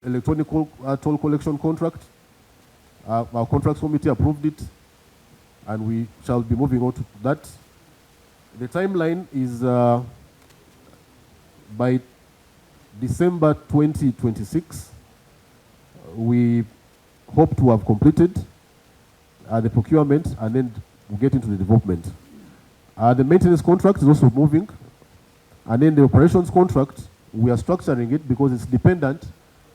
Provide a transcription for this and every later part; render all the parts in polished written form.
electronic toll collection contract. Our contracts committee approved it, and we shall be moving on to that. The timeline is by December 2026, we hope to have completed the procurement, and then we'll get into the development. The maintenance contract is also moving, and then the operations contract, we are structuring it because it's dependent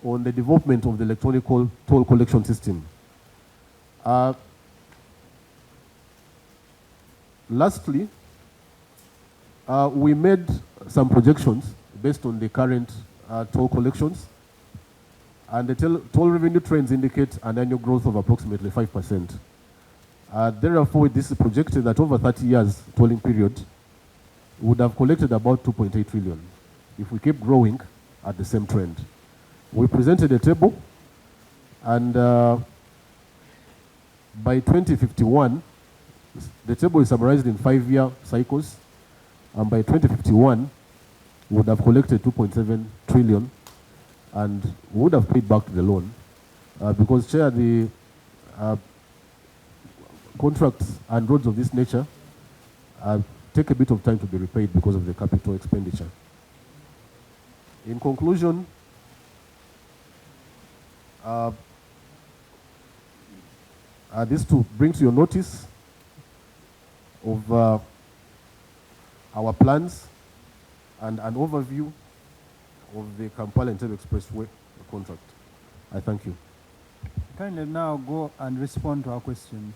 on the development of the electronic toll collection system. Lastly, we made some projections based on the current toll collections, and the toll revenue trends indicate an annual growth of approximately 5%. Therefore, this is projected that over 30 years tolling period, we would have collected about 2.8 trillion if we keep growing at the same trend. We presented a table, and by 2051, the table is summarized in 5-year cycles, and by 2051, we would have collected 2.7 trillion, and we would have paid back the loan, because, Chair, the contracts and roads of this nature take a bit of time to be repaid because of the capital expenditure. In conclusion, this to bring to your notice of our plans and an overview of the Kampala-Entebbe Expressway contract. I thank you. Kindly now go and respond to our questions.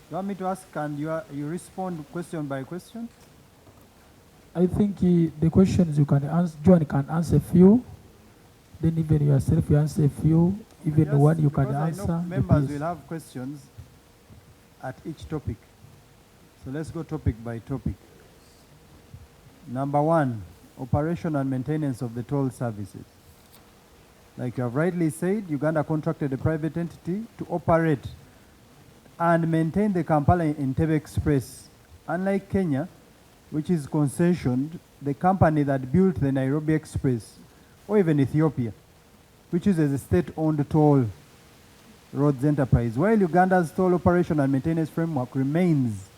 You want me to ask, and you respond question by question? I think the questions you can answer, John can answer a few. Then even yourself, you answer a few. Even yes, one you can I answer. know members will have questions at each topic. So let's go topic by topic. Number 1, operation and maintenance of the toll services. Like you have rightly said, Uganda contracted a private entity to operate and maintain the Kampala-Entebbe Express. Unlike Kenya, which is concessioned, the company that built the Nairobi Express, or even Ethiopia, which is a state-owned toll roads enterprise. While Uganda's toll operation and maintenance framework remains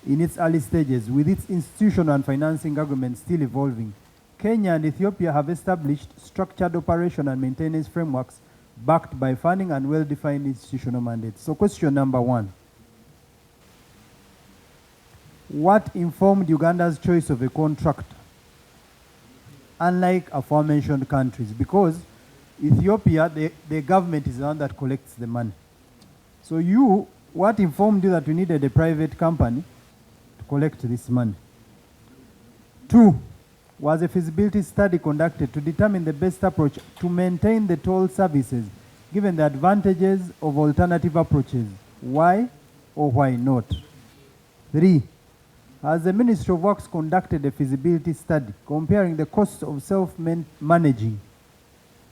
in its early stages, with its institutional and financing agreements still evolving, Kenya and Ethiopia have established structured operation and maintenance frameworks backed by funding and well-defined institutional mandates. So question number 1. What informed Uganda's choice of a contractor, unlike aforementioned countries? Because Ethiopia, the government is the one that collects the money. So what informed you that you needed a private company to collect this money? 2, was a feasibility study conducted to determine the best approach to maintain the toll services given the advantages of alternative approaches? Why or why not? 3, has the Ministry of Works conducted a feasibility study comparing the costs of self-managing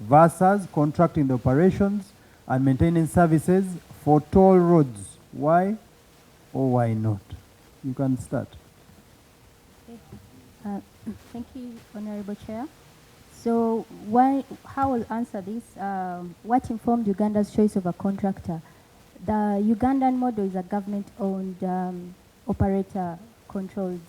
versus contracting the operations and maintenance services for toll roads? Why or why not? You can start. Thank you, Honorable Chair. So how I'll answer this, what informed Uganda's choice of a contractor? The Ugandan model is a government-owned operator-controlled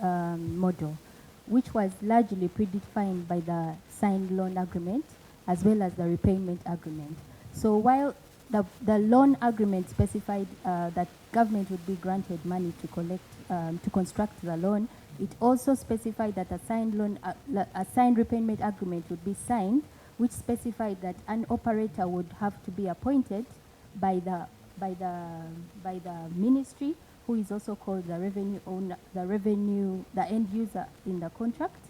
model, which was largely predefined by the signed loan agreement as well as the repayment agreement. So while the loan agreement specified that government would be granted money to collect, to construct the loan, it also specified that a signed repayment agreement would be signed, which specified that an operator would have to be appointed by the ministry, who is also called the revenue owner, the end user in the contract,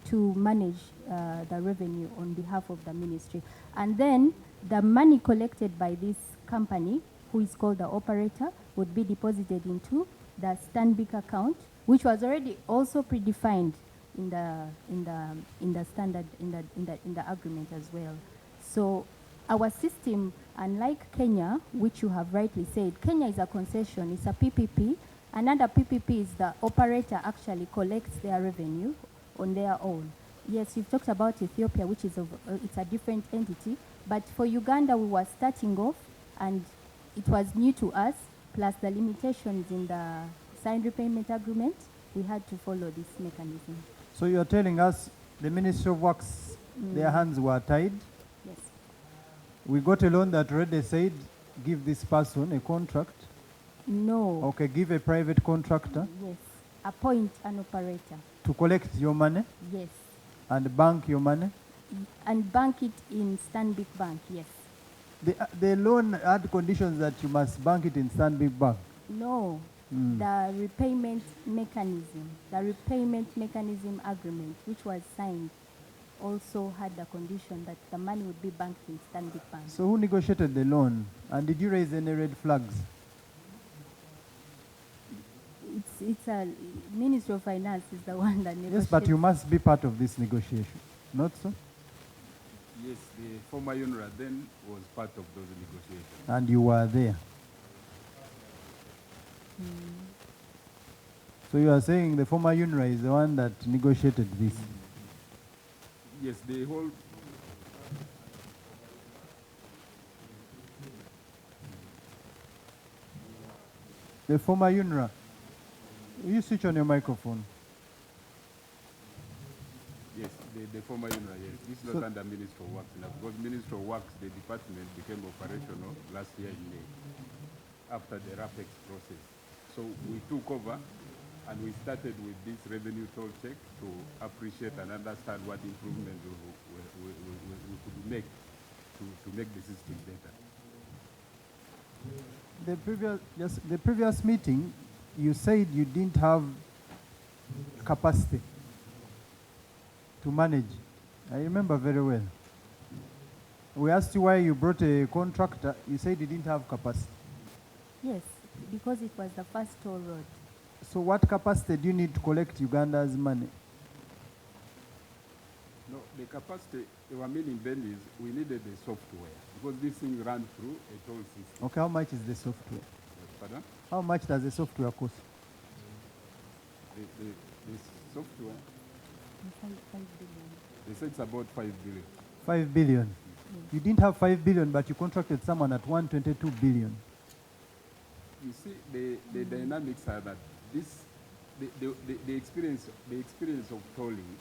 to manage the revenue on behalf of the ministry. And then the money collected by this company, who is called the operator, would be deposited into the Stanbic account, which was already also predefined in the standard in the agreement as well. So our system Unlike Kenya, which you have rightly said, Kenya is a concession, it's a PPP, and under PPP is the operator actually collects their revenue on their own. Yes, you've talked about Ethiopia, which is it's a different entity, but for Uganda we were starting off and it was new to us, plus the limitations in the signed repayment agreement, we had to follow this mechanism. So you are telling us the Ministry of Works, their hands were tied. Yes. We got a loan that already said, give this person a contract. No. Okay, give a private contractor Yes. Appoint an operator. to collect your money Yes. and bank your money. And bank it in Stanbic Bank, yes. The loan had conditions that you must bank it in Stanbic Bank. No. The repayment mechanism agreement, which was signed, also had the condition that the money would be banked in Stanbic Bank. So who negotiated the loan? And did you raise any red flags? It's a Ministry of Finance is the one that negotiates. Yes, but you must be part of this negotiation, not so? Yes, the former UNRWA then was part of those negotiations. And you were there. So you are saying the former UNRWA is the one that negotiated this? Yes, the whole... The former UNRWA. Will you switch on your microphone? Yes, the former UNRWA, yes. This is not under Ministry of Works now, because Ministry of Works, the department became operational last year in May, after the RAPEX process. So we took over and we started with this revenue toll check to appreciate and understand what improvements we could make to make the system better. The previous meeting, you said you didn't have capacity to manage. I remember very well. We asked you why you brought a contractor. You said you didn't have capacity. Yes, because it was the first toll road. So what capacity do you need to collect Uganda's money? No, the capacity, our meaning then is we needed the software, because this thing ran through a toll system. Okay, how much is the software? Pardon? How much does the software cost? The software, 5 billion. they said it's about 5 billion. 5 billion. You didn't have 5 billion, but you contracted someone at 122 billion. You see, the dynamics are that this, the experience of tolling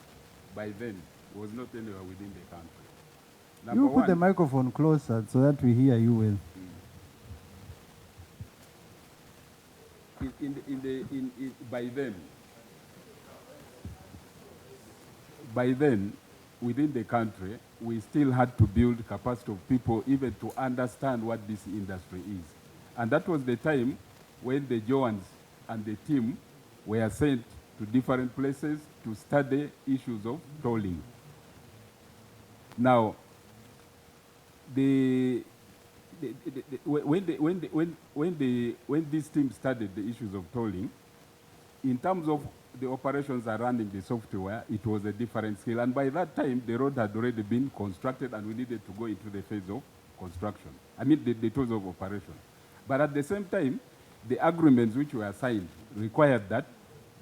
by then was not anywhere within the country. Number You put one, the microphone closer so that we hear you well. by then, within the country, we still had to build capacity of people even to understand what this industry is. And that was the time when the Joans and the team were sent to different places to study issues of tolling. Now, when this team studied the issues of tolling, in terms of the operations are running the software, it was a different scale. And by that time, the road had already been constructed and we needed to go into the phase of construction. I mean, the phase of operation. But at the same time, the agreements which were signed required that,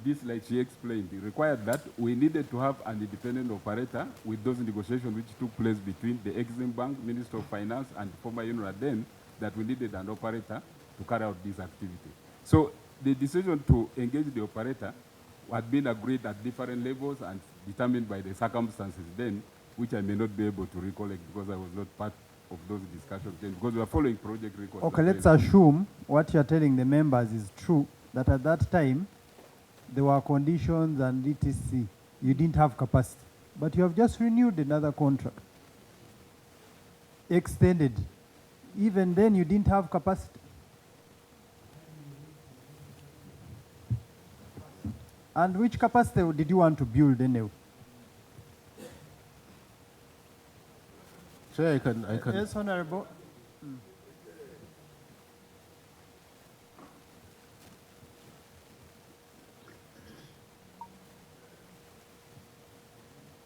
this like she explained, it required that we needed to have an independent operator with those negotiations which took place between the Exim Bank, Minister of Finance, and former UNRWA then, that we needed an operator to carry out this activity. So the decision to engage the operator had been agreed at different levels and determined by the circumstances then, which I may not be able to recollect because I was not part of those discussions then, because we are following project records. Okay, let's assume what you're telling the members is true, that at that time, there were conditions and etc. You didn't have capacity. But you have just renewed another contract. Extended. Even then, you didn't have capacity. And which capacity did you want to build anyway? Chair, I can. Yes, Honorable.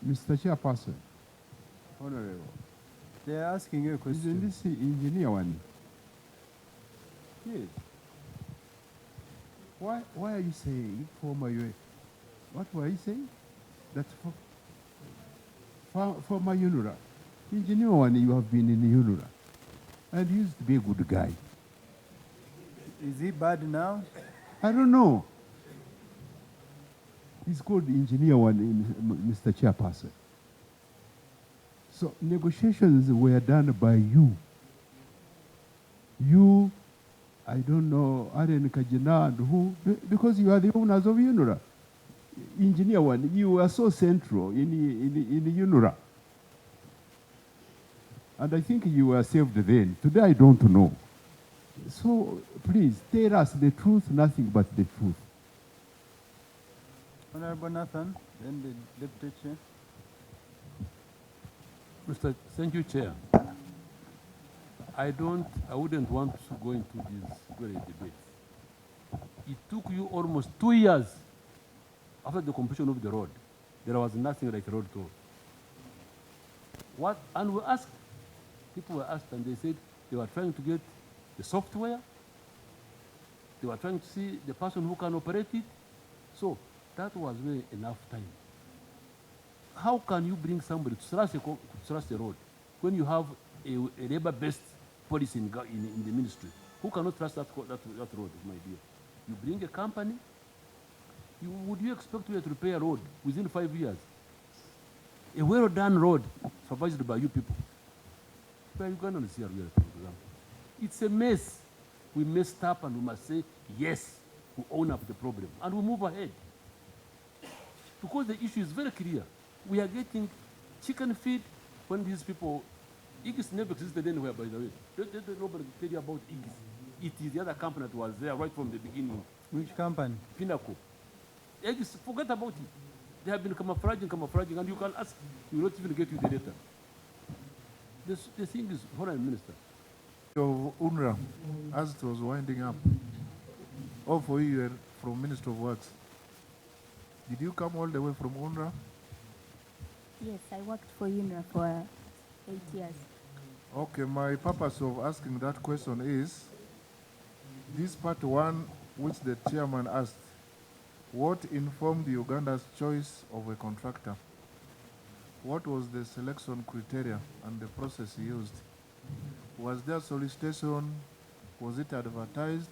Mr. Chairperson, Honorable. They are asking you a Isn't question. this the engineer one? Yes. Why are you saying former UA? What were you saying? That former UNRA. Engineer one, you have been in UNRA. And he used to be a good guy. Is he bad now? I don't know. He's called engineer one, Mr. Chairperson. So negotiations were done by you. You, I don't know, Aren Kajina and who, because you are the owners of UNRA. Engineer one, you were so central in UNRA. And I think you were saved then. Today I don't know. So please tell us the truth, nothing but the truth. Honorable Nathan, then the Deputy Chair. Thank you, Chair. I wouldn't want to go into this very debate. It took you almost 2 years after the completion of the road. There was nothing like a road toll. And we asked, people were asked and they said they were trying to get the software. They were trying to see the person who can operate it. So that was really enough time. How can you bring somebody to trust a road when you have a labor-based policy in the ministry? Who cannot trust that road, my dear? You bring a company, would you expect to repair a road within 5 years? A well-done road supervised by you people. Where are you going to see a real, for example? It's a mess. We messed up and we must say, yes, we own up the problem and we move ahead. Because the issue is very clear. We are getting chicken feed when these people, Igis never existed anywhere, by the way. Don't nobody tell you about Igis. It is the other company that was there right from the beginning. Which company? Pinnacle. Igis, forget about it. They have been camouflaging, and you can ask, you will not even get you the data. The thing is, Foreign Minister. Of UNRWA, as it was winding up, all for you were from Minister of Works. Did you come all the way from UNRWA? Yes, I worked for UNRWA for 8 years. Okay, my purpose of asking that question is, this part one, which the chairman asked, what informed Uganda's choice of a contractor? What was the selection criteria and the process used? Was there solicitation? Was it advertised?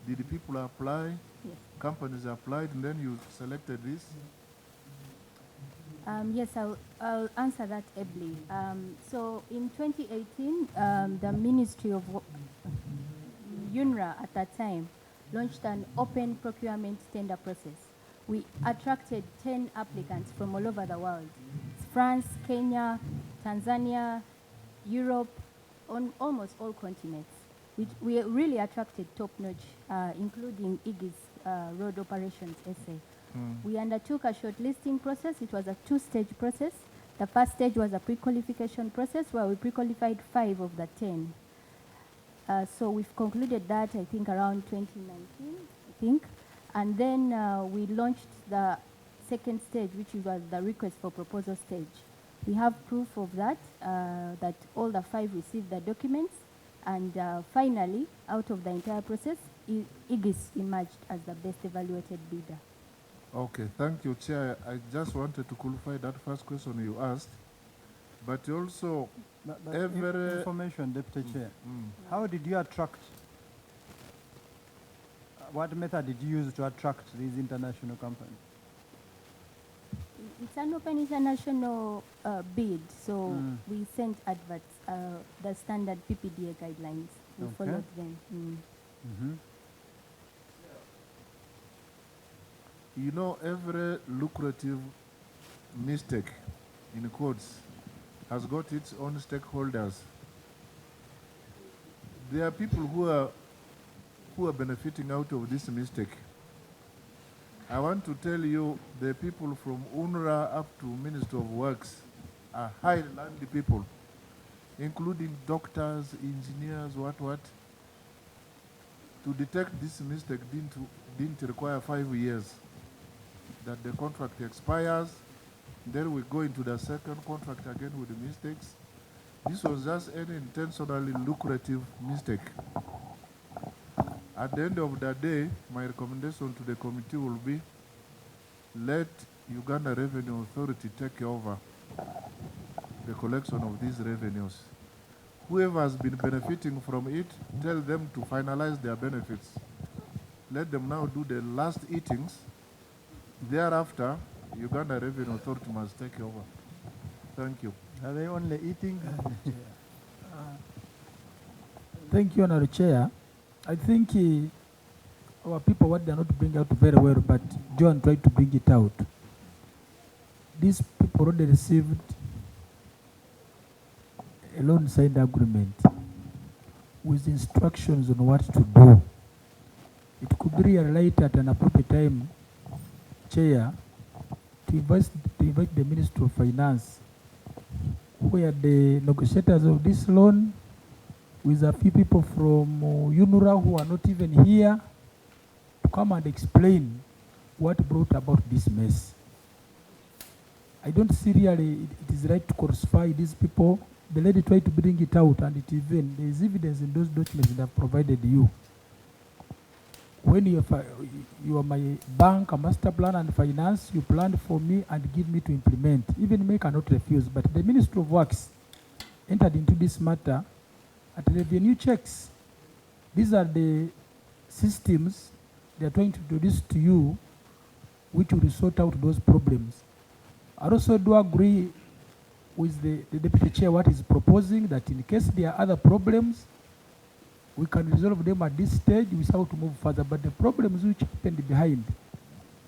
Did people apply? Yes. Companies applied, and then you selected this? Yes, I'll answer that ably. So in 2018, the Ministry of UNRWA at that time launched an open procurement tender process. We attracted 10 applicants from all over the world. It's France, Kenya, Tanzania, Europe, on almost all continents. We really attracted top-notch, including Igis Road Operations SA. We undertook a shortlisting process. It was a two-stage process. The first stage was a pre-qualification process where we pre-qualified 5 of the 10. So we've concluded that, I think, around 2019, I think. And then we launched the second stage, which was the request for proposal stage. We have proof of that, that all the 5 received the documents. And finally, out of the entire process, Igis emerged as the best evaluated bidder. Okay, thank you, Chair. I just wanted to qualify that first question you asked, but also Information, Deputy Chair. How did you attract? What method did you use to attract these international companies? It's an open international bid, so we sent adverts, the standard PPDA guidelines. We followed them. You know, every lucrative mistake, in quotes, has got its own stakeholders. There are people who are benefiting out of this mistake. I want to tell you, the people from UNRWA up to Minister of Works are high-landed people, including doctors, engineers, what. To detect this mistake didn't require 5 years. That the contract expires, then we go into the second contract again with the mistakes. This was just an intentionally lucrative mistake. At the end of the day, my recommendation to the committee will be let Uganda Revenue Authority take over the collection of these revenues. Whoever has been benefiting from it, tell them to finalize their benefits. Let them now do the last eatings. Thereafter, Uganda Revenue Authority must take over. Thank you. Are they only eating? Thank you, Honorable Chair. I think our people, what they are not bringing out very well, but John tried to bring it out. These people already received a loan signed agreement with instructions on what to do. It could be realized at an appropriate time, Chair, to invite the Ministry of Finance, where the negotiators of this loan, with a few people from UNRA who are not even here, to come and explain what brought about this mess. I don't see really it is right to crucify these people. The lady tried to bring it out, and there is evidence in those documents that I've provided you. When you are my bank, a master plan and finance, you planned for me and give me to implement. Even me cannot refuse, but the Ministry of Works entered into this matter at revenue checks. These are the systems they are trying to introduce to you, which will sort out those problems. I also do agree with the Deputy Chair what he's proposing, that in case there are other problems, we can resolve them at this stage without to move further. But the problems which happened behind,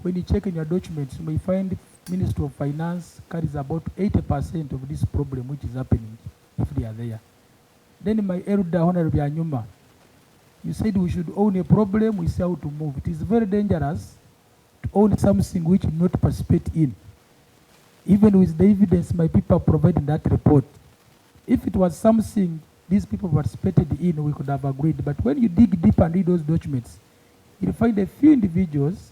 when you check in your documents, you may find Ministry of Finance carries about 80% of this problem which is happening, if they are there. Then my elder Honorable Anyuma, you said we should own a problem, we say how to move. It is very dangerous to own something which you not participate in. Even with the evidence my people provided in that report. If it was something these people participated in, we could have agreed. But when you dig deep and read those documents, you'll find a few individuals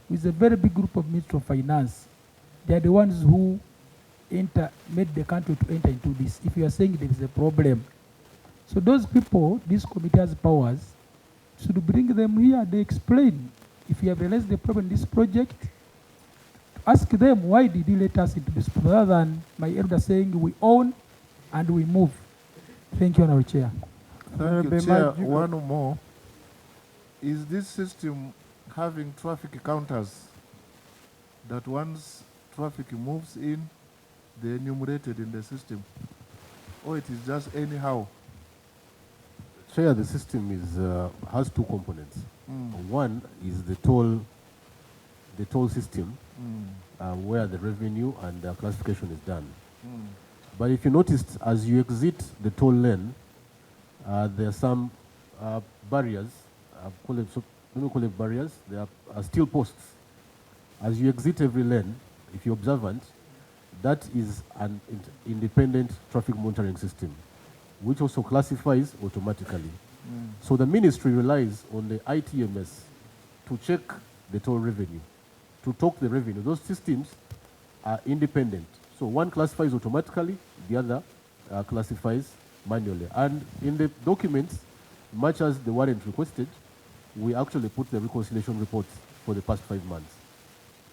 with a very big group of Ministry of Finance. They are the ones who made the country to enter into this. If you are saying there is a problem. So those people, this committee has powers, should bring them here, they explain. If you have realized the problem in this project, ask them, why did you let us into this, rather than my elder saying we own and we move. Thank you, Honorable Chair. Thank you, Chair. One more. Is this system having traffic counters that once traffic moves in, they're enumerated in the system? Or it is just anyhow? Chair, the system has two components. One is the toll system, where the revenue and the classification is done. But if you noticed, as you exit the toll lane, there are some barriers. Let me call it barriers. There are steel posts. As you exit every lane, if you're observant, that is an independent traffic monitoring system, which also classifies automatically. So the ministry relies on the ITMS to check the toll revenue, to talk the revenue. Those systems are independent. So one classifies automatically, the other classifies manually. And in the documents, much as the warrant requested, we actually put the reconciliation reports for the past 5 months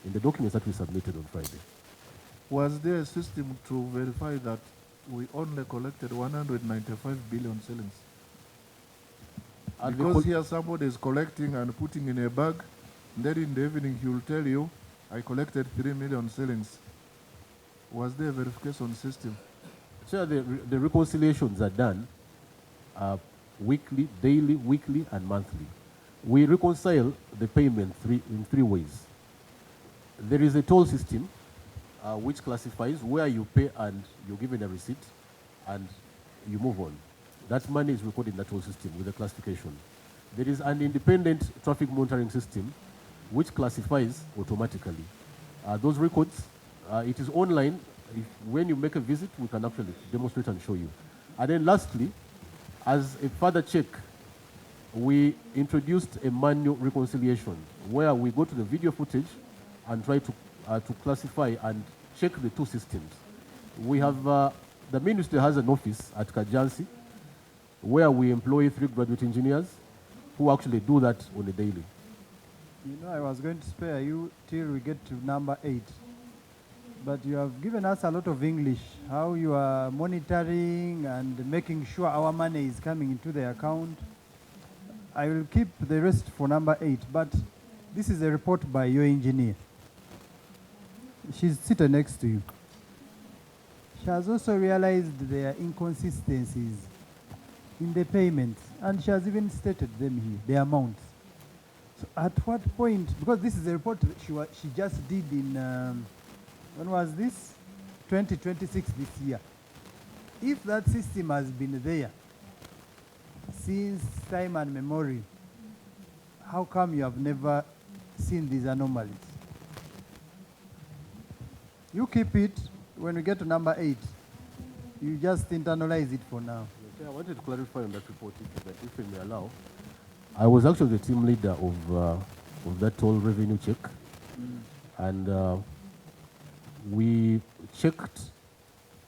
in the documents that we submitted on Friday. Was there a system to verify that we only collected 195 billion shillings? Because here somebody is collecting and putting in a bag, then in the evening he will tell you, I collected 3 million shillings. Was there a verification system? So the reconciliations are done weekly, daily, weekly, and monthly. We reconcile the payment in three ways. There is a toll system which classifies where you pay and you're given a receipt and you move on. That money is recorded in the toll system with the classification. There is an independent traffic monitoring system which classifies automatically. Those records, it is online. When you make a visit, we can actually demonstrate and show you. And then lastly, as a further check, we introduced a manual reconciliation where we go to the video footage and try to classify and check the two systems. We have the ministry has an office at Kajansi where we employ 3 graduate engineers who actually do that on a daily. You know, I was going to spare you till we get to number 8. But you have given us a lot of English, how you are monitoring and making sure our money is coming into the account. I will keep the rest for number 8, but this is a report by your engineer. She's sitting next to you. She has also realized there are inconsistencies in the payments, and she has even stated them here, the amounts. So at what point, because this is a report that she just did in, when was this? 2026 this year. If that system has been there since time and memory, how come you have never seen these anomalies? You keep it. When we get to number 8, you just internalize it for now. Okay, I wanted to clarify on that report, if you may allow. I was actually the team leader of that toll revenue check. And we checked.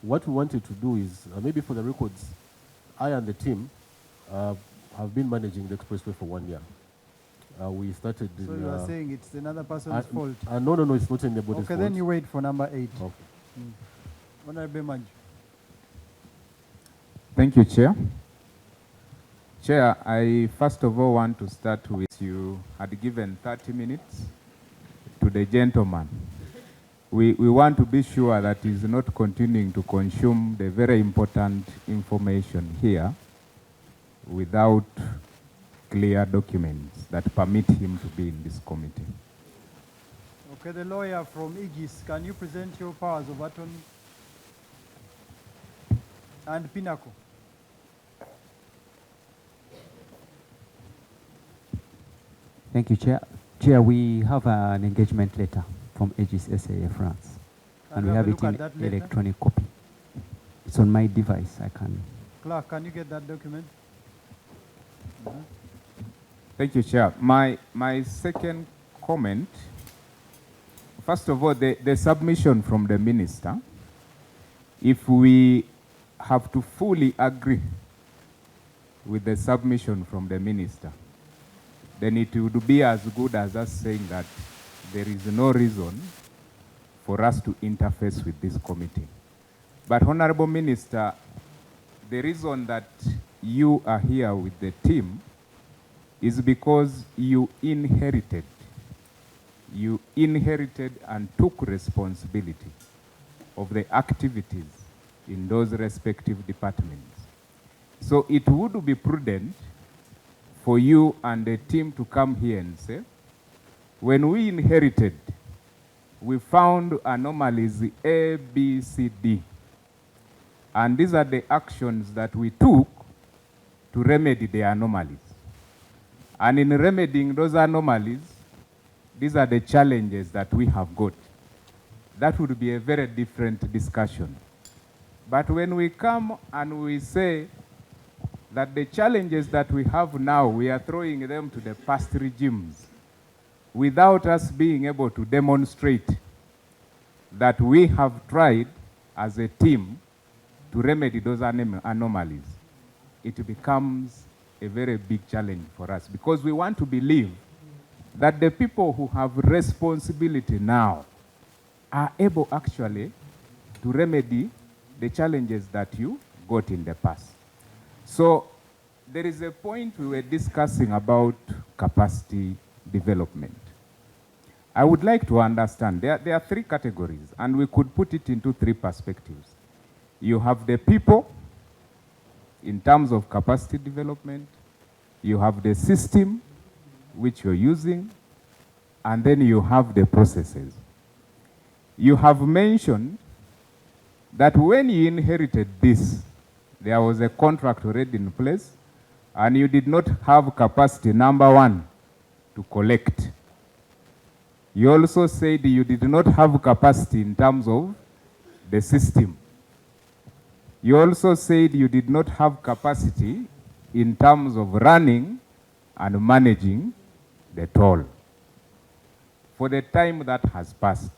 What we wanted to do is, maybe for the records, I and the team have been managing the expressway for 1 year. We started. So you are saying it's another person's fault? No, it's not anybody's fault. Okay, then you wait for number 8. Okay. Honorable Manju. Thank you, Chair. Chair, I first of all want to start with you had given 30 minutes to the gentleman. We want to be sure that he's not continuing to consume the very important information here without clear documents that permit him to be in this committee. Okay, the lawyer from Aegis, can you present your powers of attorney? And Pinnacle. Thank you, Chair. Chair, we have an engagement letter from Aegis SAA France. And we have it in electronic copy. It's on my device. I can. Clerk, can you get that document? Thank you, Chair. My second comment, first of all, the submission from the minister, if we have to fully agree with the submission from the minister, then it would be as good as us saying that there is no reason for us to interface with this committee. But Honorable Minister, the reason that you are here with the team is because you inherited and took responsibility of the activities in those respective departments. So it would be prudent for you and the team to come here and say, when we inherited, we found anomalies A, B, C, D. And these are the actions that we took to remedy the anomalies. And in remedying those anomalies, these are the challenges that we have got. That would be a very different discussion. But when we come and we say that the challenges that we have now, we are throwing them to the past regimes without us being able to demonstrate that we have tried as a team to remedy those anomalies, it becomes a very big challenge for us, because we want to believe that the people who have responsibility now are able actually to remedy the challenges that you got in the past. So there is a point we were discussing about capacity development. I would like to understand, there are 3 categories, and we could put it into 3 perspectives. You have the people in terms of capacity development, you have the system which you're using, and then you have the processes. You have mentioned that when you inherited this, there was a contract already in place, and you did not have capacity, number 1, to collect. You also said you did not have capacity in terms of the system. You also said you did not have capacity in terms of running and managing the toll. For the time that has passed,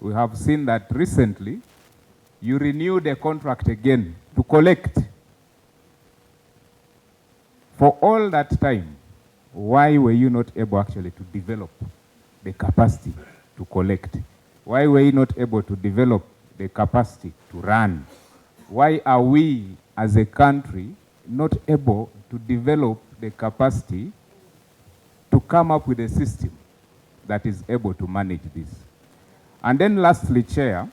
we have seen that recently you renew the contract again to collect. For all that time, why were you not able actually to develop the capacity to collect? Why were you not able to develop the capacity to run? Why are we as a country not able to develop the capacity to come up with a system that is able to manage this? And then lastly, Chair,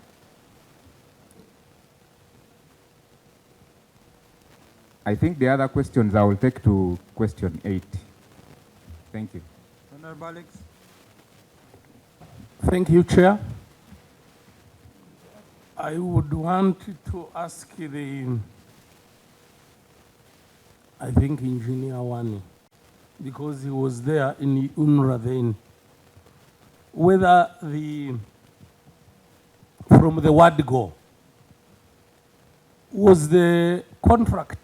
I think the other questions I will take to question 8. Thank you. Honorable Alex. Thank you, Chair. I would want to ask I think Engineer Wani, because he was there in UNRWA then, whether from the word go, was the contract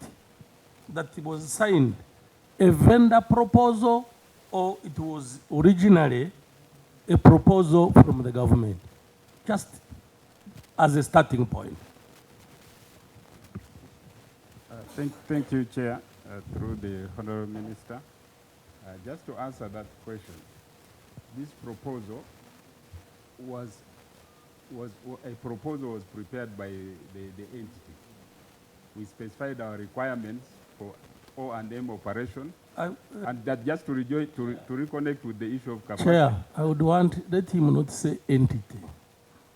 that was signed a vendor proposal, or it was originally a proposal from the government? Just as a starting point. Thank you, Chair, through the Honourable Minister. Just to answer that question, this proposal was prepared by the entity. We specified our requirements for O&M operation, and that just to reconnect with the issue of capacity. Chair, I would let him not say entity.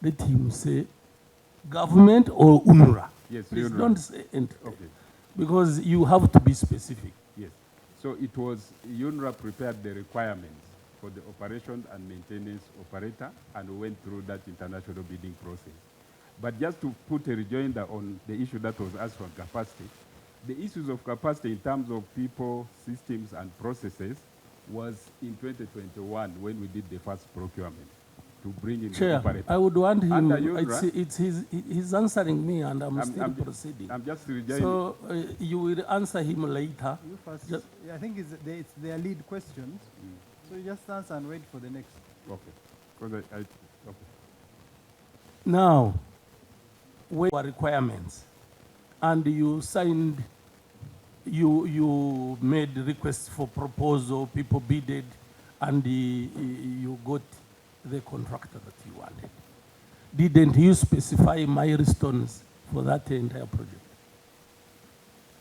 Let him say government or UNRWA. Yes, please UNRWA. Don't say entity. Okay. Because you have to be specific. Yes. So it was UNRWA prepared the requirements for the operation and maintenance operator, and we went through that international bidding process. But just to put a rejoinder on the issue that was asked for capacity, the issues of capacity in terms of people, systems, and processes was in 2021 when we did the first procurement to bring in Chair, the operator. I would want him, Under UNRWA, he's answering me and I'm still proceeding. I'm just rejoining. So you will answer him later. You first. I think it's their lead questions. So you just answer and wait for the next. Okay. Okay. Now, what were requirements? And you signed, you made requests for proposal, people bidded, and you got the contractor that you wanted. Didn't you specify milestones for that entire project?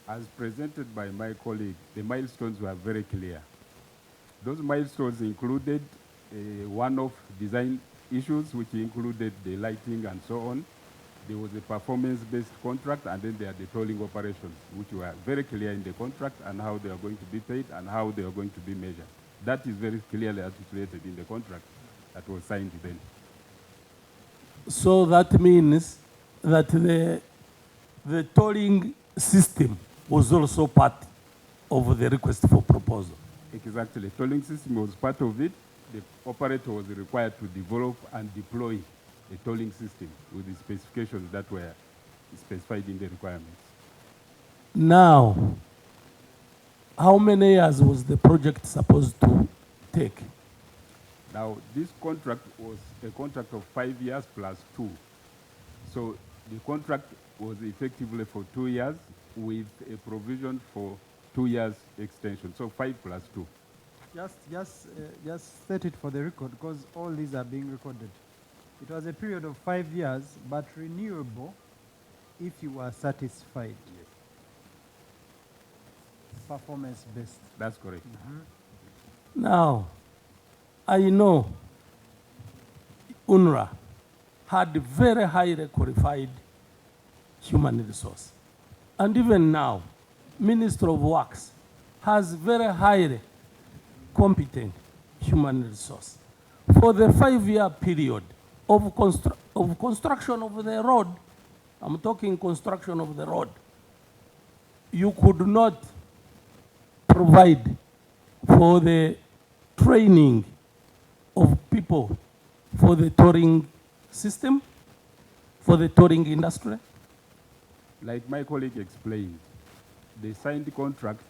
As presented by my colleague, the milestones were very clear. Those milestones included one-off design issues, which included the lighting and so on. There was a performance-based contract, and then there are the tolling operations, which were very clear in the contract and how they are going to be paid and how they are going to be measured. That is very clearly articulated in the contract that was signed then. So that means that the tolling system was also part of the request for proposal. Exactly. Tolling system was part of it. The operator was required to develop and deploy a tolling system with the specifications that were specified in the requirements. Now, how many years was the project supposed to take? Now, this contract was a contract of 5 years plus 2. So the contract was effectively for 2 years with a provision for 2 years extension. So 5 plus 2. Just set it for the record, because all these are being recorded. It was a period of 5 years, but renewable if you are satisfied. Yes. Performance-based. That's correct. Now, I know UNRWA had very highly qualified human resource. And even now, Minister of Works has very highly competent human resource. For the 5-year period of construction of the road, I'm talking construction of the road, you could not provide for the training of people for the touring system, for the touring industry? Like my colleague explained, the signed contract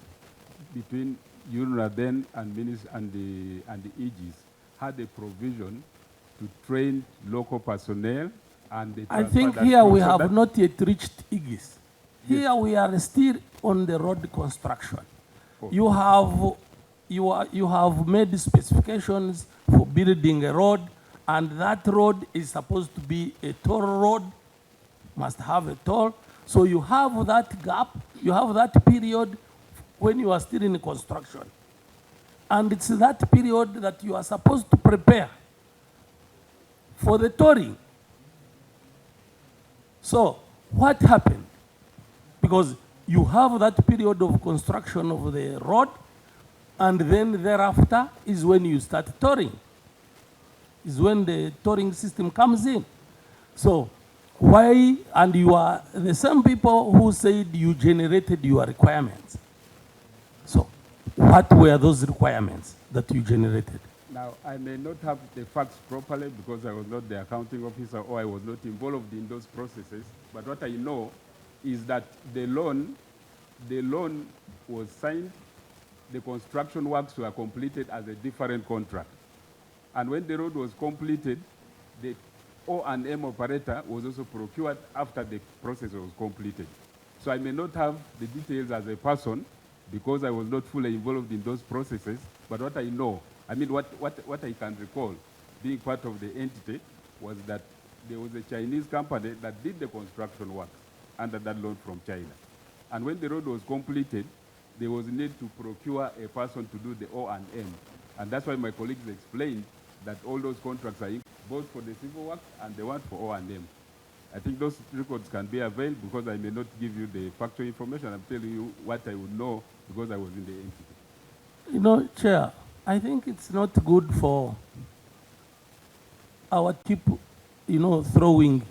between UNRWA then and the Aegis had a provision to train local personnel and they I transfer think that here through. we So have that- not yet reached Igis. Here we are still on the road construction. Oh. You have made specifications for building a road, and that road is supposed to be a toll road, must have a toll. So you have that gap, you have that period when you are still in construction. And it's that period that you are supposed to prepare for the tolling. So what happened? Because you have that period of construction of the road, and then thereafter is when you start tolling, is when the tolling system comes in. So why, and you are the same people who said you generated your requirements. So what were those requirements that you generated? Now, I may not have the facts properly because I was not the accounting officer or I was not involved in those processes. But what I know is that the loan was signed, the construction works were completed as a different contract. And when the road was completed, the O&M operator was also procured after the process was completed. So I may not have the details as a person because I was not fully involved in those processes, but what I know, I mean, what I can recall, being part of the entity, was that there was a Chinese company that did the construction work under that loan from China. And when the road was completed, there was a need to procure a person to do the O&M. And that's why my colleagues explained that all those contracts are both for the civil work and the one for O&M. I think those records can be availed because I may not give you the factual information. I'm telling you what I would know because I was in the entity. You know, Chair, I think it's not good for our people, throwing,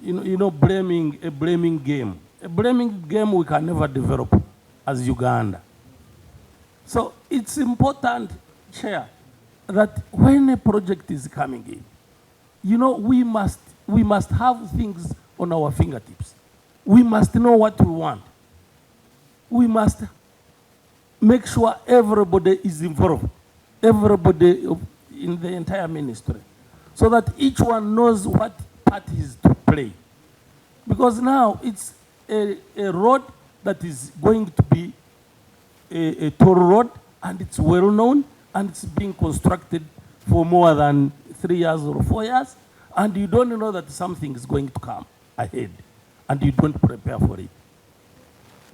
blaming a blaming game. A blaming game we can never develop as Uganda. So it's important, Chair, that when a project is coming in, we must have things on our fingertips. We must know what we want. We must make sure everybody is involved, everybody in the entire ministry, so that each one knows what part is to play. Because now it's a road that is going to be a toll road, and it's well known, and it's being constructed for more than 3 years or 4 years, and you don't know that something is going to come ahead, and you don't prepare for it.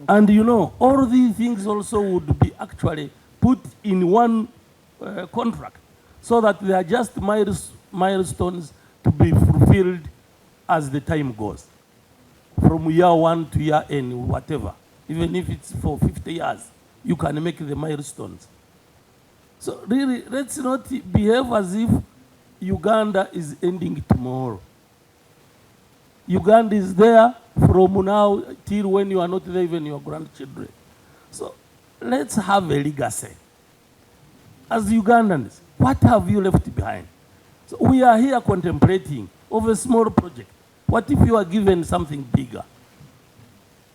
And all these things also would be actually put in one contract so that they are just milestones to be fulfilled as the time goes. From year one to year end, whatever. Even if it's for 50 years, you can make the milestones. So really, let's not behave as if Uganda is ending tomorrow. Uganda is there from now till when you are not there, even your grandchildren. So let's have a legacy. As Ugandans, what have you left behind? So we are here contemplating of a small project. What if you are given something bigger?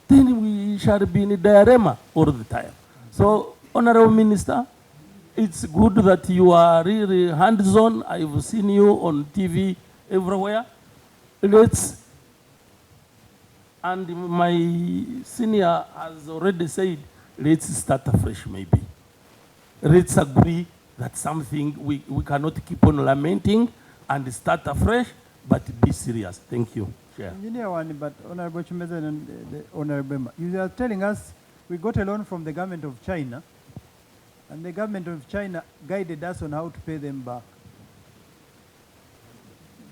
Then we shall be in a dilemma all the time. So, Honorable Minister, it's good that you are really hands-on. I've seen you on TV everywhere. And my senior has already said, let's start afresh maybe. Let's agree that something we cannot keep on lamenting and start afresh, but be serious. Thank you, Chair. Engineer One, but Honorable Chimeza and the Honorable Member, you are telling us we got a loan from the government of China, and the government of China guided us on how to pay them back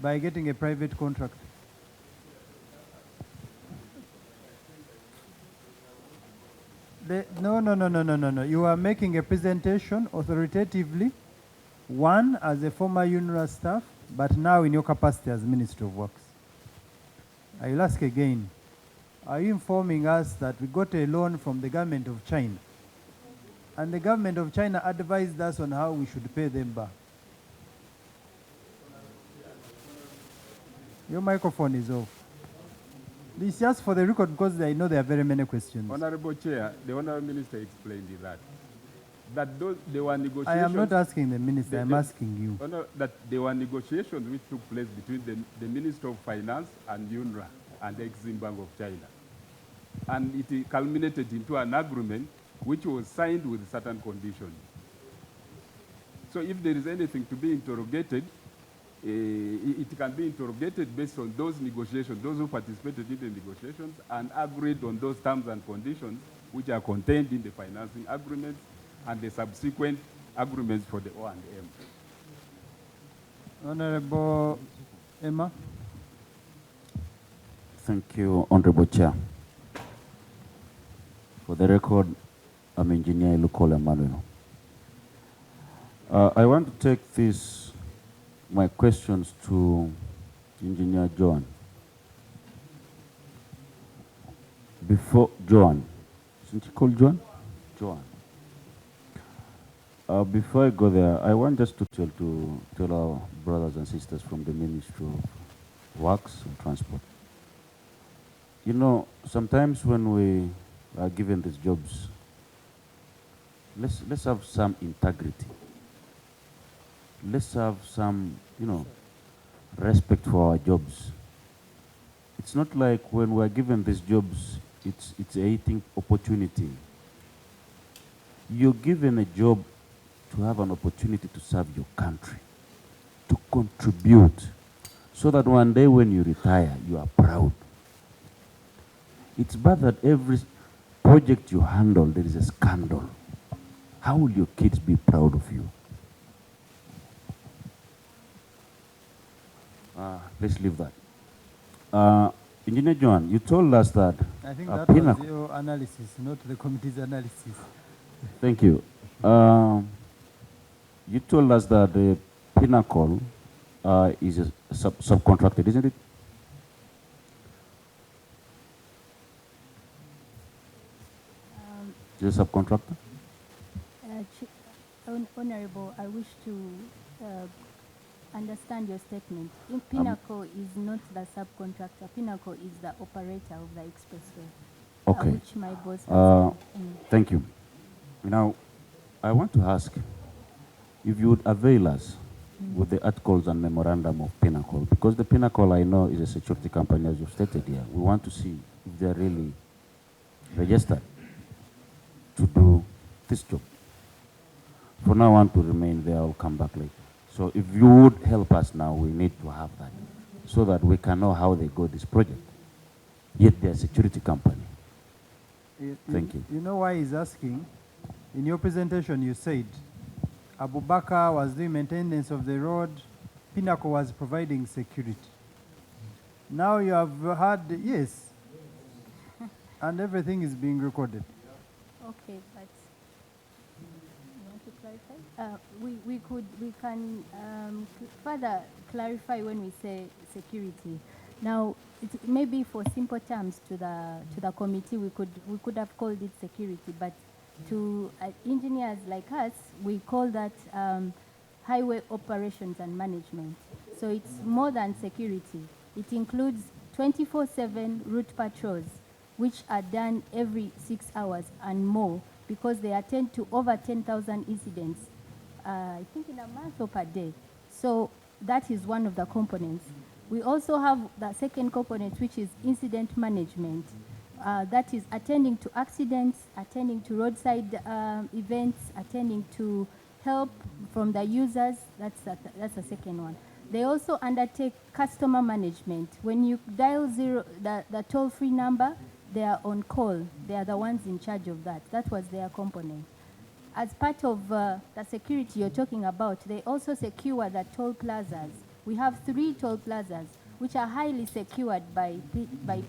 by getting a private contract. No. You are making a presentation authoritatively, one as a former UNRWA staff, but now in your capacity as Minister of Works. I will ask again, are you informing us that we got a loan from the government of China, and the government of China advised us on how we should pay them back? Your microphone is off. This is just for the record because I know there are very many questions. Honorable Chair, the Honorable Minister explained that. that there were negotiations. I am not asking the minister, I'm asking you. Oh, no, that there were negotiations which took place between the Minister of Finance and UNRWA and Exim Bank of China. And it culminated into an agreement which was signed with certain conditions. So if there is anything to be interrogated, it can be interrogated based on those negotiations, those who participated in the negotiations and agreed on those terms and conditions which are contained in the financing agreements and the subsequent agreements for the O&M. Honorable Emma. Thank you, Honorable Chair. For the record, I'm Engineer Lukola Manuel. I want to take my questions to Engineer Joan. Before Joan, isn't he called Joan? Joan. Before I go there, I want just to tell our brothers and sisters from the Ministry of Works and Transport. You know, sometimes when we are given these jobs, let's have some integrity. Let's have some, respect for our jobs. It's not like when we are given these jobs, it's a eating opportunity. You're given a job to have an opportunity to serve your country, to contribute, so that one day when you retire, you are proud. It's bad that every project you handle, there is a scandal. How will your kids be proud of you? Let's leave that. Engineer John, you told us that... I think that was your analysis, not the committee's analysis. Thank you. You told us that the Pinnacle is a subcontracted, isn't it? Is a subcontractor? Honorable, I wish to understand your statement. Pinnacle is not the subcontractor. Pinnacle is the operator of the expressway. Okay. Which my boss has Thank you. Now, I want to ask if you would avail us with the articles and memorandum of Pinnacle, because the Pinnacle, I know, is a security company, as you've stated here. We want to see if they're really registered to do this job. For now, I want to remain there. I'll come back later. So if you would help us now, we need to have that so that we can know how they got this project. Yet they're a security company. Thank you. You know why he's asking? In your presentation, you said Abu Bakr was doing maintenance of the road, Pinnacle was providing security. Now you have heard, yes, and everything is being recorded. Okay, but you want to clarify? We can further clarify when we say security. Now, maybe for simple terms to the committee, we could have called it security, but to engineers like us, we call that highway operations and management. So it's more than security. It includes 24/7 route patrols, which are done every 6 hours and more, because they attend to over 10,000 incidents, I think in a month or per day. So that is one of the components. We also have the second component, which is incident management. That is attending to accidents, attending to roadside events, attending to help from the users. That's the second one. They also undertake customer management. When you dial the toll-free number, they are on call. They are the ones in charge of that. That was their component. As part of the security you're talking about, they also secure the toll plazas. We have 3 toll plazas, which are highly secured by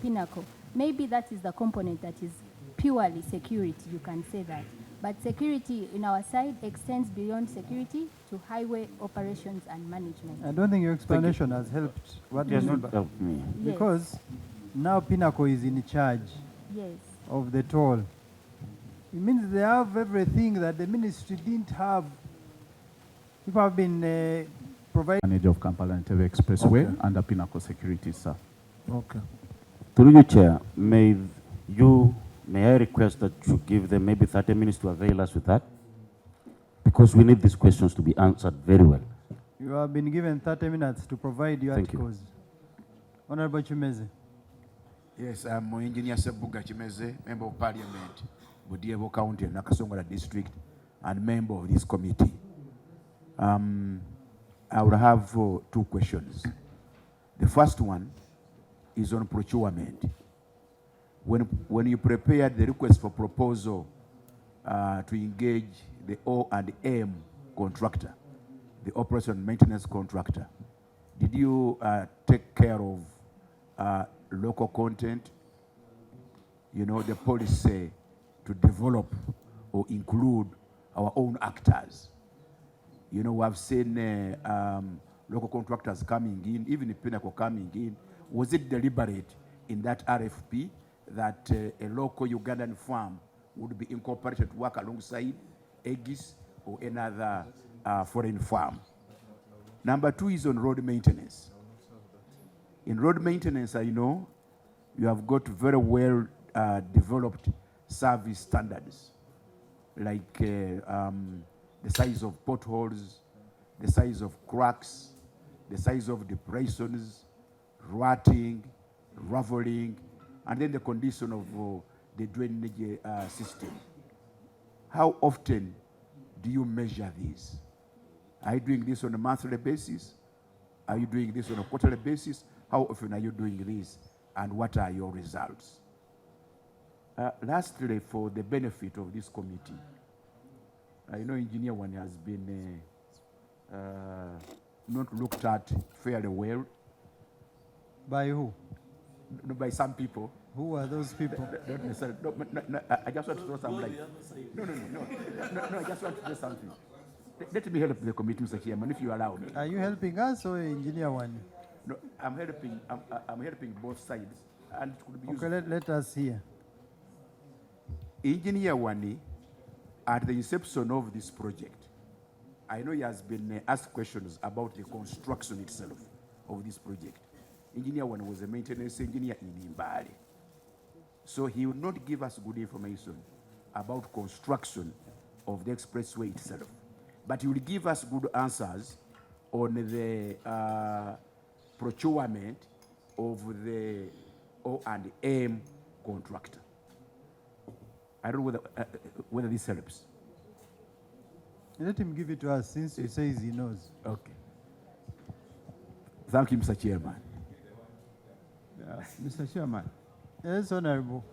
Pinnacle. Maybe that is the component that is purely security, you can say that. But security in our side extends beyond security to highway operations and management. I don't think your explanation has helped. What Yes, do you not helped me. Yes. Because now Pinnacle is in charge Yes. of the toll. It means they have everything that the ministry didn't have. People have been providing. Manager of Kampala Entebbe Expressway under Pinnacle Security, sir. Okay. Through you, Chair, may I request that you give them maybe 30 minutes to avail us with that? because we need these questions to be answered very well. You have been given 30 minutes to provide your Thank you. articles. Honorable Chimeze. Yes, I'm Engineer Sebuga Chimeze, Member of Parliament, Budiebo County and Nakasongola District, and member of this committee. I will have 2 questions. The first one is on procurement. When you prepared the request for proposal to engage the O&M contractor, the operation and maintenance contractor, did you take care of local content, you know, the policy to develop or include our own actors? You know, I've seen local contractors coming in, even Pinnacle coming in. Was it deliberate in that RFP that a local Ugandan farm would be incorporated to work alongside Aegis or another foreign farm? Number 2 is on road maintenance. In road maintenance, I know you have got very well developed service standards, like the size of potholes, the size of cracks, the size of depressions, rutting, raveling, and then the condition of the drainage system. How often do you measure these? Are you doing this on a monthly basis? Are you doing this on a quarterly basis? How often are you doing this? And what are your results? Lastly, for the benefit of this committee, I know Engineer One has been not looked at fairly well. By who? No, by some people. Who are those people? Not necessarily. No, I just want to throw some light. No, I just want to say something. Let me help the committee, Mr. Chairman, if you allow me. Are you helping us or Engineer One? No, I'm helping both sides, and it could be useful. Okay, let us hear. Engineer One, at the inception of this project, I know he has been asked questions about the construction itself of this project. Engineer One was a maintenance engineer in Mbale. So he will not give us good information about construction of the expressway itself. But he will give us good answers on the procurement of the O&M contractor. I don't know whether this helps. Let him give it to us since he says he knows. Okay. Thank you, Mr. Chairman. Mr. Chairman. Yes, Honorable.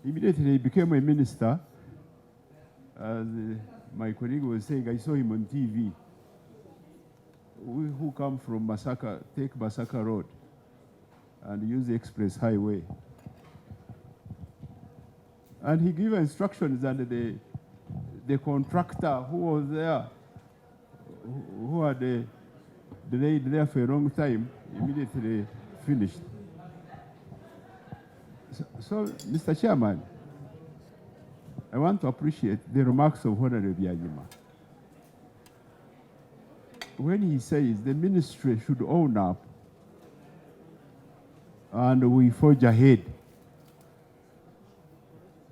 Immediately he became a minister. As my colleague was saying, I saw him on TV. We who come from Masaka, take Masaka Road and use the express highway. And he gave instructions, and the contractor who was there, who had delayed there for a long time, immediately finished. So, Mr. Chairman, I want to appreciate the remarks of Honorable Byanyima. When he says the ministry should own up and we forge ahead,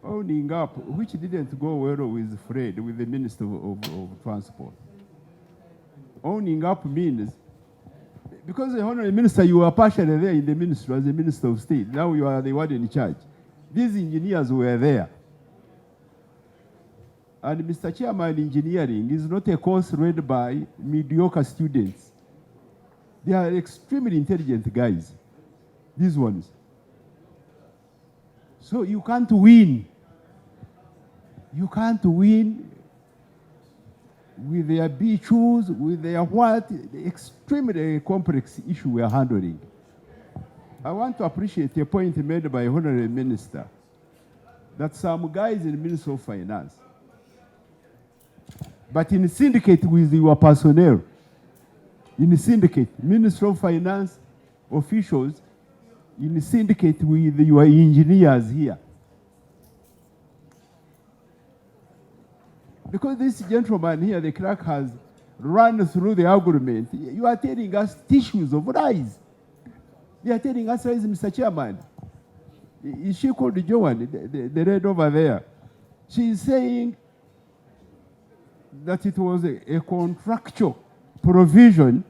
owning up, which didn't go well with Fred, with the Minister of Transport. Owning up means, because the Honorable Minister, you were partially there in the ministry as the Minister of State. Now you are the one in charge. These engineers were there. And Mr. Chairman, engineering is not a course read by mediocre students. They are extremely intelligent guys, these ones. So you can't win. You can't win with their B-choose, with their what, the extremely complex issue we are handling. I want to appreciate a point made by Honorable Minister that some guys in the Ministry of Finance, but in syndicate with your personnel, in syndicate, Ministry of Finance officials, in syndicate with your engineers here. Because this gentleman here, the clerk, has run through the argument, you are telling us tissues of lies. They are telling us lies, Mr. Chairman. Is she called Joan, the red over there? She is saying that it was a contractual provision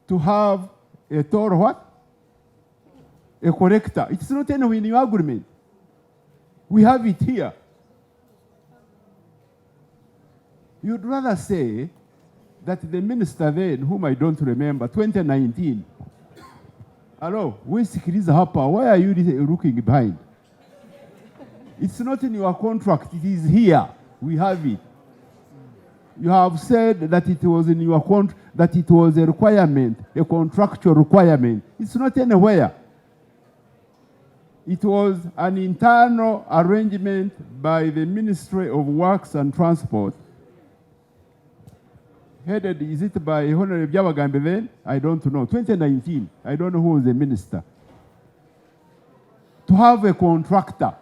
to have a toll what? A collector. It's not anywhere in your agreement. We have it here. You'd rather say that the minister then, whom I don't remember, 2019, hello, wesikiliza hapa, why are you looking behind? It's not in your contract, it is here. We have it. You have said that it was in your contract, that it was a requirement, a contractual requirement. It's not anywhere. It was an internal arrangement by the Ministry of Works and Transport. Headed, is it by Honorable Jawagambe then? I don't know. 2019, I don't know who was the minister. To have a contractor,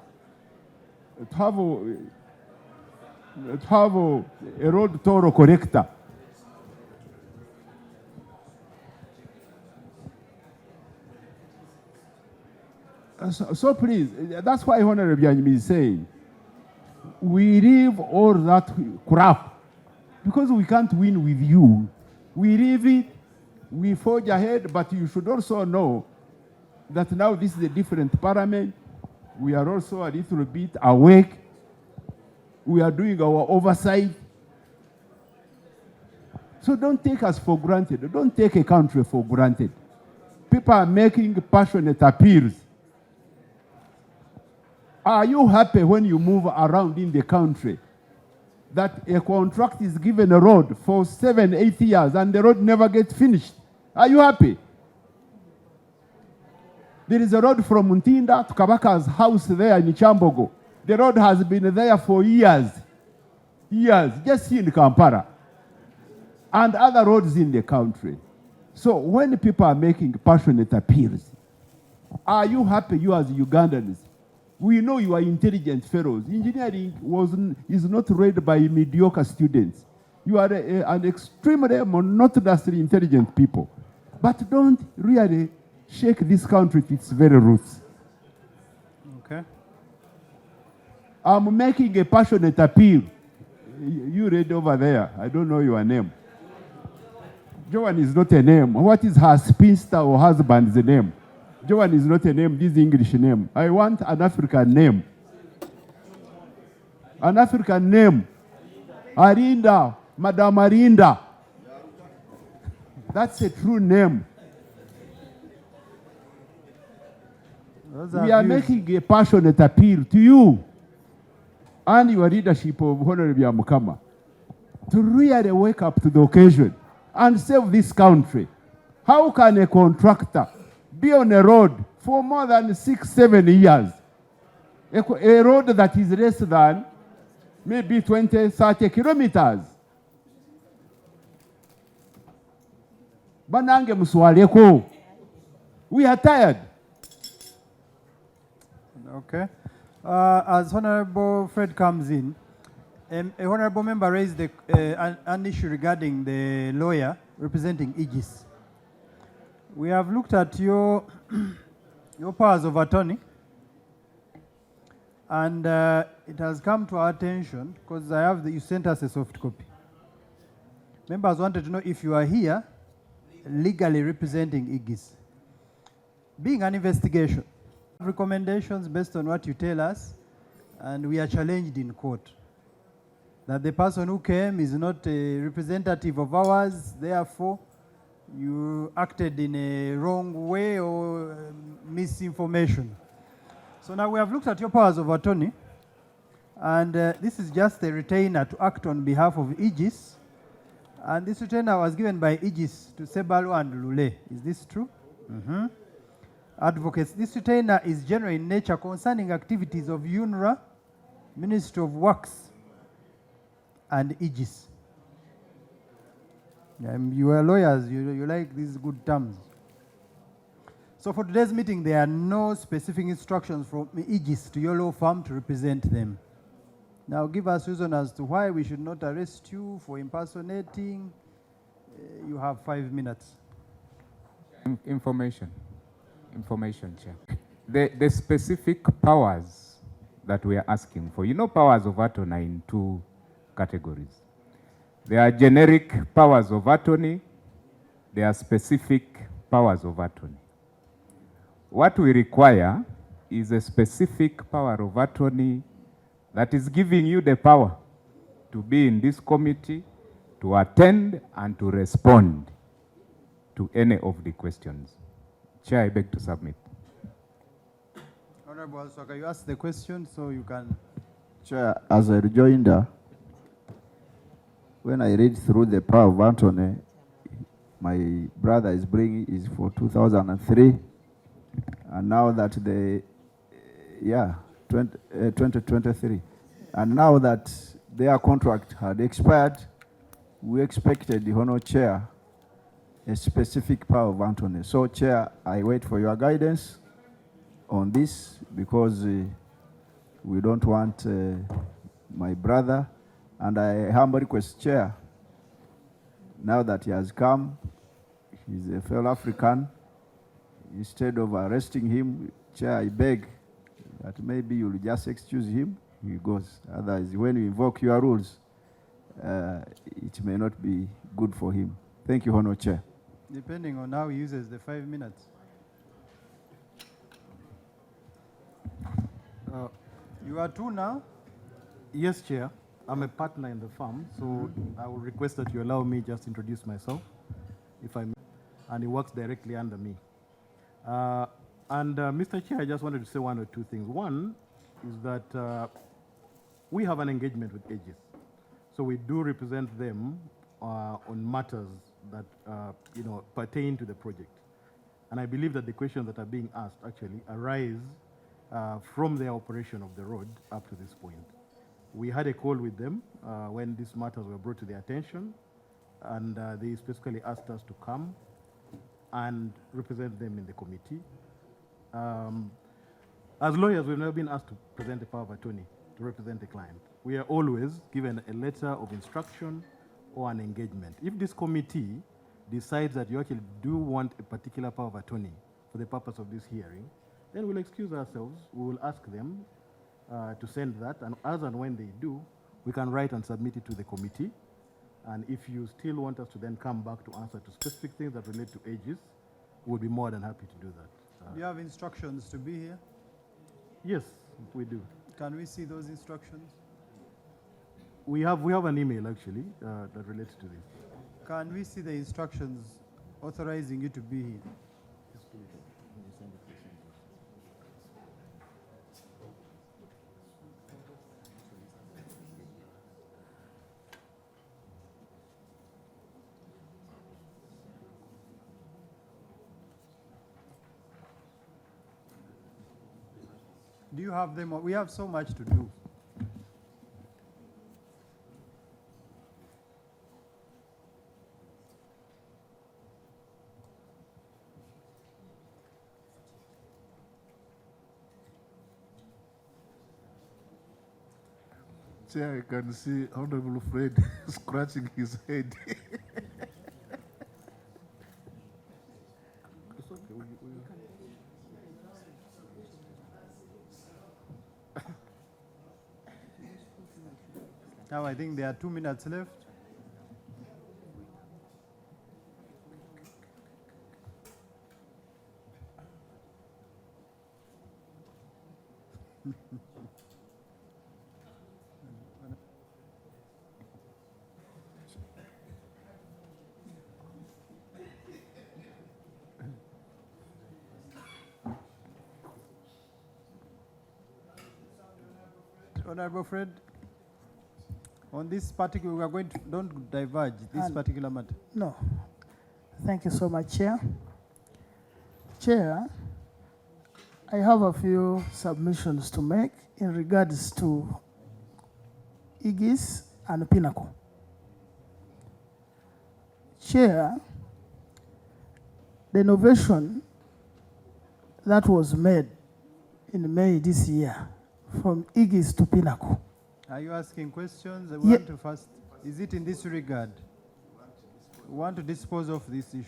to have a road toll collector. So please, that's why Honorable Yanimi is saying, we leave all that crap because we can't win with you. We leave it, we forge ahead, but you should also know that now this is a different parliament. We are also a little bit awake. We are doing our oversight. So don't take us for granted. Don't take a country for granted. People are making passionate appeals. Are you happy when you move around in the country that a contract is given a road for 7, 8 years and the road never gets finished? Are you happy? There is a road from Muntinda to Kabaka's house there in Chambogo. The road has been there for years. Years, just in Kampala. And other roads in the country. So when people are making passionate appeals, are you happy, you as Ugandans? We know you are intelligent fellows. Engineering is not read by mediocre students. You are an extremely monotonously intelligent people. But don't really shake this country to its very roots. Okay. I'm making a passionate appeal. You read over there. I don't know your name. Joan is not a name. What is her spinster or husband's name? Joan is not a name, this is English name. I want an African name. An African name. Arinda, Madame Arinda. That's a true name. We are making a passionate appeal to you and your leadership of Honorable Mukama to really wake up to the occasion and save this country. How can a contractor be on a road for more than 6, 7 years? A road that is less than maybe 20, 30 kilometers. Banange muswaleko. We are tired. Okay. As Honorable Fred comes in, a Honorable member raised an issue regarding the lawyer representing Aegis. We have looked at your powers of attorney, and it has come to our attention because you sent us a soft copy. Members wanted to know if you are here legally representing Aegis. Being an investigation, recommendations based on what you tell us, and we are challenged in court that the person who came is not a representative of ours, therefore you acted in a wrong way or misinformation. So now we have looked at your powers of attorney, and this is just a retainer to act on behalf of Aegis, and this retainer was given by Aegis to Sebalo and Lule. Is this true? Mm-hmm. Advocates, this retainer is general in nature concerning activities of UNRA, Ministry of Works, and Aegis. You are lawyers, you like these good terms. So for today's meeting, there are no specific instructions from Aegis to your law firm to represent them. Now give us reason as to why we should not arrest you for impersonating. You have 5 minutes. Information, Chair. The specific powers that we are asking for, you know, powers of attorney are in two categories. There are generic powers of attorney, there are specific powers of attorney. What we require is a specific power of attorney that is giving you the power to be in this committee, to attend and to respond to any of the questions. Chair, I beg to submit. Honorable Alswaka, you ask the question so you can. Chair, as a rejoinder, when I read through the power of attorney, my brother is bringing is for 2003, and now that 2023, and now that their contract had expired, we expected the Honourable Chair a specific power of attorney. So, Chair, I wait for your guidance on this because we don't want my brother, and I humbly request, Chair, now that he has come, he's a fellow African, instead of arresting him, Chair, I beg that maybe you'll just excuse him, he goes. Otherwise, when you invoke your rules, it may not be good for him. Thank you, Honourable Chair. Depending on how he uses the 5 minutes. You are two now? Yes, Chair. I'm a partner in the firm, so I will request that you allow me just introduce myself, if I may. And he works directly under me. Mr. Chair, I just wanted to say one or two things. One is that we have an engagement with Aegis. So we do represent them on matters that pertain to the project. And I believe that the questions that are being asked actually arise from their operation of the road up to this point. We had a call with them when these matters were brought to their attention, and they specifically asked us to come and represent them in the committee. As lawyers, we've never been asked to present a power of attorney to represent a client. We are always given a letter of instruction or an engagement. If this committee decides that you actually do want a particular power of attorney for the purpose of this hearing, then we'll excuse ourselves. We will ask them to send that, and as and when they do, we can write and submit it to the committee. And if you still want us to then come back to answer to specific things that relate to Aegis, we'll be more than happy to do that. Do you have instructions to be here? Yes, we do. Can we see those instructions? We have an email actually that relates to this. Can we see the instructions authorizing you to be here? Yes, please. Can you send it, please? Do you have them? We have so much to do. Chair, I can see Honorable Fred scratching his head. It's okay. Now I think there are 2 minutes left. Honorable Fred, on this particular, we are going to, don't diverge, this particular matter. No. Thank you so much, Chair. Chair, I have a few submissions to make in regards to Aegis and Pinnacle. Chair, the innovation that was made in May this year from Aegis to Pinnacle Are you asking questions? I Ye- want to first, is it in this regard? We want to dispose of this issue.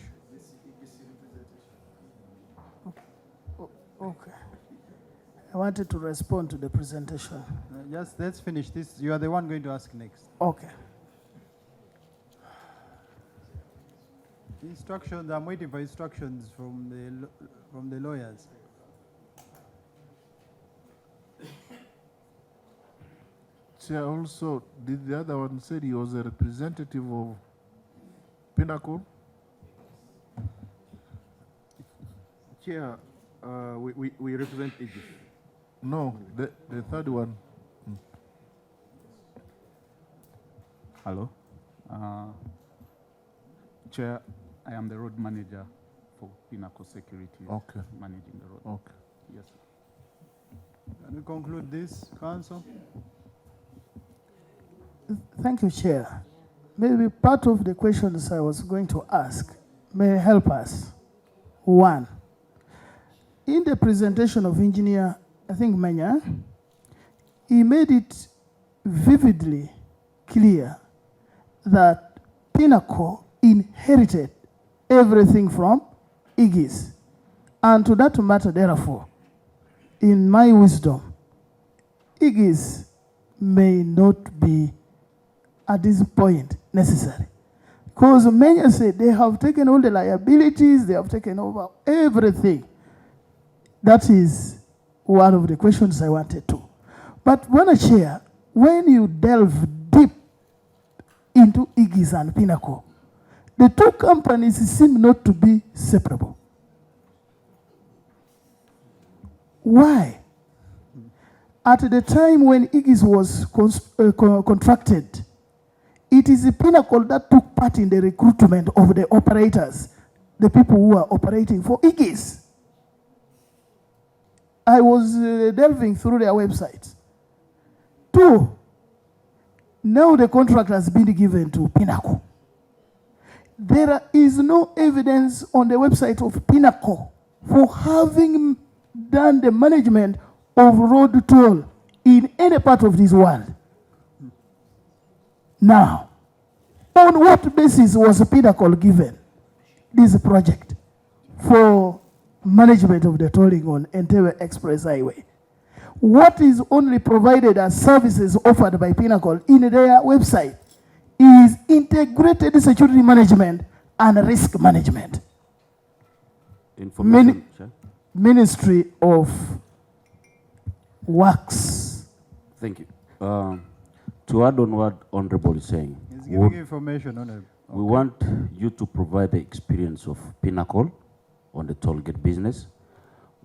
Okay. I wanted to respond to the presentation. Just let's finish this. You are the one going to ask next. Okay. Instructions, I'm waiting for instructions from the lawyers. Chair, also, did the other one say he was a representative of Pinnacle? Chair, we represent Aegis. No, the third one. Hello. Chair, I am the road manager for Pinnacle Securities. Okay. Managing the road. Okay. Yes, sir. Can we conclude this, Council? Thank you, Chair. Maybe part of the questions I was going to ask may help us. One, in the presentation of Engineer, I think Manya, he made it vividly clear that Pinnacle inherited everything from Aegis. And to that matter, therefore, in my wisdom, Aegis may not be at this point necessary. Because many say they have taken all the liabilities, they have taken over everything. That is one of the questions I wanted to. But when Chair, when you delve deep into Aegis and Pinnacle, the two companies seem not to be separable. Why? At the time when Aegis was contracted, it is the Pinnacle that took part in the recruitment of the operators, the people who are operating for Aegis. I was delving through their website. Two, now the contract has been given to Pinnacle. There is no evidence on the website of Pinnacle for having done the management of road toll in any part of this world. Now, on what basis was Pinnacle given this project for management of the tolling on Entebbe Express Highway? What is only provided as services offered by Pinnacle in their website is integrated security management and risk management. Information, sir. Ministry of Works. Thank you. To add on what Honorable is saying, He's giving information on it. we want you to provide the experience of Pinnacle on the toll gate business.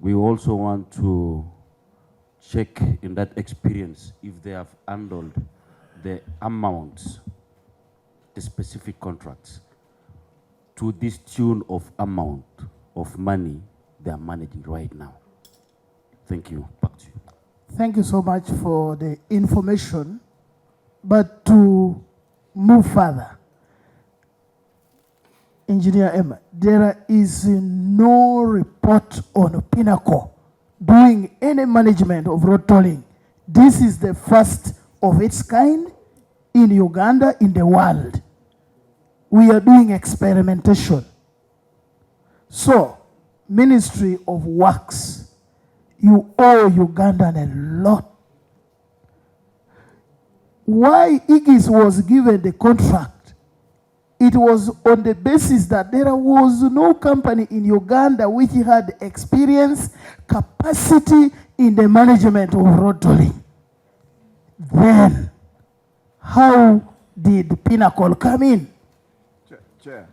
We also want to check in that experience if they have handled the amounts, the specific contracts, to this tune of amount of money they are managing right now. Thank you. Back to you. Thank you so much for the information. But to move further, Engineer Emma, there is no report on Pinnacle doing any management of road tolling. This is the first of its kind in Uganda, in the world. We are doing experimentation. So, Ministry of Works, you owe Ugandan a lot. Why Aegis was given the contract, it was on the basis that there was no company in Uganda which had experience, capacity in the management of road tolling. Then, how did Pinnacle come in? Chair.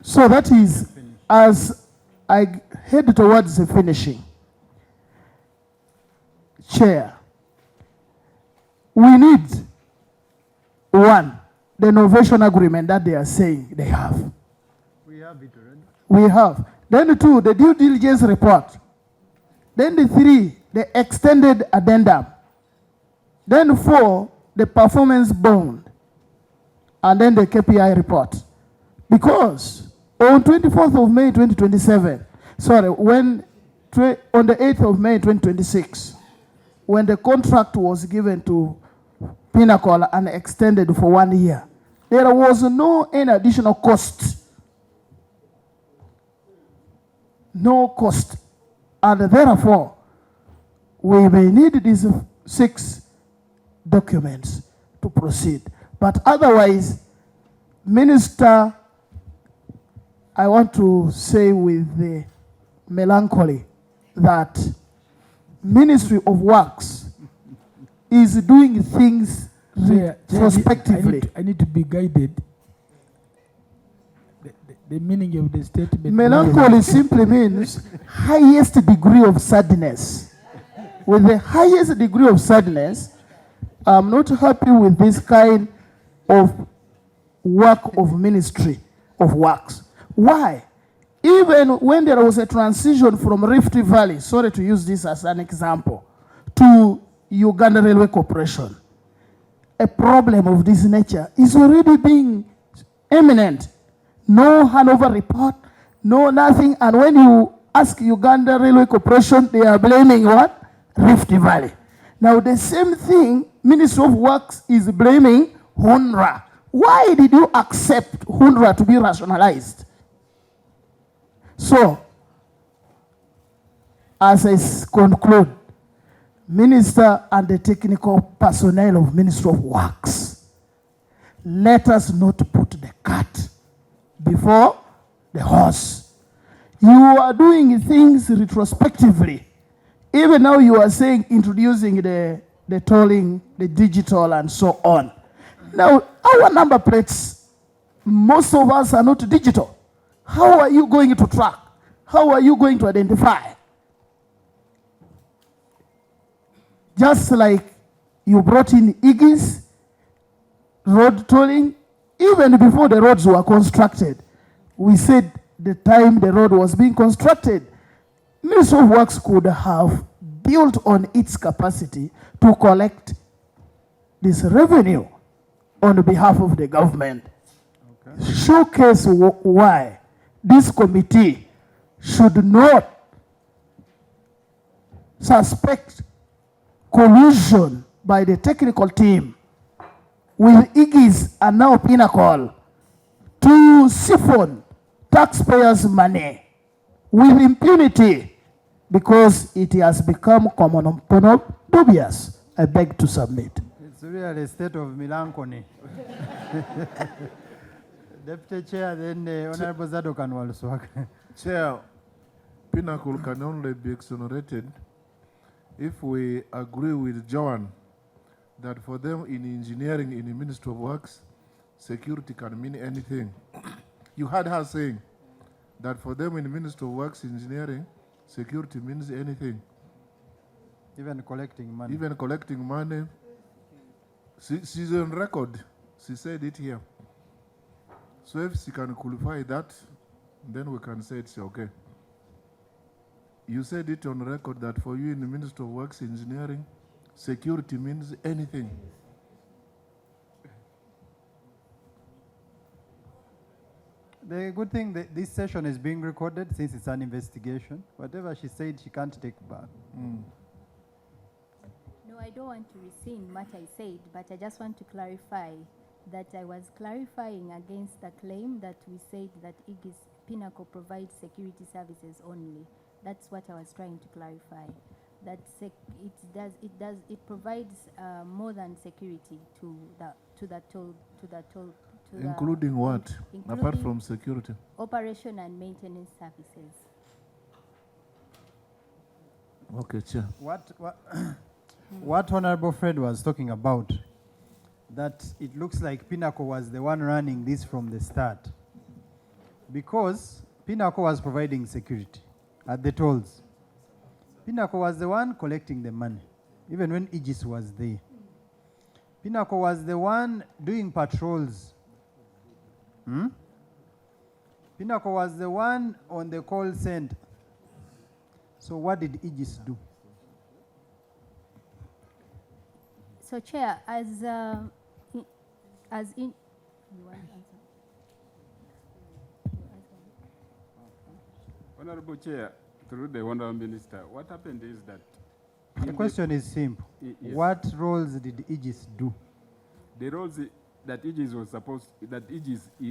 So that is, as I head towards the finishing, Chair, we need, one, the innovation agreement that they are saying they have. We have it already. We have. Then two, the due diligence report. Then the three, the extended addendum. Then four, the performance bond. And then the KPI report. Because on 24th of May 2027, on the 8th of May 2026, when the contract was given to Pinnacle and extended for 1 year, there was no any additional cost. No cost. And therefore, we may need these 6 documents to proceed. But otherwise, Minister, I want to say with the melancholy that Ministry of Works is doing things prospectively. I need to be guided. The meaning of the statement. Melancholy simply means highest degree of sadness. With the highest degree of sadness, I'm not happy with this kind of work of Ministry of Works. Why? Even when there was a transition from Rift Valley, sorry to use this as an example, to Uganda Railway Corporation, a problem of this nature is already being imminent. No handover report, no nothing. And when you ask Uganda Railway Corporation, they are blaming what? Rift Valley. Now the same thing, Ministry of Works is blaming HUNRA. Why did you accept HUNRA to be rationalized? So, as I conclude, Minister and the technical personnel of Ministry of Works, let us not put the cart before the horse. You are doing things retrospectively. Even now you are saying introducing the tolling, the digital and so on. Now, our number plates, most of us are not digital. How are you going to track? How are you going to identify? Just like you brought in IGIS, road tolling, even before the roads were constructed, we said the time the road was being constructed, Ministry of Works could have built on its capacity to collect this revenue on behalf of the government. Okay. Showcase why this committee should not suspect collusion by the technical team with IGIS and now Pinnacle to siphon taxpayers' money with impunity because it has become common dubious. I beg to submit. It's really a state of melancholy. Deputy Chair, then Honorable Zado Kanwalswak. Chair, Pinnacle can only be exonerated if we agree with Joan that for them in engineering in the Ministry of Works, security can mean anything. You heard her saying that for them in the Ministry of Works engineering, security means anything. Even collecting money. Even collecting money. She's on record. She said it here. So if she can qualify that, then we can say it's okay. You said it on record that for you in the Ministry of Works Engineering, security means anything. The good thing that this session is being recorded since it's an investigation. Whatever she said, she can't take back. No, I don't want to rescind what I said, but I just want to clarify that I was clarifying against the claim that we said that IGIS Pinnacle provides security services only. That's what I was trying to clarify. That it provides more than security to the toll. Including what? Apart from security? Operation and maintenance services. Okay, Chair. What Honorable Fred was talking about, that it looks like Pinnacle was the one running this from the start. Because Pinnacle was providing security at the tolls. Pinnacle was the one collecting the money, even when Aegis was there. Pinnacle was the one doing patrols. Pinnacle was the one on the call center. So what did Aegis do? So, Chair, you want to answer? Honorable Chair, through the Honorable Minister, what happened is that The question is simple. Yes. What roles did Aegis do? The roles that Aegis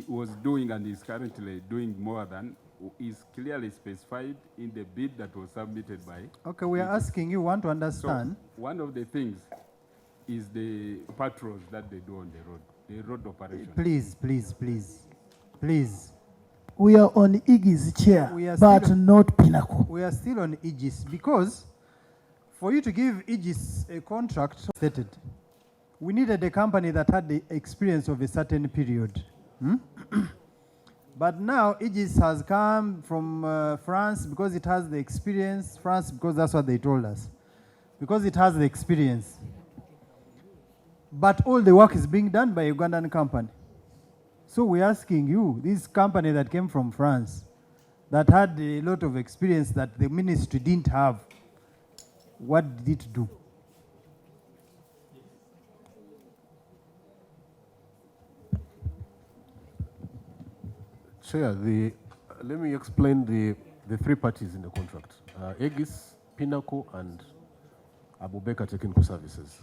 was doing and is currently doing more than is clearly specified in the bid that was submitted by. Okay, we are asking you, want to understand. So one of the things is the patrols that they do on the road operation. Please. We are on Aegis, Chair, We are but still- not Pinnacle. We are still on Aegis because for you to give Aegis a contract stated, we needed a company that had the experience of a certain period. But now Aegis has come from France because it has the experience. France because that's what they told us. Because it has the experience. But all the work is being done by a Ugandan company. So we're asking you, this company that came from France, that had a lot of experience that the ministry didn't have, what did it do? Chair, let me explain the three parties in the contract. Aegis, Pinnacle, and Abubeka Technical Services.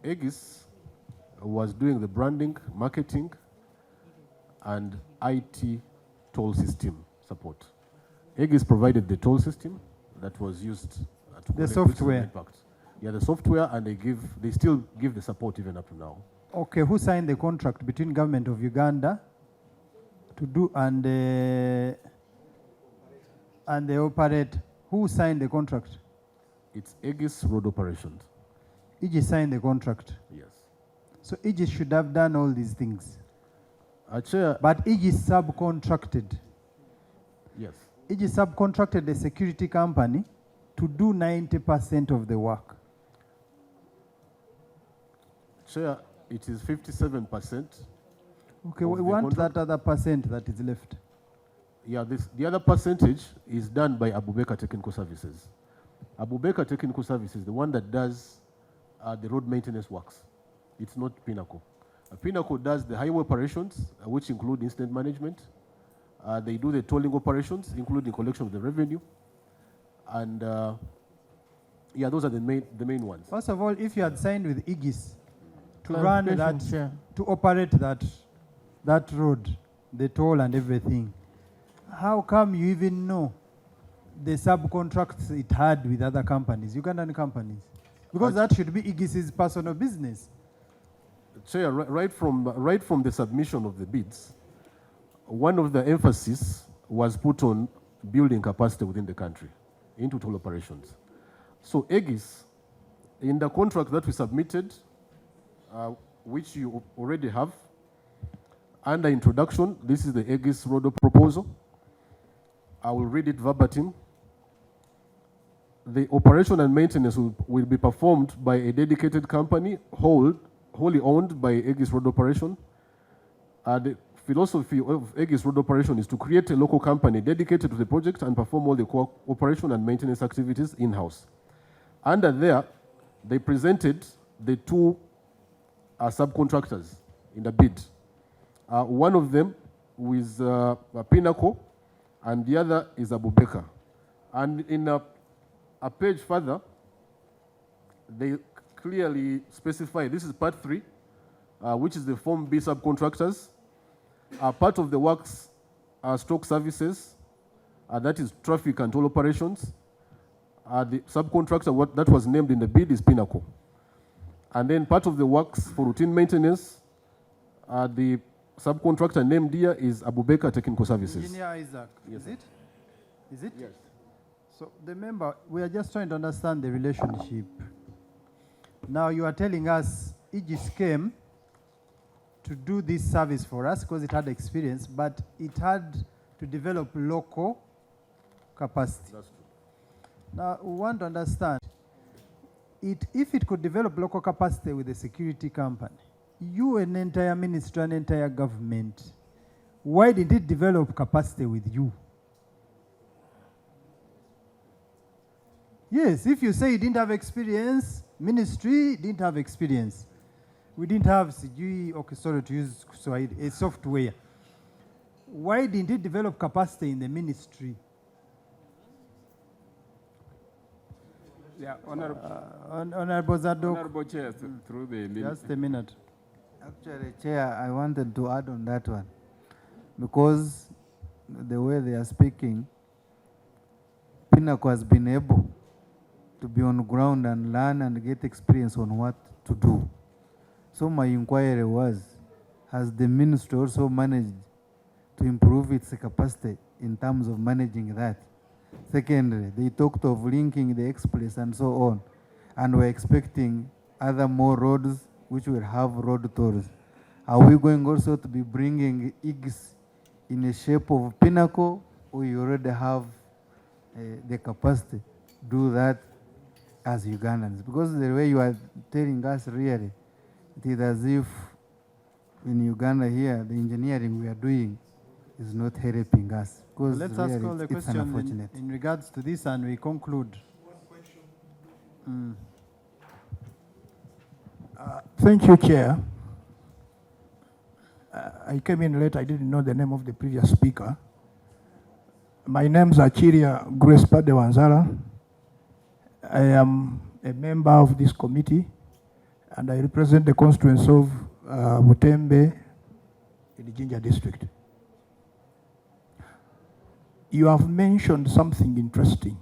Aegis was doing the branding, marketing, and IT toll system support. Aegis provided the toll system that was used to The collect software. impact. Yeah, the software, and they still give the support even up to now. Okay, who signed the contract between government of Uganda to do and the operator? Who signed the contract? It's Aegis Road Operations. Aegis signed the contract. Yes. So Aegis should have done all these things. Chair. But Aegis subcontracted. Yes. Aegis subcontracted a security company to do 90% of the work. Chair, it is 57%. Okay, we want that other percent that is left. Yeah, the other percentage is done by Abubeka Technical Services. Abubeka Technical Services, the one that does the road maintenance works. It's not Pinnacle. Pinnacle does the highway operations, which include incident management. They do the tolling operations, including collection of the revenue. And yeah, those are the main ones. First of all, if you had signed with Aegis to Clarification, run that, Chair. to operate that road, the toll and everything, how come you even know the subcontracts it had with other companies, Ugandan companies? Because that should be Aegis's personal business. Chair, right from the submission of the bids, one of the emphasis was put on building capacity within the country into toll operations. So Aegis, in the contract that we submitted, which you already have, under introduction, this is the Aegis road proposal. I will read it verbatim. The operation and maintenance will be performed by a dedicated company wholly owned by Aegis Road Operation. The philosophy of Aegis Road Operation is to create a local company dedicated to the project and perform all the operation and maintenance activities in-house. Under there, they presented the two subcontractors in the bid. One of them is Pinnacle, and the other is Abubeka. And in a page further, they clearly specify, this is part 3, which is the Form B subcontractors. Part of the works stroke services, that is traffic and toll operations. The subcontractor that was named in the bid is Pinnacle. And then part of the works for routine maintenance, the subcontractor named here is Abubeka Technical Services. Engineer Isaac, Yes. is it? Is it? Yes. So remember, we are just trying to understand the relationship. Now you are telling us Aegis came to do this service for us because it had experience, but it had to develop local capacity. That's true. Now we want to understand, if it could develop local capacity with a security company, you, an entire ministry, an entire government, why did it develop capacity with you? Yes, if you say you didn't have experience, ministry didn't have experience. We didn't have CGI, okay, sorry to use a software. Why didn't it develop capacity in the ministry? Yeah, Honorable, Honorable Zadok. Honorable Chair, through the Just a minute. Actually, Chair, I wanted to add on that one, because the way they are speaking, Pinnacle has been able to be on ground and learn and get experience on what to do. So my inquiry was, has the ministry also managed to improve its capacity in terms of managing that? Secondly, they talked of linking the express and so on, and we're expecting other more roads which will have road tolls. Are we going also to be bringing IGS in a shape of Pinnacle, or you already have the capacity to do that as Ugandans? Because the way you are telling us really, it is as if in Uganda here, the engineering we are doing is not helping us. Because Let's really ask all the it's questions unfortunate. in regards to this, and we conclude. Thank you, Chair. I came in late. I didn't know the name of the previous speaker. My name is Achiria Grace Padewanzara. I am a member of this committee, and I represent the constituency of Butembe in the Jinja district. You have mentioned something interesting,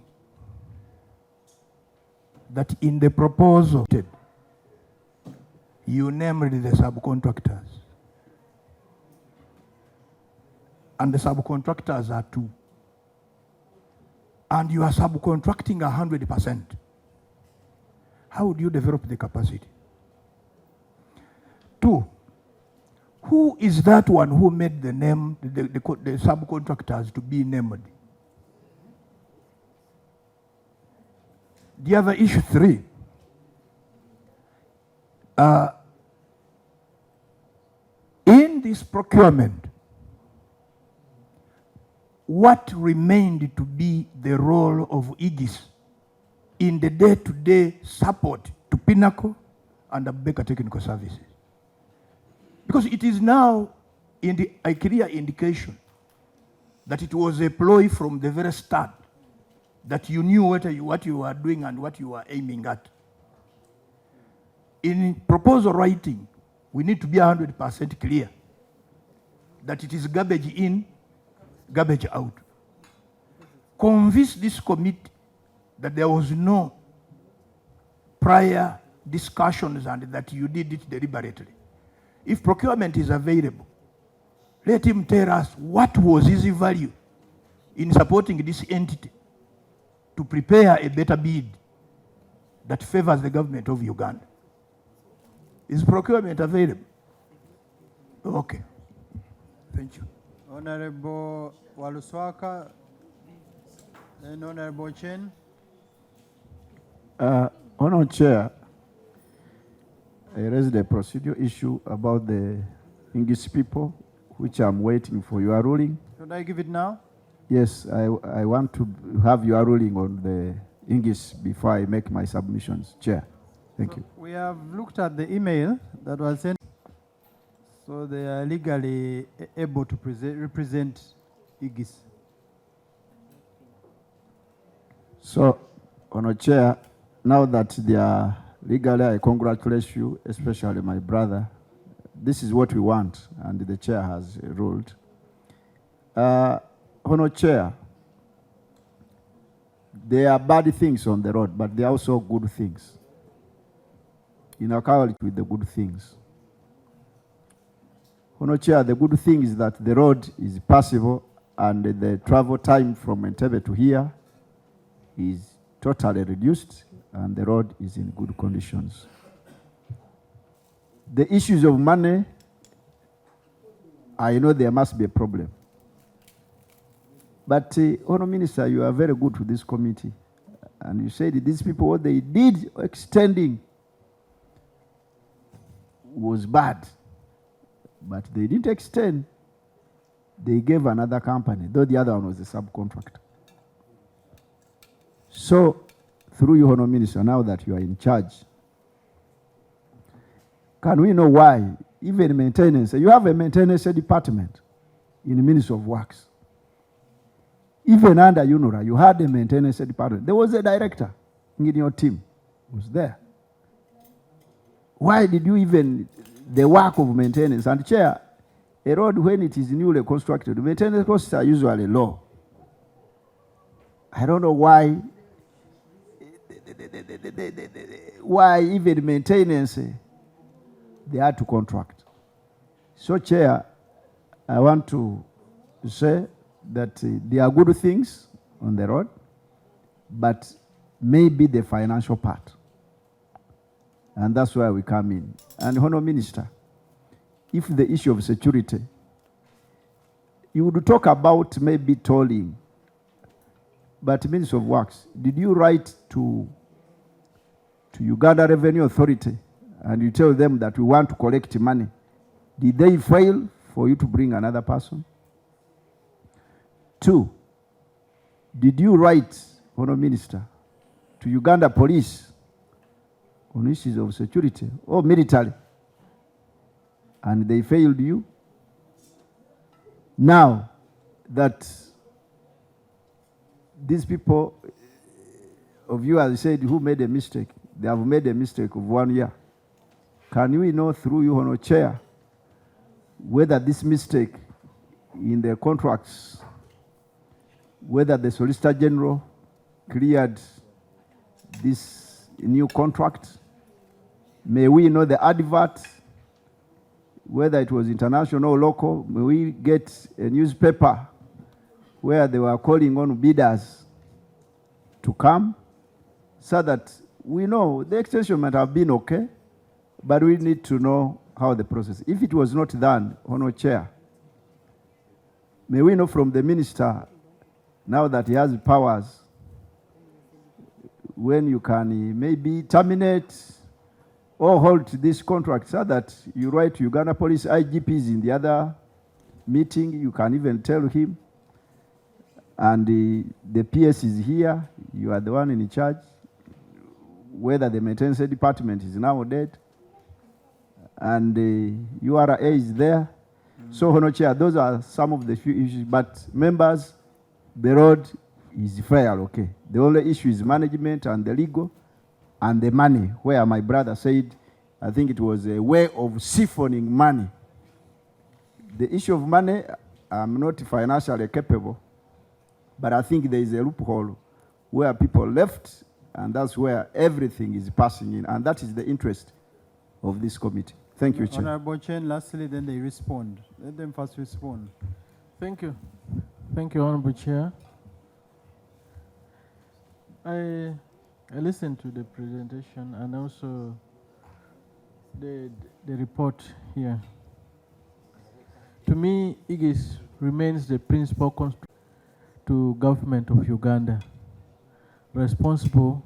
that in the proposal, you named the subcontractors. And the subcontractors are two. And you are subcontracting 100%. How would you develop the capacity? Two, who is that one who made the name, the subcontractors to be named? The other issue, three, in this procurement, what remained to be the role of IGIS in the day-to-day support to Pinnacle and Baker Technical Services? Because it is now a clear indication that it was a ploy from the very start, that you knew what you were doing and what you were aiming at. In proposal writing, we need to be 100% clear that it is garbage in, garbage out. Convince this committee that there was no prior discussions and that you did it deliberately. If procurement is available, let him tell us what was his value in supporting this entity to prepare a better bid that favors the government of Uganda. Is procurement available? Okay. Thank you. Honorable Waluswaka, then Honorable Chen. Honorable Chair, I raised a procedural issue about the English people, which I'm waiting for your ruling. Should I give it now? Yes, I want to have your ruling on the English before I make my submissions. Chair, thank you. We have looked at the email that was sent, so they are legally able to represent IGIS. So, Honorable Chair, now that they are legally, I congratulate you, especially my brother. This is what we want, and the chair has ruled. Honorable Chair, there are bad things on the road, but there are also good things. In accordance with the good things. Honorable Chair, the good thing is that the road is passable and the travel time from Entebbe to here is totally reduced and the road is in good conditions. The issues of money, I know there must be a problem. But, Honourable Minister, you are very good to this committee. And you said these people, what they did extending was bad. But they didn't extend. They gave another company, though the other one was a subcontractor. So, through you, Honourable Minister, now that you are in charge, can we know why, even maintenance, you have a maintenance department in the Ministry of Works. Even under UNORA, you had a maintenance department. There was a director. in your team was there. Why did you even, the work of maintenance, and Chair, a road when it is newly constructed, maintenance costs are usually low. I don't know why even maintenance they had to contract. So, Chair, I want to say that there are good things on the road, but maybe the financial part. And that's where we come in. And Honourable Minister, if the issue of security, you would talk about maybe tolling, but Minister of Works, did you write to Uganda Revenue Authority and you tell them that we want to collect money? Did they fail for you to bring another person? 2, did you write, Honourable Minister, to Uganda Police on issues of security or military, and they failed you? Now that these people of you, as I said, who made a mistake, they have made a mistake of 1 year. Can we know through you, Honourable Chair, whether this mistake in the contracts, whether the Solicitor General cleared this new contract? May we know the advert, whether it was international or local? May we get a newspaper where they were calling on bidders to come, so that we know the extension might have been okay, but we need to know how the process. If it was not done, Honourable Chair, may we know from the Minister, now that he has powers, when you can maybe terminate or halt this contract, so that you write to Uganda Police IGPs in the other meeting, you can even tell him, and the PS is here, you are the one in charge, whether the maintenance department is now dead, and the URA is there. So, Honourable Chair, those are some of the few issues, but members, the road is fair, okay. The only issue is management and the legal and the money, where my brother said, I think it was a way of siphoning money. The issue of money, I'm not financially capable, but I think there is a loophole where people left, and that's where everything is passing in, and that is the interest of this committee. Thank you, Chair. Honourable Chen, lastly, then they respond. Let them first respond. Thank you. Thank you, Honourable Chair. I listened to the presentation and also the report here. To me, IGIS remains the principal constraint to government of Uganda, responsible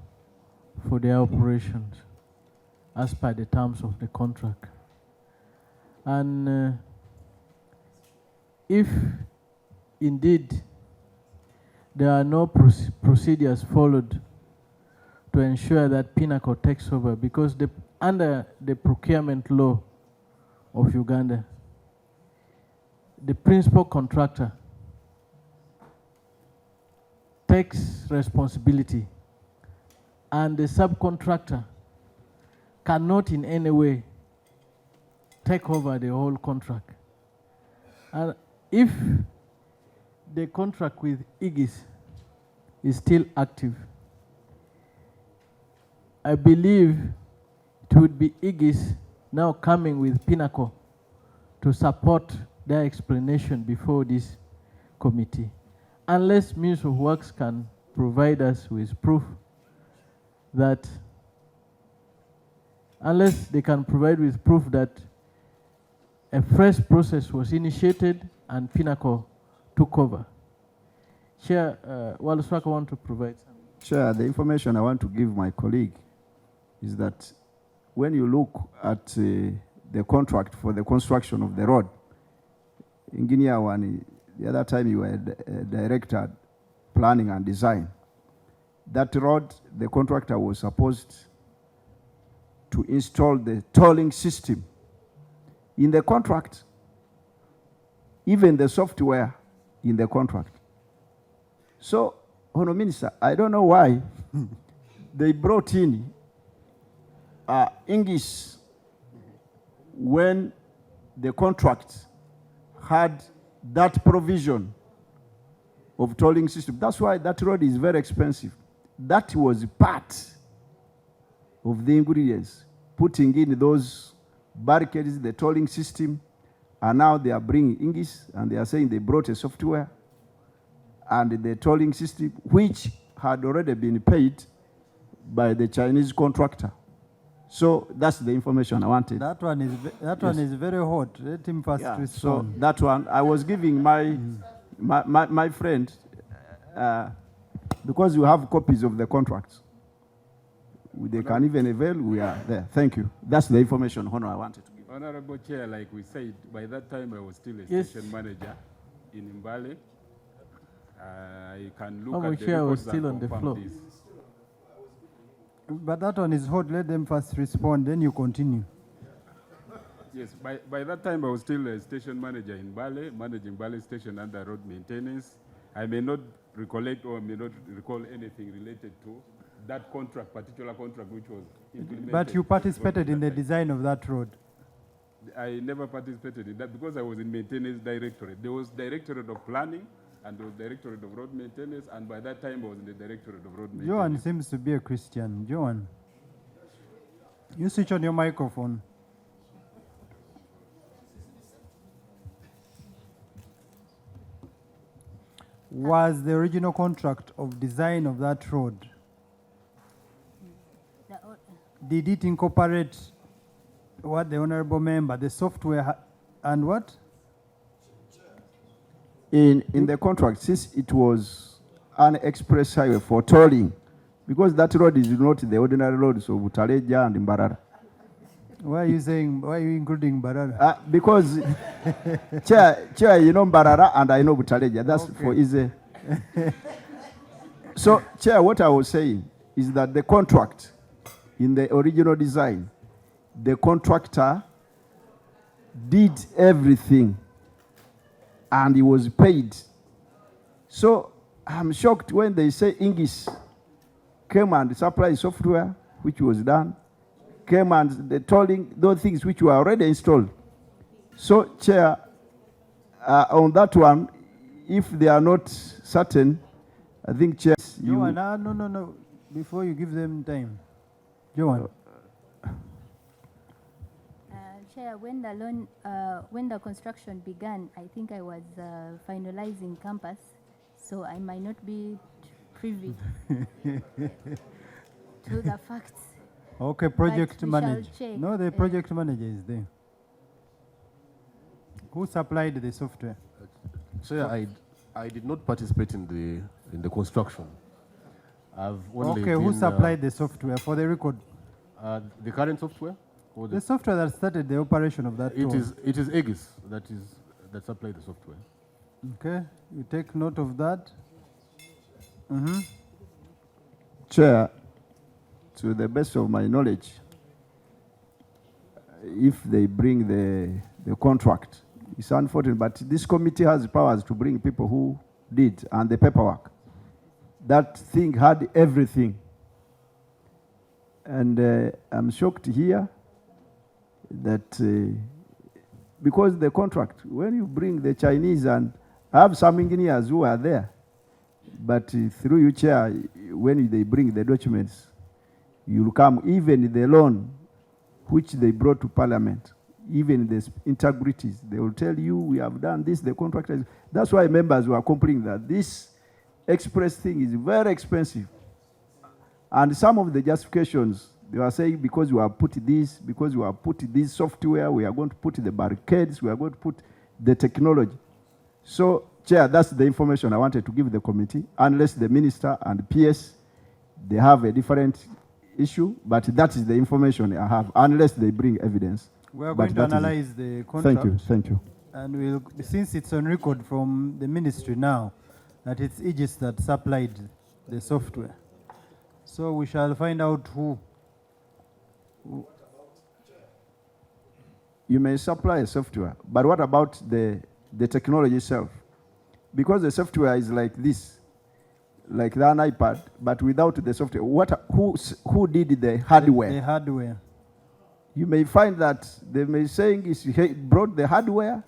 for their operations as per the terms of the contract. And if indeed there are no procedures followed to ensure that Pinnacle takes over, because under the procurement law of Uganda, the principal contractor takes responsibility, and the subcontractor cannot in any way take over the whole contract. And if the contract with IGIS is still active, I believe it would be IGIS now coming with Pinnacle to support their explanation before this committee. Unless Minister of Works can provide us with proof that, unless they can provide with proof that a fresh process was initiated and Pinnacle took over. Chair, Waluswaka want to provide some. Chair, the information I want to give my colleague is that when you look at the contract for the construction of the road, in Guinea one, the other time you were director planning and design, that road, the contractor was supposed to install the tolling system in the contract, even the software in the contract. So, Honourable Minister, I don't know why they brought in English when the contract had that provision of tolling system. That's why that road is very expensive. That was part of the ingredients, putting in those barricades, the tolling system, and now they are bringing English, and they are saying they brought a software and the tolling system, which had already been paid by the Chinese contractor. So that's the information I wanted. That one is very hot. Let him first respond. So that one, I was giving my friend, because you have copies of the contracts. They can even avail, we are there. Thank you. That's the information, Honor, I wanted to give. Honorable Chair, like we said, by that time I was still a station manager in Mbale. I can look Honorable at the Chair was records still and on the confirm floor. this. But that one is hot. Let them first respond, then you continue. Yes, by that time I was still a station manager in Mbale, managing Mbale station under road maintenance. I may not recollect or may not recall anything related to that contract, particular contract which was implemented. But you participated in the design of that road. I never participated in that because I was in maintenance directorate. There was directorate of planning and there was directorate of road maintenance, and by that time I was in the directorate of road maintenance. Johan seems to be a Christian. Johan, you switch on your microphone. Was the original contract of design of that road, did it incorporate what the honorable member, the software and what? In the contract, since it was an express highway for tolling, because that road is not the ordinary roads of Butaleja and Mbarara. Why are you saying, why are you including Mbarara? Because, Chair, you know Mbarara and I know Butaleja. That's okay. For easy. So, Chair, what I was saying is that the contract, in the original design, the contractor did everything and he was paid. So I'm shocked when they say English came and supplied software, which was done, came and the tolling, those things which were already installed. So, Chair, on that one, if they are not certain, I think, Chair, Johan, no. Before you give them time. Johan. Chair, when the construction began, I think I was finalizing campus, so I might not be privy to the facts. Okay, project manager. No, the project manager is there. Who supplied the software? Chair, I did not participate in the construction. I've only who supplied the software for the record? The current software? Or the software that started the operation of that toll. It is Aegis that supplied the software. Okay, you take note of that. Chair, to the best of my knowledge, if they bring the contract, it's unfortunate, but this committee has powers to bring people who did and the paperwork. That thing had everything. And I'm shocked here that because the contract, when you bring the Chinese, and I have some engineers who are there, but through you, Chair, when they bring the documents, you'll come, even the loan which they brought to Parliament, even the integrities, they will tell you, we have done this, the contractors. That's why members were complaining that this express thing is very expensive. And some of the justifications, they were saying, because you have put this, because you have put this software, we are going to put the barricades, we are going to put the technology. So, Chair, that's the information I wanted to give the committee, unless the minister and PS, they have a different issue, but that is the information I have, unless they bring evidence. We are going to analyze the contract. Thank you. And we'll, since it's on record from the ministry now, that it's Aegis that supplied the software. So we shall find out who. You may supply a software, but what about the technology itself? Because the software is like this. like an iPad, but without the software. Who did the hardware? The hardware. You may find that they may saying is he brought the hardware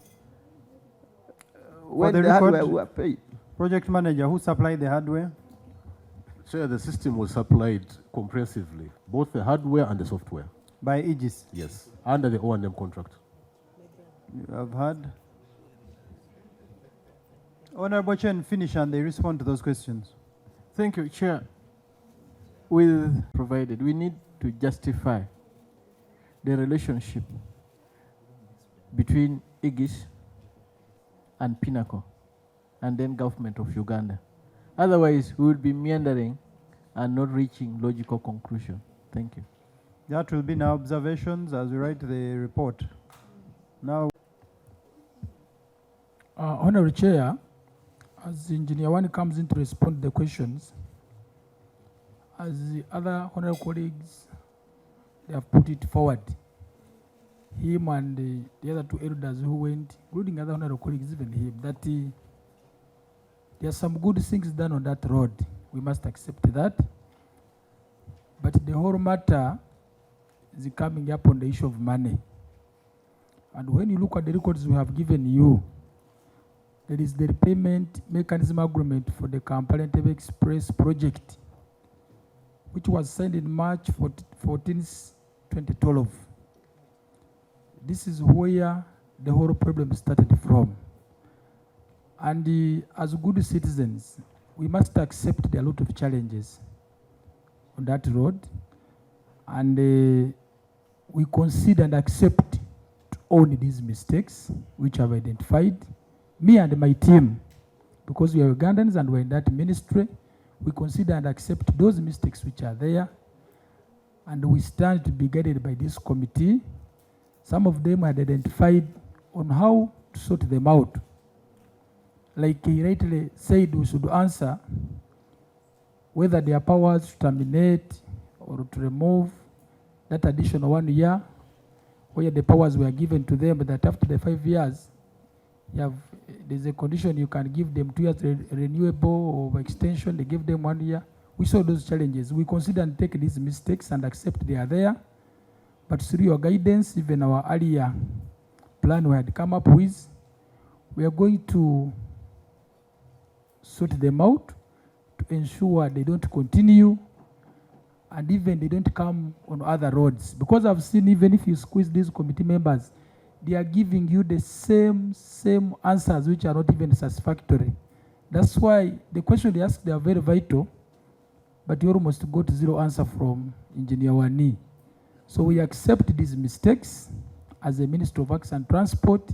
when the hardware were paid. Project manager, who supplied the hardware? Chair, the system was supplied comprehensively, both the hardware and the software. By Aegis? Yes, under the O&M contract. You have heard. Honorable Chen, finish and they respond to those questions. Thank you, Chair. With provided, we need to justify the relationship between Aegis and Pinnacle and then government of Uganda. Otherwise, we would be meandering and not reaching logical conclusion. Thank you. That will be now observations as we write the report. Now, Honorable Chair, as Engineer One comes in to respond to the questions, as the other honorable colleagues, they have put it forward. Him and the other two elders who went, including other honorable colleagues, even him, that there are some good things done on that road. We must accept that. But the whole matter is coming up on the issue of money. And when you look at the records we have given you, there is the repayment mechanism agreement for the Kampala-Entebbe Express project, which was signed in March 14, 2012. This is where the whole problem started from. And as good citizens, we must accept there are a lot of challenges on that road. And we consider and accept to own these mistakes, which I've identified. Me and my team, because we are Ugandans and we're in that ministry, we consider and accept those mistakes which are there. And we stand to be guided by this committee. Some of them had identified on how to sort them out. Like he rightly said, we should answer whether there are powers to terminate or to remove that additional 1 year, where the powers were given to them, but that after the 5 years, there's a condition you can give them 2 years renewable or extension, they give them 1 year. We saw those challenges. We consider and take these mistakes and accept they are there. But through your guidance, even our earlier plan we had come up with, we are going to sort them out to ensure they don't continue and even they don't come on other roads. Because I've seen even if you squeeze these committee members, they are giving you the same answers which are not even satisfactory. That's why the question they ask, they are very vital, but you almost got zero answer from Engineer Wani. So we accept these mistakes as a Minister of Works and Transport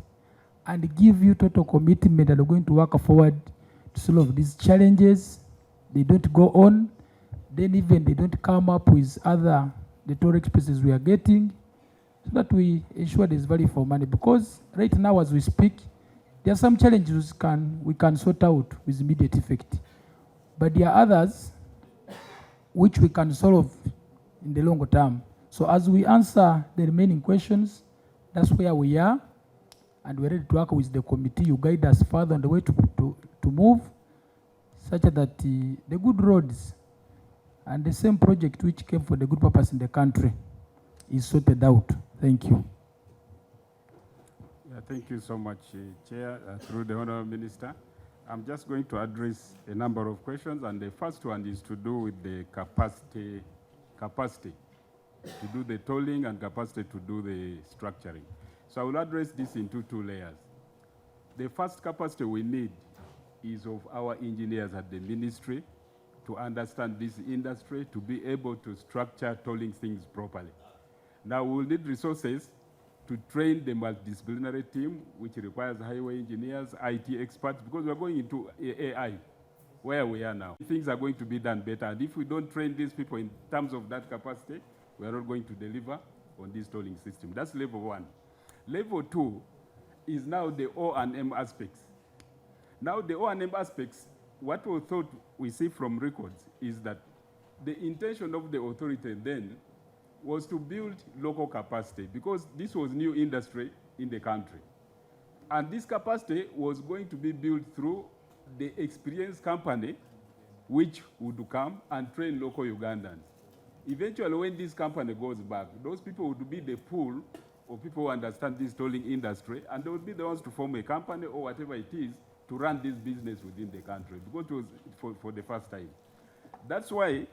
and give you total commitment that we're going to work forward to solve these challenges. They don't go on, then even they don't come up with the toll expenses we are getting, so that we ensure there's value for money. Because right now as we speak, there are some challenges we can sort out with immediate effect. But there are others which we can solve in the longer term. So as we answer the remaining questions, that's where we are, and we're ready to work with the committee. You guide us further on the way to move, such that the good roads and the same project which came for the good purpose in the country is sorted out. Thank you. Yeah, thank you so much, Chair, through the Honourable Minister. I'm just going to address a number of questions, and the first one is to do with the capacity to do the tolling and capacity to do the structuring. So I will address this in two layers. The first capacity we need is of our engineers at the ministry to understand this industry, to be able to structure tolling things properly. Now we will need resources to train the multidisciplinary team, which requires highway engineers, IT experts, because we're going into AI, where we are now. Things are going to be done better, and if we don't train these people in terms of that capacity, we are not going to deliver on this tolling system. That's level one. Level two is now the O&M aspects. Now the O&M aspects, what we thought we see from records is that the intention of the authority then was to build local capacity, because this was new industry in the country. And this capacity was going to be built through the experienced company which would come and train local Ugandans. Eventually, when this company goes back, those people would be the pool of people who understand this tolling industry, and they would be the ones to form a company or whatever it is to run this business within the country, because it was for the first time. That's why,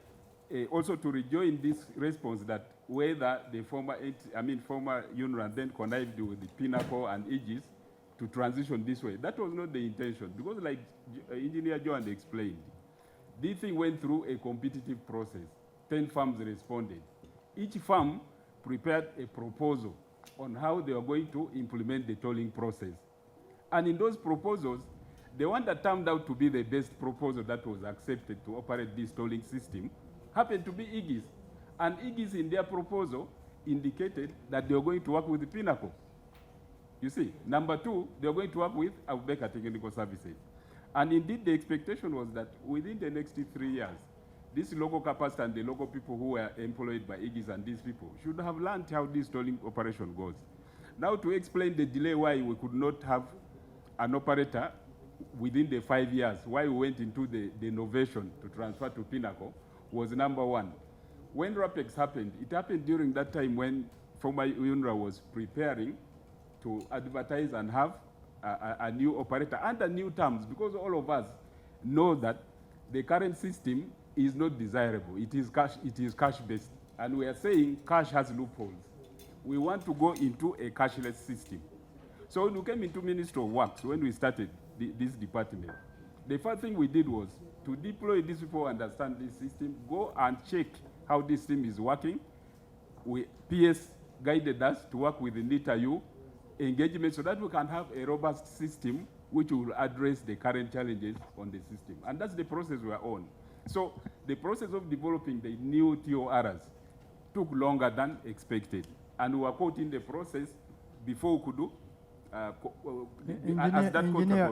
also to rejoin this response that whether the former UNRWA then connived with the Pinnacle and Aegis to transition this way, that was not the intention, because like Engineer Johan explained, this thing went through a competitive process. 10 firms responded. Each firm prepared a proposal on how they are going to implement the tolling process. And in those proposals, the one that turned out to be the best proposal that was accepted to operate this tolling system happened to be Aegis. And Aegis, in their proposal, indicated that they were going to work with the Pinnacle. You see, number two, they were going to work with Abubakar Technical Services. And indeed, the expectation was that within the next 3 years, this local capacity and the local people who were employed by Aegis and these people should have learned how this tolling operation goes. Now, to explain the delay why we could not have an operator within the 5 years, why we went into the innovation to transfer to Pinnacle, was number one. When RAPEX happened, it happened during that time when former UNRWA was preparing to advertise and have a new operator under new terms, because all of us know that the current system is not desirable. It is cash-based. And we are saying cash has loopholes. We want to go into a cashless system. So when we came into Ministry of Works, when we started this department, the first thing we did was to deploy these people who understand this system, go and check how this system is working. PS guided us to work with the NITAU engagement so that we can have a robust system which will address the current challenges on the system. And that's the process we are on. So the process of developing the new TORs took longer than expected. And we were caught in the process before we could do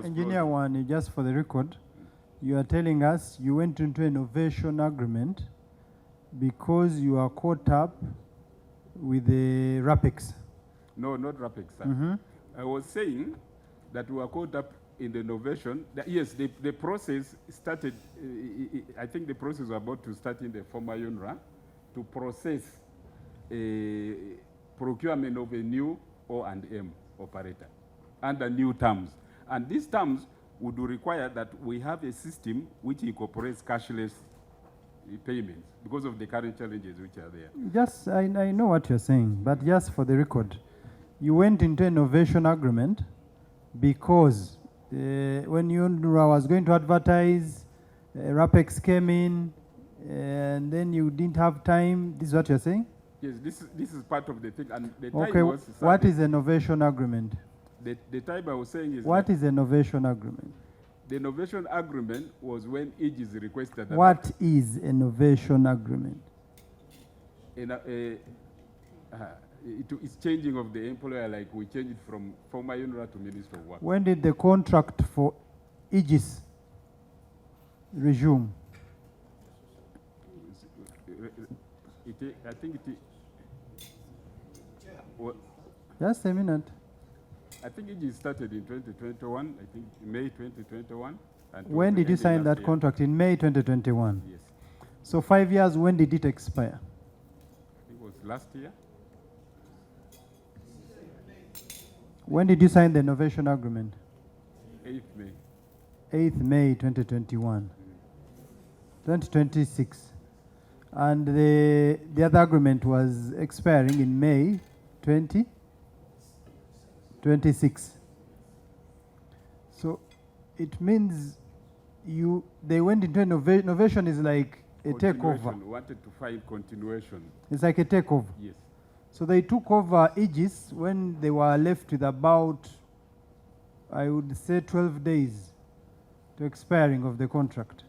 Engineer One, just for the record, you are telling us you went into an innovation agreement because you are caught up with the RAPEX. No, not RAPEX, sir. I was saying that we were caught up in the innovation. Yes, the process started, I think the process was about to start in the former UNRWA to process a procurement of a new O&M operator under new terms. And these terms would require that we have a system which incorporates cashless payments because of the current challenges which are there. Just, I know what you're saying, but just for the record, you went into an innovation agreement because when UNRWA was going to advertise, RAPEX came in, and then you didn't have time. This is what you're saying? Yes, this is part of the thing. And the okay, time was what is innovation agreement? The time I was saying is what is innovation agreement? The innovation agreement was when Aegis requested that. What is innovation agreement? It's changing of the employer, like we changed it from former UNRWA to Ministry of Work. When did the contract for Aegis resume? I think it. Just a minute. I think Aegis started in 2021. I think May 2021. When did you sign that contract? In May 2021. Yes. So 5 years. When did it expire? I think it was last year. When did you sign the innovation agreement? 8th May. 8th May 2021. 2026. And the other agreement was expiring in May 2026. So it means they went into innovation. Innovation is like a takeover. We wanted to find continuation. It's like a takeover. Yes. So they took over Aegis when they were left with about, I would say, 12 days to expiring of the contract.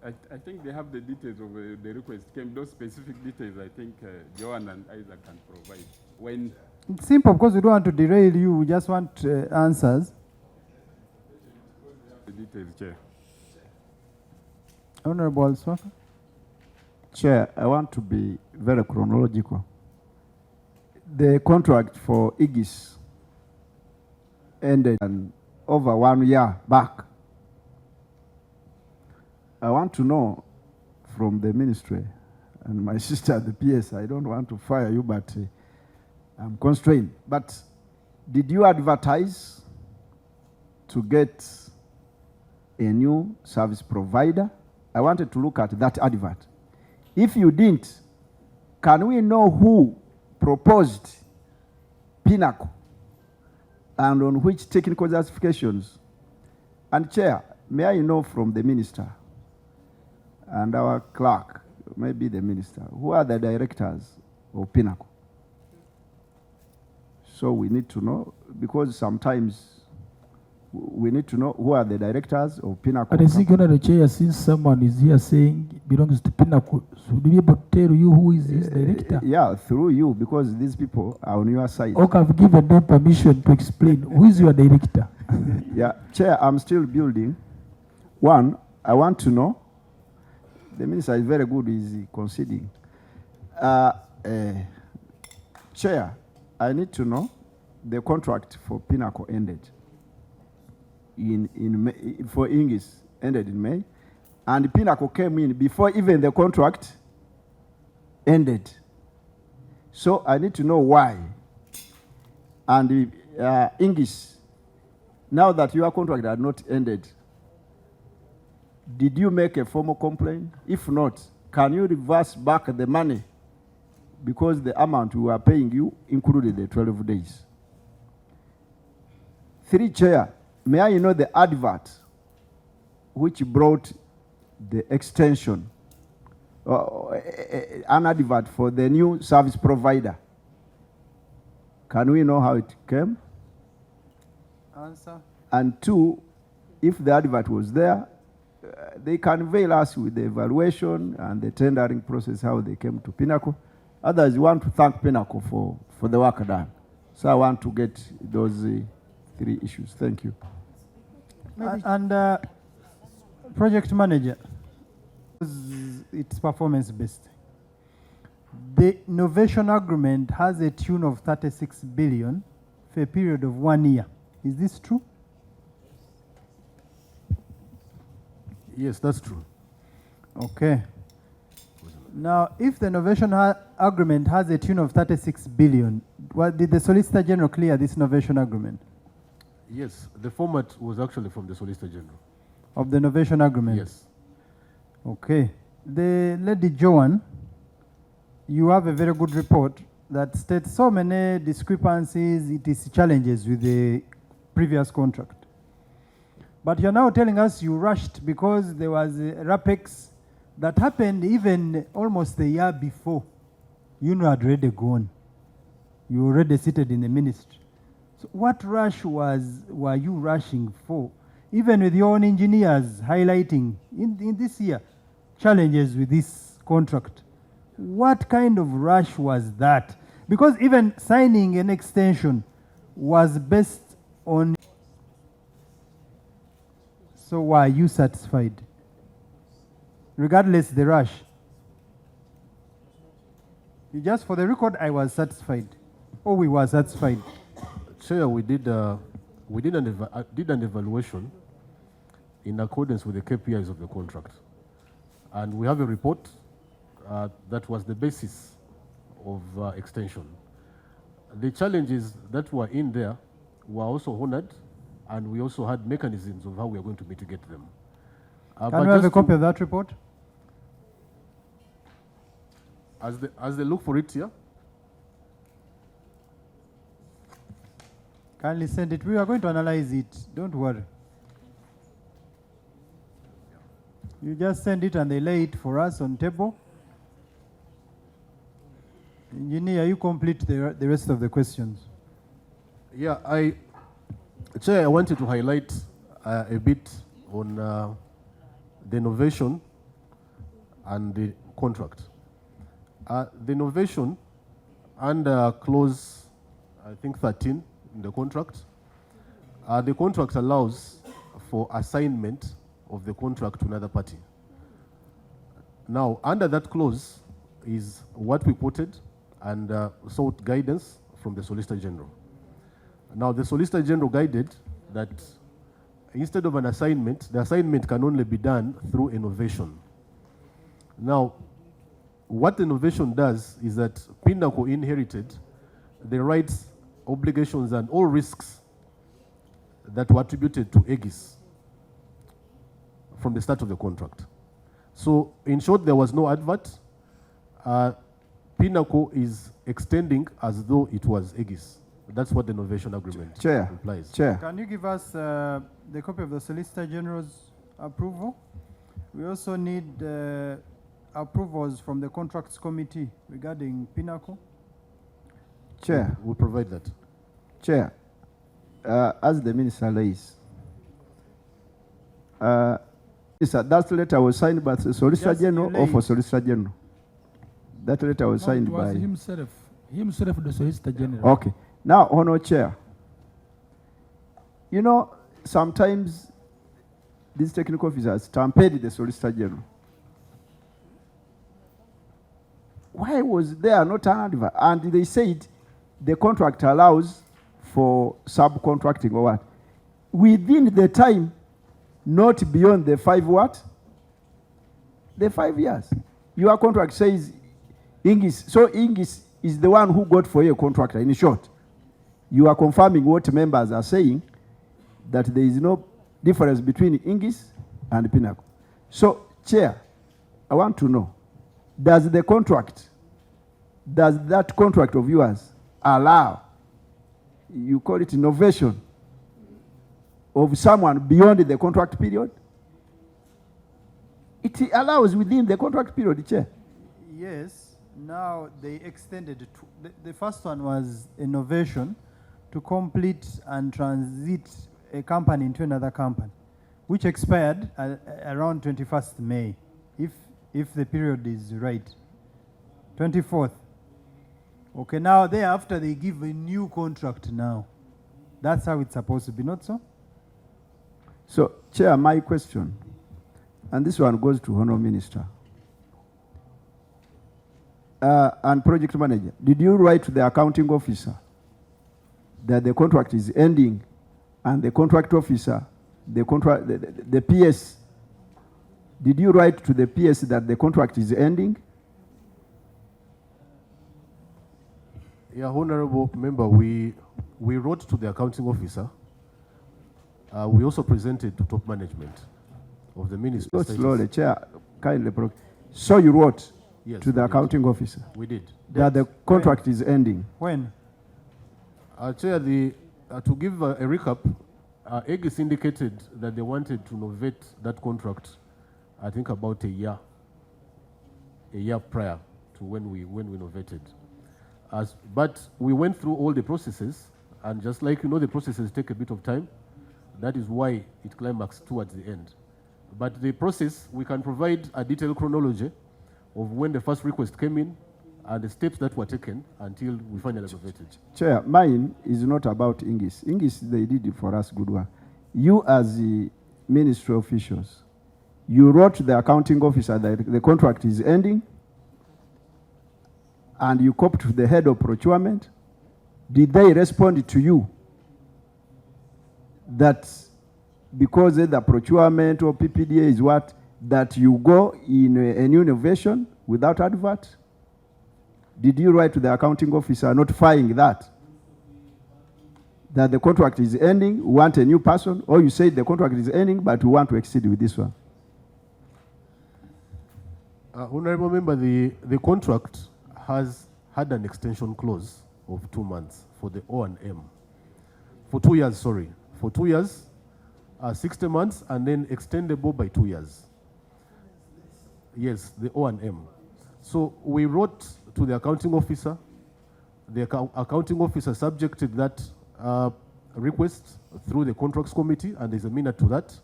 I think they have the details of the request. Those specific details, I think Johan and Isaac can provide. When it's simple because we don't want to derail you. We just want answers. The details, Chair. Honorable Swaka. Chair, I want to be very chronological. The contract for Aegis ended over 1 year back. I want to know from the ministry and my sister, the PS, I don't want to fire you, but I'm constrained. But did you advertise to get a new service provider? I wanted to look at that advert. If you didn't, can we know who proposed Pinnacle and on which technical justifications? And Chair, may I know from the minister and our clerk, maybe the minister, who are the directors of Pinnacle? So we need to know, because sometimes we need to know who are the directors of Pinnacle. But I think, Honorable Chair, since someone is here saying it belongs to Pinnacle, should we be able to tell you who is his director? Yeah, through you, because these people are on your side. Okay, I've given them permission to explain. Who is your director? Yeah, Chair, I'm still building. One, I want to know, the minister is very good, is conceding. Chair, I need to know the contract for Pinnacle ended in May, for Ingis ended in May, and Pinnacle came in before even the contract ended. So I need to know why. And Ingis, now that your contract had not ended, did you make a formal complaint? If not, can you reverse back the money? Because the amount we were paying you included the 12 days. 3, Chair, may I know the advert which brought the extension, an advert for the new service provider? Can we know how it came? Answer. And 2, if the advert was there, they can veil us with the evaluation and the tendering process, how they came to Pinnacle. Others want to thank Pinnacle for the work done. So I want to get those 3 issues. Thank you. And project manager, it's performance based. The innovation agreement has a tune of 36 billion for a period of 1 year. Is this true? Yes, that's true. Okay. Now, if the innovation agreement has a tune of 36 billion, did the Solicitor General clear this innovation agreement? Yes, the format was actually from the Solicitor General. Of the innovation agreement? Yes. Okay. The Lady Joan, you have a very good report that states so many discrepancies, it is challenges with the previous contract. But you're now telling us you rushed because there was a RAPEX that happened even almost a year before. You had already gone. You already seated in the ministry. So what rush were you rushing for? Even with your own engineers highlighting in this year challenges with this contract. What kind of rush was that? Because even signing an extension was based on. So were you satisfied? Regardless the rush. Just for the record, I was satisfied. Or we were satisfied. Chair, we did an evaluation in accordance with the KPIs of the contract. And we have a report that was the basis of extension. The challenges that were in there were also honored, and we also had mechanisms of how we are going to mitigate them. Can we have a copy of that report? As they look for it here. Kindly send it. We are going to analyze it. Don't worry. You just send it and they lay it for us on table. Engineer, you complete the rest of the questions. Yeah, Chair, I wanted to highlight a bit on the innovation and the contract. The innovation under clause, I think 13 in the contract allows for assignment of the contract to another party. Now, under that clause is what we quoted and sought guidance from the Solicitor General. Now, the Solicitor General guided that instead of an assignment, the assignment can only be done through innovation. Now, what innovation does is that Pinnacle inherited the rights, obligations, and all risks that were attributed to Aegis from the start of the contract. So, in short, there was no advert. Pinnacle is extending as though it was Aegis. That's what the innovation agreement implies. Chair. Can you give us the copy of the Solicitor General's approval? We also need approvals from the Contracts Committee regarding Pinnacle. Chair. We'll provide that. Chair, as the Minister lays, that letter was signed by the Solicitor General or for Solicitor General? That letter was signed by himself, the Solicitor General. Okay. Now, Honour Chair, you know, sometimes these technical officers stampede the Solicitor General. Why was there not an advert? And they said the contract allows for subcontracting or what? Within the time, not beyond the 5 what? The 5 years. Your contract says Ingis. So Ingis is the one who got for you a contractor, in short. You are confirming what members are saying, that there is no difference between Ingis and Pinnacle. So, Chair, I want to know, does that contract of yours allow, you call it innovation, of someone beyond the contract period? It allows within the contract period, Chair. Yes. Now they extended the first one was innovation to complete and transit a company into another company, which expired around 21st May, if the period is right. 24th. Okay, now thereafter they give a new contract now. That's how it's supposed to be, not so? So, Chair, my question, and this one goes to Honour Minister. And project manager, did you write to the accounting officer that the contract is ending, and the contract officer, the PS, did you write to the PS that the contract is ending? Yeah, Honourable Member, we wrote to the accounting officer. We also presented to top management of the ministry. So slowly, Chair, kindly. So you wrote to the accounting officer? We did. That the contract is ending? When? Chair, to give a recap, Aegis indicated that they wanted to novate that contract, I think about a year prior to when we novated. But we went through all the processes, and just like you know, the processes take a bit of time. That is why it climaxed towards the end. But the process, we can provide a detailed chronology of when the first request came in and the steps that were taken until we finally novated. Chair, mine is not about Ingis. Ingis, they did it for us good work. You as the ministry officials, you wrote to the accounting officer that the contract is ending, and you copied to the head of procurement. Did they respond to you that because the procurement or PPDA is what, that you go in a new innovation without advert? Did you write to the accounting officer notifying that the contract is ending, we want a new person, or you said the contract is ending, but we want to exceed with this one? Honourable Member, the contract has had an extension clause of 2 months for the O&M. For 2 years, sorry. For 2 years, 60 months, and then extendable by 2 years. Yes, the O&M. So we wrote to the accounting officer. The accounting officer subjected that request through the contracts committee, and there's a minute to that.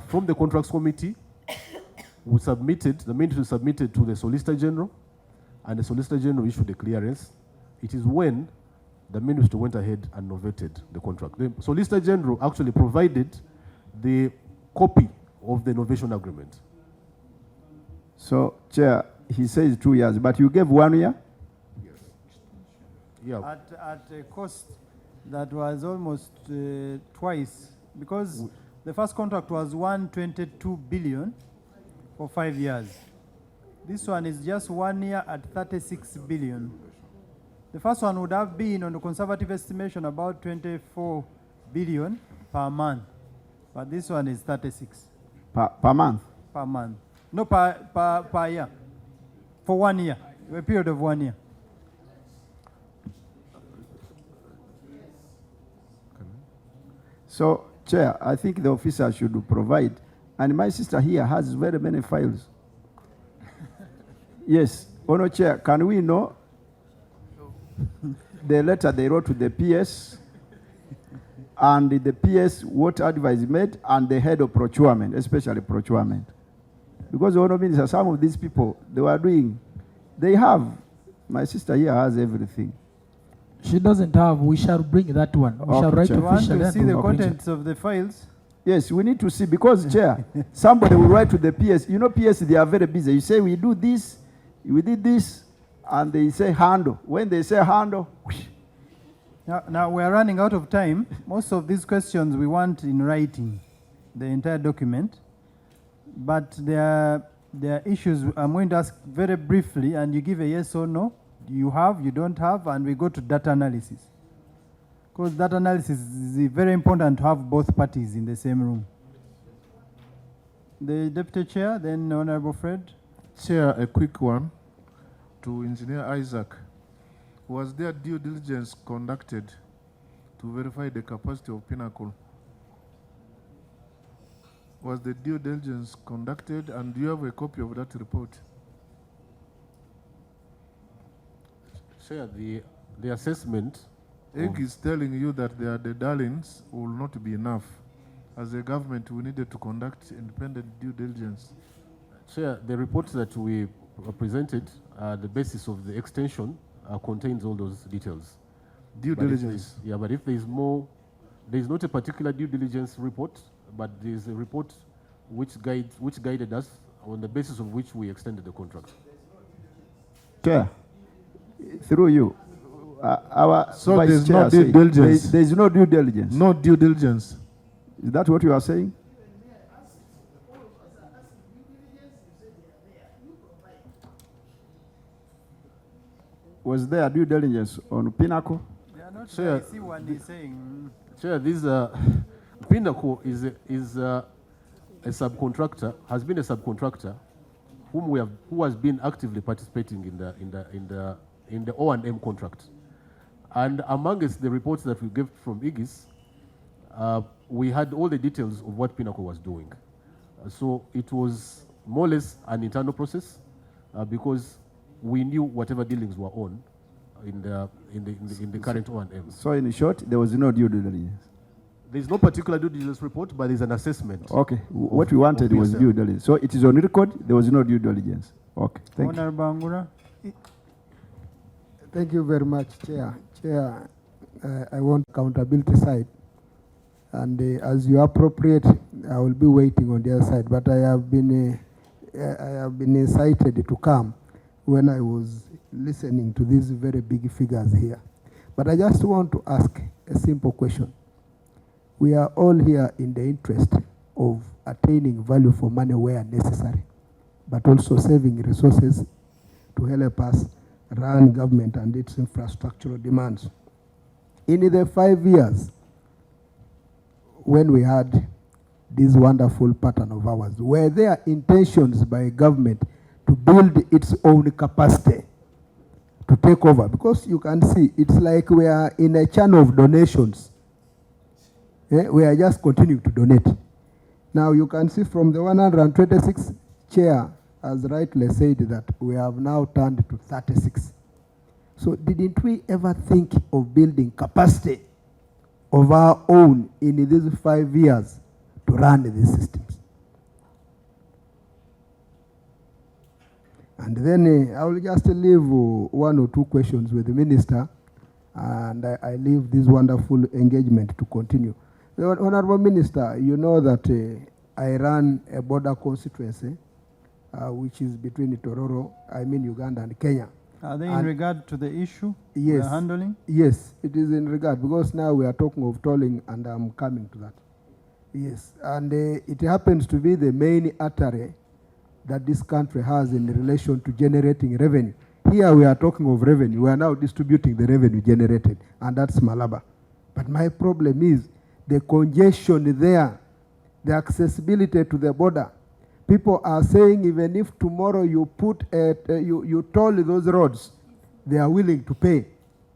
From the contracts committee, we submitted, the ministry submitted to the Solicitor General, and the Solicitor General issued a clearance. It is when the ministry went ahead and novated the contract. The Solicitor General actually provided the copy of the novation agreement. So, Chair, he says 2 years, but you gave 1 year? Yes. Yeah. At a cost that was almost twice because the first contract was 122 billion for 5 years. This one is just 1 year at 36 billion. The first one would have been, on the conservative estimation, about 24 billion per month. But this one is 36. Per month? Per month. No, per year. For 1 year. A period of 1 year. So, Chair, I think the officer should provide. And my sister here has very many files. Yes. Honour Chair, can we know the letter they wrote to the PS, and the PS what advice made, and the head of procurement, especially procurement? Because, Honour Minister, some of these people, they have, my sister here has everything. She doesn't have. We shall bring that one. We shall write officially. Want to see the contents of the files? Yes, we need to see, because, Chair, somebody will write to the PS. You know, PS, they are very busy. You say, we do this, we did this, and they say handle. When they say handle, whoosh. Now we are running out of time. Most of these questions we want in writing, the entire document. But there are issues I'm going to ask very briefly, and you give a yes or no. You have, you don't have, and we go to data analysis. Because data analysis is very important to have both parties in the same room. The Deputy Chair, then Honorable Fred. Chair, a quick one to Engineer Isaac. Was there due diligence conducted to verify the capacity of Pinnacle? Was the due diligence conducted, and do you have a copy of that report? Chair, the assessment. EG is telling you that the darlings will not be enough. As a government, we needed to conduct independent due diligence. Chair, the report that we presented, the basis of the extension, contains all those details. Due diligence? Yeah, but if there is more, there is not a particular due diligence report, but there is a report which guided us, on the basis of which we extended the contract. Chair, through you, our so Vice there's Chair no due diligence? There is no due diligence. No due diligence. Is that what you are saying? Was there due diligence on Pinnacle? Chair, I see what he's saying. Chair, this Pinnacle is a subcontractor, has been a subcontractor who has been actively participating in the O&M contract. And amongst the reports that we gave from IGIS, we had all the details of what Pinnacle was doing. So it was more or less an internal process, because we knew whatever dealings were on in the current O&M. So in short, there was no due diligence. There's no particular due diligence report, but there's an assessment. Okay, what we wanted was due diligence. So it is on record, there was no due diligence. Okay, thank you. Honorable Angura. Thank you very much, Chair. Chair, I want accountability side. And as you appropriate, I will be waiting on the other side. But I have been incited to come when I was listening to these very big figures here. But I just want to ask a simple question. We are all here in the interest of attaining value for money where necessary, but also saving resources to help us run government and its infrastructural demands. In the 5 years when we had this wonderful pattern of ours, were there intentions by government to build its own capacity to take over? Because you can see, it's like we are in a channel of donations. We are just continuing to donate. Now you can see from the 126 chair has rightly said that we have now turned to 36. So didn't we ever think of building capacity of our own in these 5 years to run these systems? And then I will just leave 1 or 2 questions with the minister, and I leave this wonderful engagement to continue. The Honorable Minister, you know that I run a border constituency, which is between Uganda and Kenya. Are they in regard to the issue we are handling? Yes, it is in regard, because now we are talking of tolling, and I'm coming to that. Yes, and it happens to be the main artery that this country has in relation to generating revenue. Here we are talking of revenue. We are now distributing the revenue generated, and that's Malaba. But my problem is the congestion there, the accessibility to the border. People are saying even if tomorrow you put you toll those roads, they are willing to pay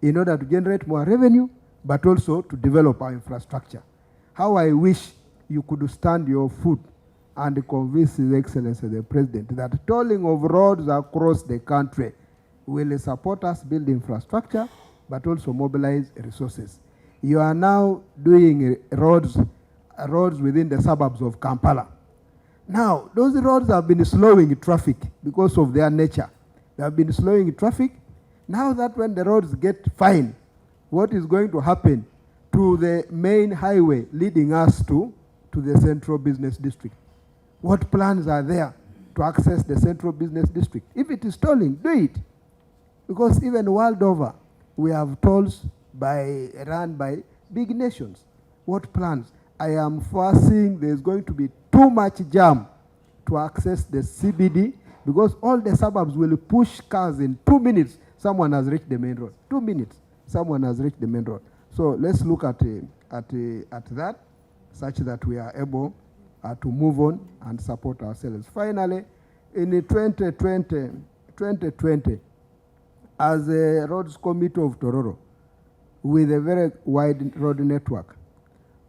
in order to generate more revenue, but also to develop our infrastructure. How I wish you could stand your foot and convince His Excellency the President that tolling of roads across the country will support us build infrastructure, but also mobilize resources. You are now doing roads within the suburbs of Kampala. Now, those roads have been slowing traffic because of their nature. They have been slowing traffic. Now that when the roads get fine, what is going to happen to the main highway leading us to the central business district? What plans are there to access the central business district? If it is tolling, do it. Because even world over, we have tolls run by big nations. What plans? I am foreseeing there's going to be too much jam to access the CBD because all the suburbs will push cars in 2 minutes. Someone has reached the main road. 2 minutes, someone has reached the main road. So let's look at that, such that we are able to move on and support ourselves. Finally, in 2020, as a roads committee of Tororo, with a very wide road network,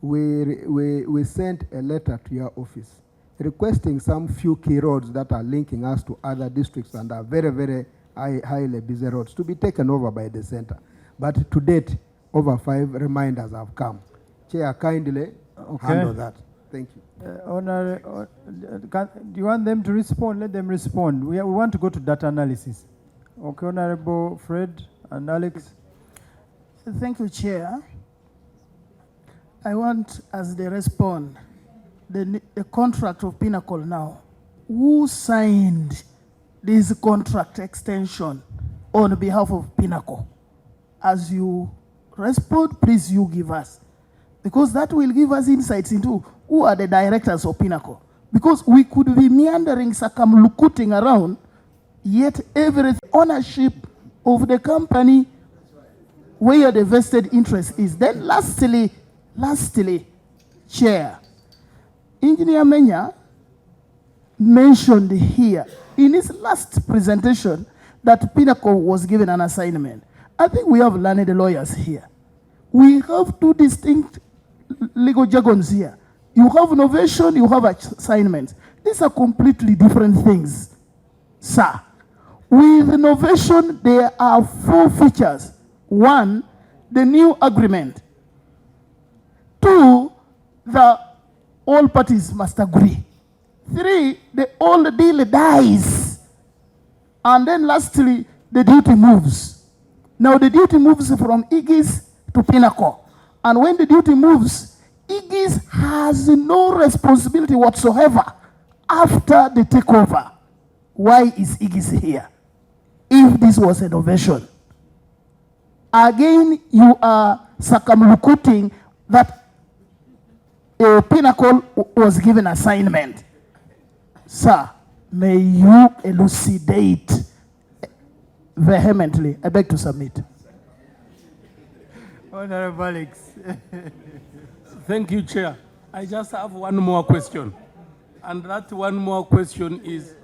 we sent a letter to your office requesting some few key roads that are linking us to other districts and are very, very highly busy roads to be taken over by the center. But to date, over 5 reminders have come. Chair, kindly handle that. Thank you. Do you want them to respond? Let them respond. We want to go to data analysis. Okay, Honorable Fred and Alex. Thank you, Chair. I want, as they respond, the contract of Pinnacle now. Who signed this contract extension on behalf of Pinnacle? As you respond, please you give us. Because that will give us insights into who are the directors of Pinnacle. Because we could be meandering, circumlocuting around, yet every ownership of the company where the vested interest is. Then lastly, Chair, Engineer Menya mentioned here in his last presentation that Pinnacle was given an assignment. I think we have learned lawyers here. We have 2 distinct legal jargons here. You have innovation, you have assignments. These are completely different things, sir. With innovation, there are 4 features. 1, the new agreement. 2, all parties must agree. 3, the old deal dies. And then lastly, the duty moves. Now the duty moves from Igis to Pinnacle. And when the duty moves, Igis has no responsibility whatsoever after the takeover. Why is Igis here? If this was innovation. Again, you are circumlocuting that Pinnacle was given assignment. Sir, may you elucidate vehemently. I beg to submit. Honorable Alex. Thank you, Chair. I just have one more question. And that one more question is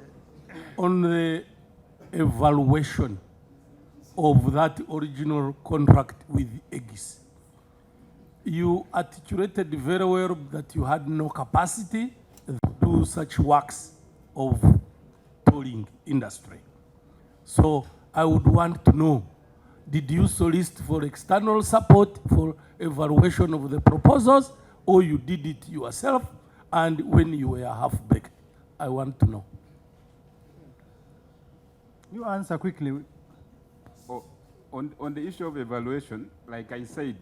on the evaluation of that original contract with Aegis. You articulated very well that you had no capacity to do such works of tolling industry. So I would want to know, did you solicit for external support for evaluation of the proposals, or you did it yourself, and when you were half-baked? I want to know. You answer quickly. Oh, on the issue of evaluation, like I said,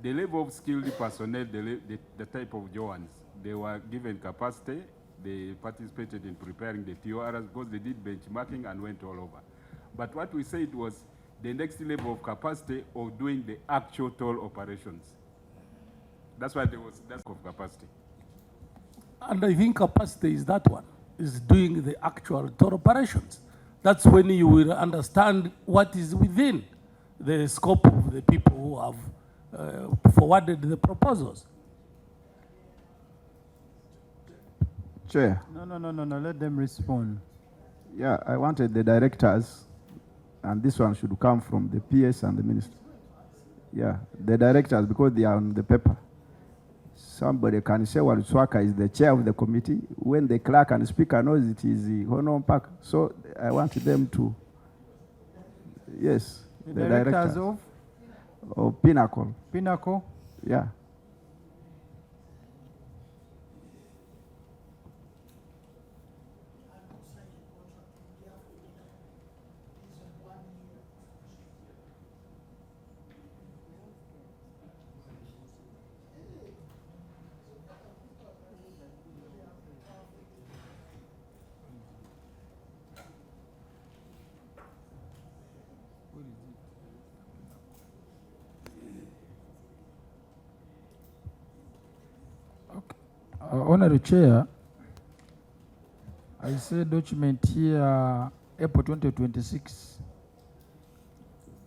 the level of skilled personnel, the type of Joans, they were given capacity, they participated in preparing the TORs because they did benchmarking and went all over. But what we said was the next level of capacity of doing the actual toll operations. That's why there was that of capacity. And I think capacity is that one, is doing the actual toll operations. That's when you will understand what is within the scope of the people who have forwarded the proposals. Chair. No, let them respond. Yeah, I wanted the directors, and this one should come from the PS and the minister. Yeah, the directors, because they are on the paper. Somebody can say, well, Swaka is the chair of the committee, when the clerk and speaker knows it is Mwine Mpaka. So I want them to, yes, the directors of Pinnacle. Pinnacle? Yeah. Honorable Chair, I see document here, April 2026.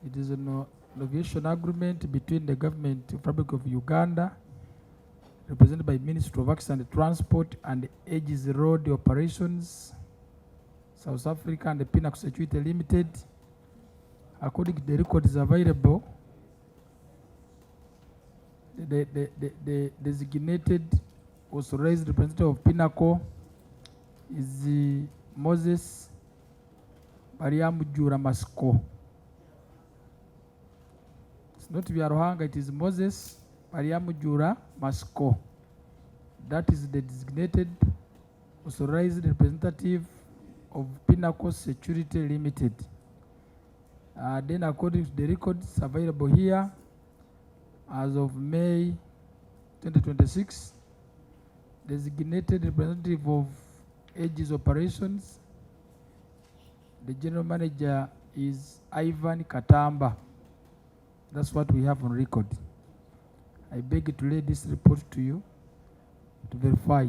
It is an innovation agreement between the government of the Republic of Uganda, represented by Ministry of Works and Transport, and Aegis Road Operations, South Africa, and the Pinnacle Security Limited. According to the records available, the designated authorized representative of Pinnacle is Moses Mariamujura Masco. It's not Viarohanga, it is Moses Mariamujura Masco. That is the designated authorized representative of Pinnacle Security Limited. Then according to the records available here, as of May 2026, designated representative of Aegis Operations, the general manager is Ivan Katamba. That's what we have on record. I beg to lay this report to you to verify.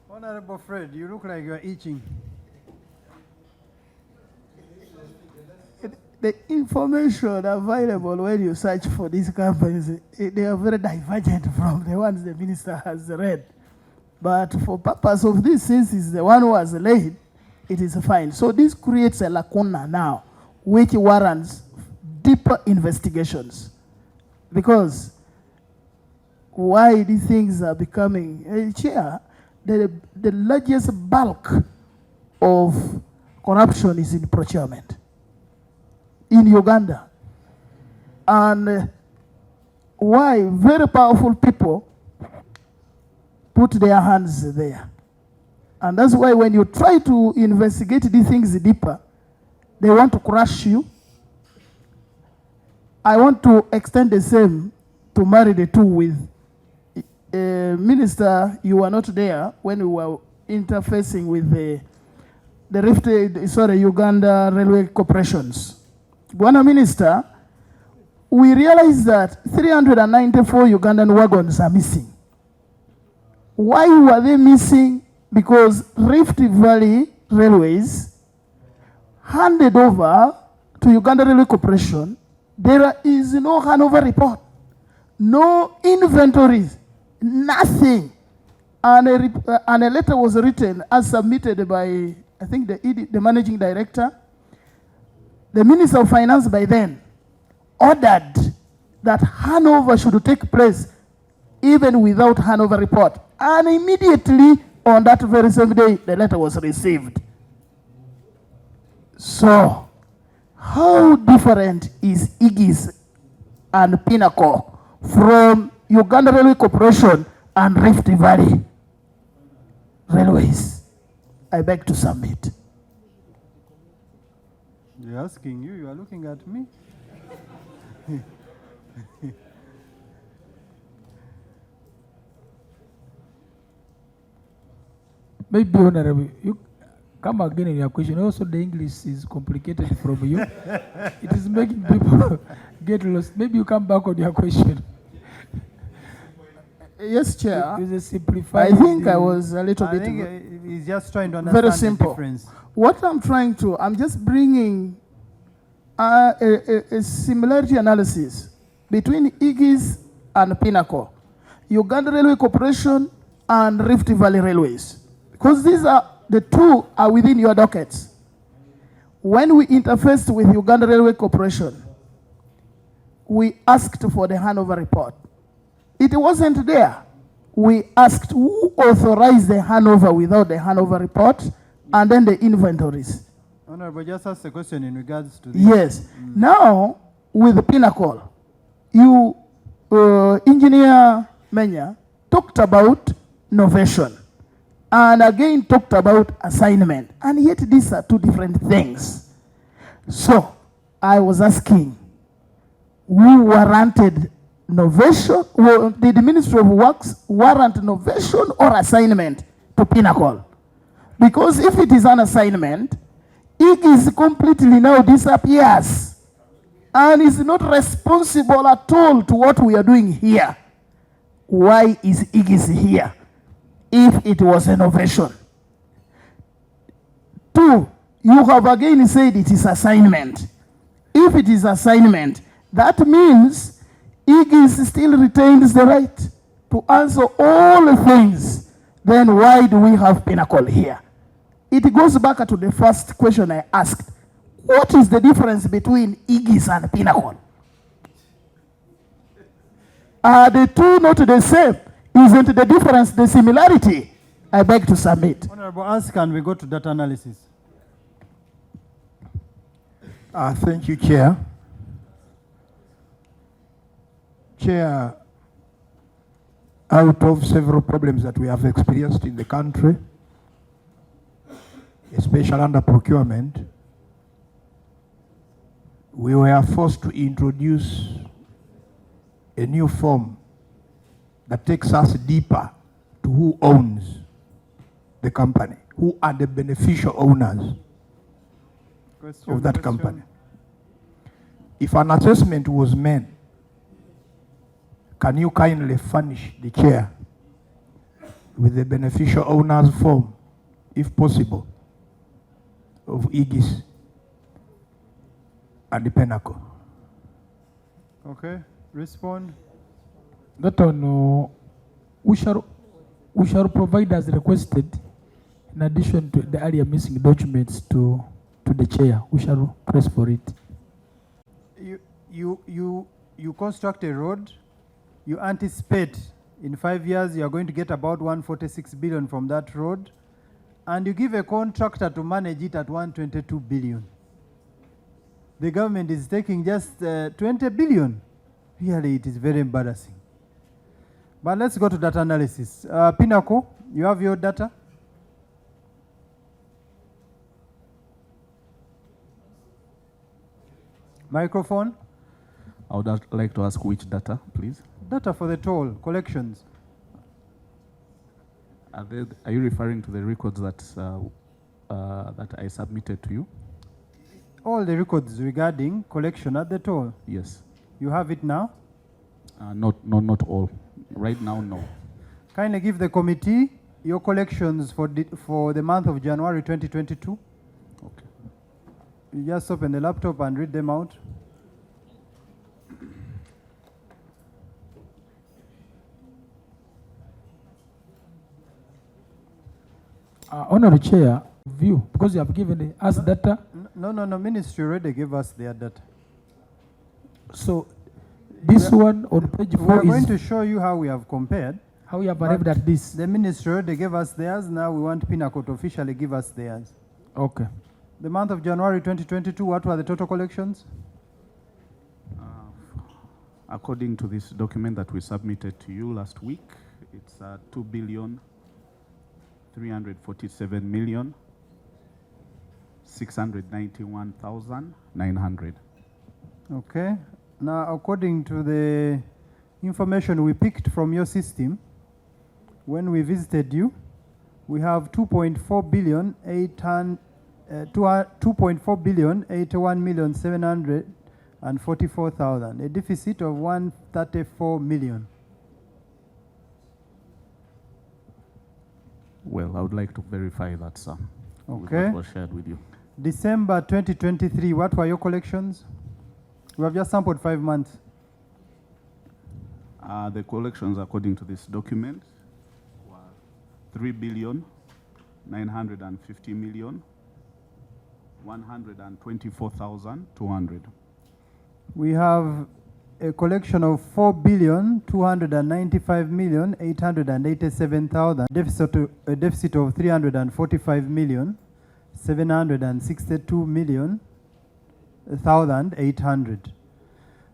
Honorable Fred, you look like you are itching. The information available when you search for these companies, they are very divergent from the ones the minister has read. But for purpose of this, since it's the one who has laid, it is fine. So this creates a lacuna now, which warrants deeper investigations. Because why these things are becoming, Chair, the largest bulk of corruption is in procurement in Uganda. And why very powerful people put their hands there. And that's why when you try to investigate these things deeper, they want to crush you. I want to extend the same to marry the two with Minister, you were not there when we were interfacing with the Uganda Railway Corporations. Bwana Minister, we realized that 394 Ugandan wagons are missing. Why were they missing? Because Rift Valley Railways handed over to Uganda Railway Corporation. There is no handover report, no inventories, nothing. And a letter was written as submitted by, I think, the managing director. The Minister of Finance by then ordered that handover should take place even without handover report. And immediately on that very same day, the letter was received. So, how different is Aegis and Pinnacle from Uganda Railway Corporation and Rift Valley Railways? I beg to submit. They're asking you, you are looking at me. Maybe, Honorable, you come again in your question. Also, the English is complicated from you. It is making people get lost. Maybe you come back on your question. Yes, Chair. Is a simplified. I think I was a little bit. He's just trying to understand very simple. the difference. What I'm just bringing a similarity analysis between Igis and Pinnacle, Uganda Railway Corporation and Rift Valley Railways, because these are the two are within your dockets. When we interfaced with Uganda Railway Corporation, we asked for the handover report. It wasn't there. We asked who authorized the handover without the handover report, and then the inventories. Honorable, just ask a question in regards to this. Yes. Now, with Pinnacle, you, Engineer Menya, talked about novation, and again talked about assignment, and yet these are two different things. So, I was asking, who warranted novation? Did the Ministry of Works warrant novation or assignment to Pinnacle? Because if it is an assignment, Igis completely now disappears and is not responsible at all to what we are doing here. Why is Igis here if it was innovation? Two, you have again said it is assignment. If it is assignment, that means Igis still retains the right to answer all the things. Then why do we have Pinnacle here? It goes back to the first question I asked. What is the difference between Igis and Pinnacle? Are the two not the same? Isn't the difference the similarity? I beg to submit. Honorable, ask and we go to data analysis. Thank you, Chair. Chair, out of several problems that we have experienced in the country, especially under procurement, we were forced to introduce a new form that takes us deeper to who owns the company, who are the beneficial owners of that company. If an assessment was made, can you kindly furnish the chair with the beneficial owners form, if possible, of Igis and the Pinnacle? Okay, respond. That one, we shall provide as requested, in addition to the earlier missing documents to the chair. We shall press for it. You construct a road, you anticipate in 5 years you are going to get about 146 billion from that road, and you give a contractor to manage it at 122 billion. The government is taking just 20 billion. Really, it is very embarrassing. But let's go to data analysis. Pinnacle, you have your data? Microphone. I would like to ask which data, please. Data for the toll collections. Are you referring to the records that that I submitted to you? All the records regarding collection at the toll. Yes. You have it now? Not all. Right now, no. Kindly give the committee your collections for the month of January 2022. Okay. You just open the laptop and read them out. Honorable Chair, view, because you have given us data. No, Ministry already gave us their data. So this one on page 4 we're going to show you how we have compared. How we have arrived at this. The Ministry already gave us theirs. Now we want Pinnacle to officially give us theirs. Okay. The month of January 2022, what were the total collections? According to this document that we submitted to you last week, it's 2,347,691,900. Okay. Now, according to the information we picked from your system, when we visited you, we have 2.4 billion 81,744,000, a deficit of 134 million. Well, I would like to verify that, sir. With Okay. what was shared with you. December 2023, what were your collections? We have just sampled 5 months. The collections, according to this document, were 3,950,124,200. We have a collection of 4,295,887,000, a deficit of 345,762,800.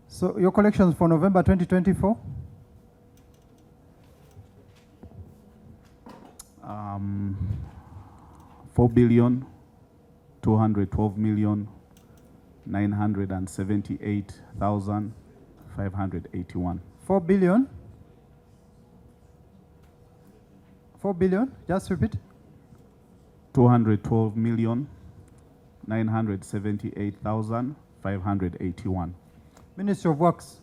So your collections for November 2024? 4,212,978,581. 4 billion? 4 billion? Just repeat. 212,978,581. Ministry of Works,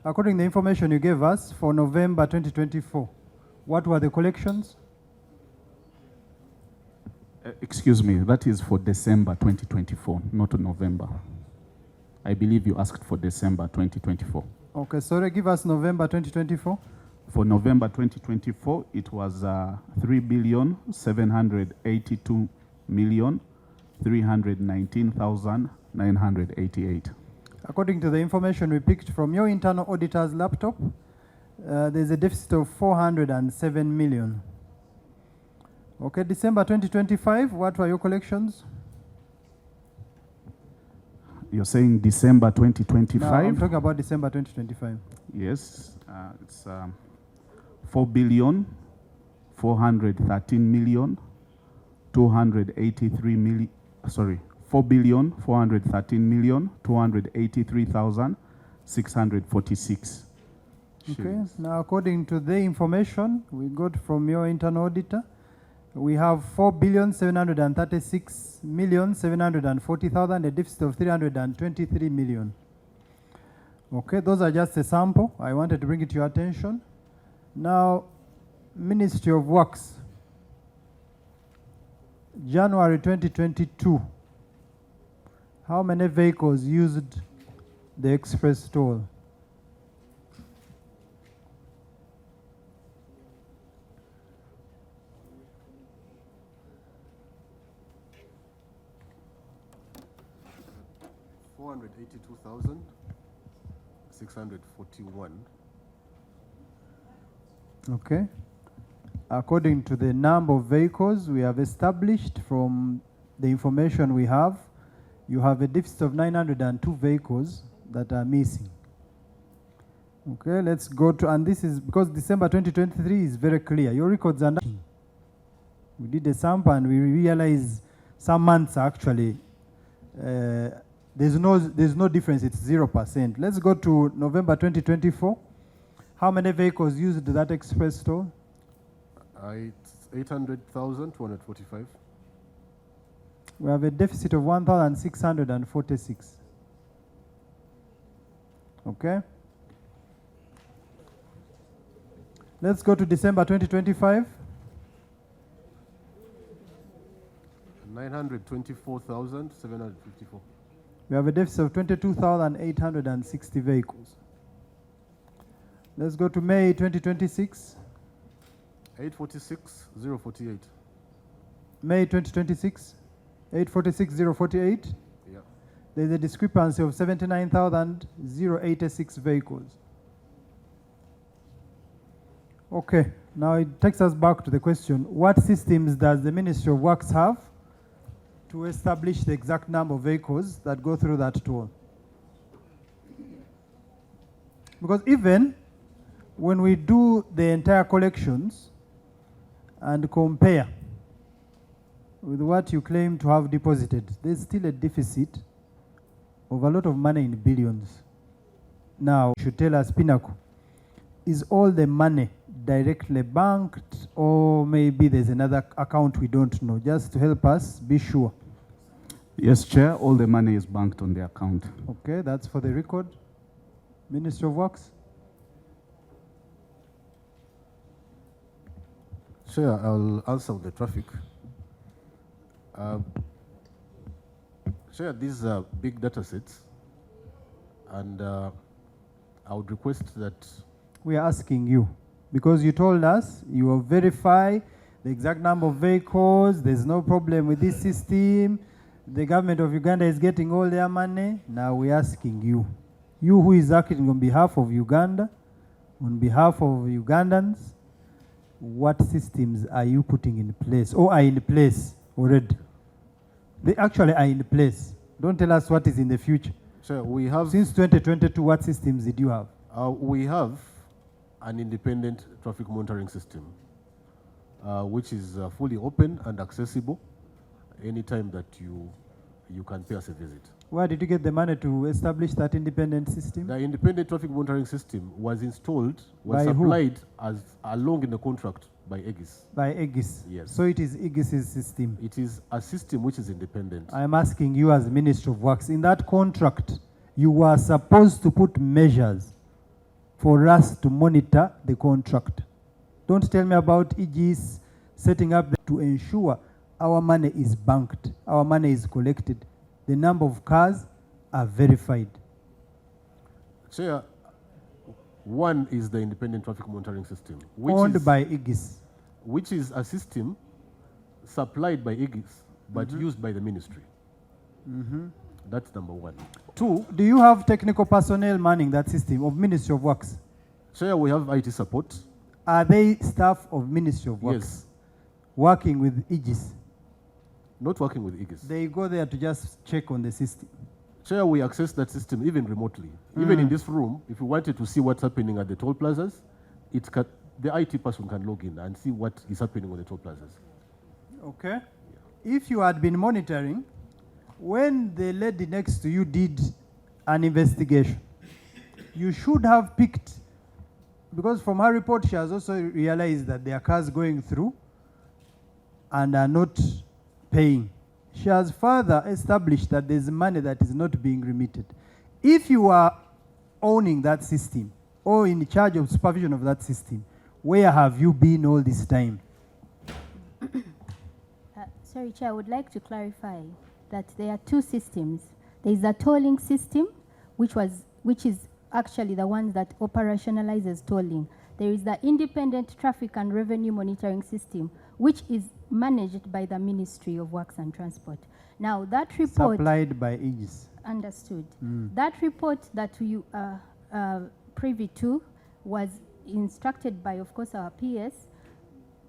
according to the information you gave us for November 2024, what were the collections? Excuse me, that is for December 2024, not November. I believe you asked for December 2024. Okay, sorry, give us November 2024. For November 2024, it was 3,782,319,988. According to the information we picked from your internal auditor's laptop, there's a deficit of 407 million. Okay, December 2025, what were your collections? You're saying December 2025? No, I'm talking about December 2025. Yes, it's 4,413,283,646. Okay, now according to the information we got from your internal auditor, we have 4,736,740,000, a deficit of 323 million. Okay, those are just a sample. I wanted to bring it to your attention. Now, Ministry of Works, January 2022, how many vehicles used the express toll? $482,641. Okay. According to the number of vehicles we have established from the information we have, you have a deficit of 902 vehicles that are missing. Okay, let's go to, and this is because December 2023 is very clear. Your records are nothing. We did a sample and we realized some months actually there's no difference, it's 0%. Let's go to November 2024. How many vehicles used that express toll? It's 800,245. We have a deficit of 1,646. Okay. Let's go to December 2025. 924,754. We have a deficit of 22,860 vehicles. Let's go to May 2026. 846,048. May 2026, 846,048. Yeah. There's a discrepancy of 79,086 vehicles. Okay, now it takes us back to the question, what systems does the Ministry of Works have to establish the exact number of vehicles that go through that toll? Because even when we do the entire collections and compare with what you claim to have deposited, there's still a deficit of a lot of money in billions. Now, you should tell us, Pinnacle, is all the money directly banked, or maybe there's another account we don't know, just to help us be sure? Yes, Chair, all the money is banked on the account. Okay, that's for the record. Ministry of Works? Chair, I'll answer on the traffic. Chair, these are big data sets, and I would request that... We are asking you, because you told us you will verify the exact number of vehicles, there's no problem with this system, the government of Uganda is getting all their money. Now we're asking you, you who is acting on behalf of Uganda, on behalf of Ugandans, what systems are you putting in place or are in place already? They actually are in place. Don't tell us what is in the future. Sir, we have... Since 2022, what systems did you have? We have an independent traffic monitoring system, which is fully open and accessible anytime that you can pay us a visit. Where did you get the money to establish that independent system? The independent traffic monitoring system was installed, was By supplied as along in the contract by Aegis. By Aegis? Yes. So it is Aegis's system? It is a system which is independent. I am asking you as Minister of Works, in that contract, you were supposed to put measures for us to monitor the contract. Don't tell me about Aegis setting up to ensure our money is banked, our money is collected, the number of cars are verified. Chair, one is the independent traffic monitoring system, which owned is, by Aegis, which is a system supplied by Aegis but used by the ministry. That's number one. Two, do you have technical personnel manning that system of Ministry of Works? Chair, we have IT support. Are they staff of Ministry of Works? Yes. Working with Aegis? Not working with Aegis. They go there to just check on the system. Chair, we access that system even remotely. Even in this room, if you wanted to see what's happening at the toll plazas, the IT person can log in and see what is happening on the toll plazas. Okay. If you had been monitoring, when the lady next to you did an investigation, you should have picked, because from her report she has also realized that there are cars going through and are not paying. She has further established that there's money that is not being remitted. If you are owning that system or in charge of supervision of that system, where have you been all this time? Sorry, Chair, I would like to clarify that there are two systems. There is a tolling system, which is actually the one that operationalizes tolling. There is the independent traffic and revenue monitoring system, which is managed by the Ministry of Works and Transport. Now, that report... Supplied by Aegis. Understood. That report that you are privy to was instructed by, of course, our PS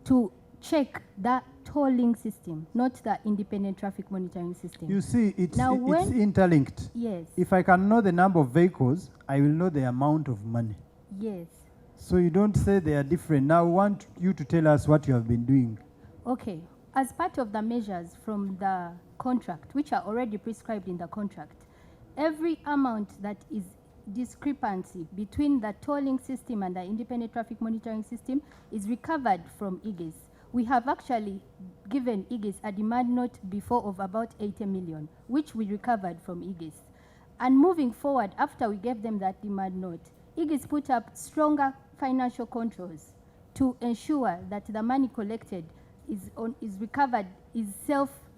to check the tolling system, not the independent traffic monitoring system. You see, it's when, interlinked. Yes. If I can know the number of vehicles, I will know the amount of money. Yes. So you don't say they are different. Now I want you to tell us what you have been doing. Okay. As part of the measures from the contract, which are already prescribed in the contract, every amount that is discrepancy between the tolling system and the independent traffic monitoring system is recovered from Aegis. We have actually given Aegis a demand note before of about 80 million, which we recovered from Aegis. And moving forward, after we gave them that demand note, Aegis put up stronger financial controls to ensure that the money collected is recovered,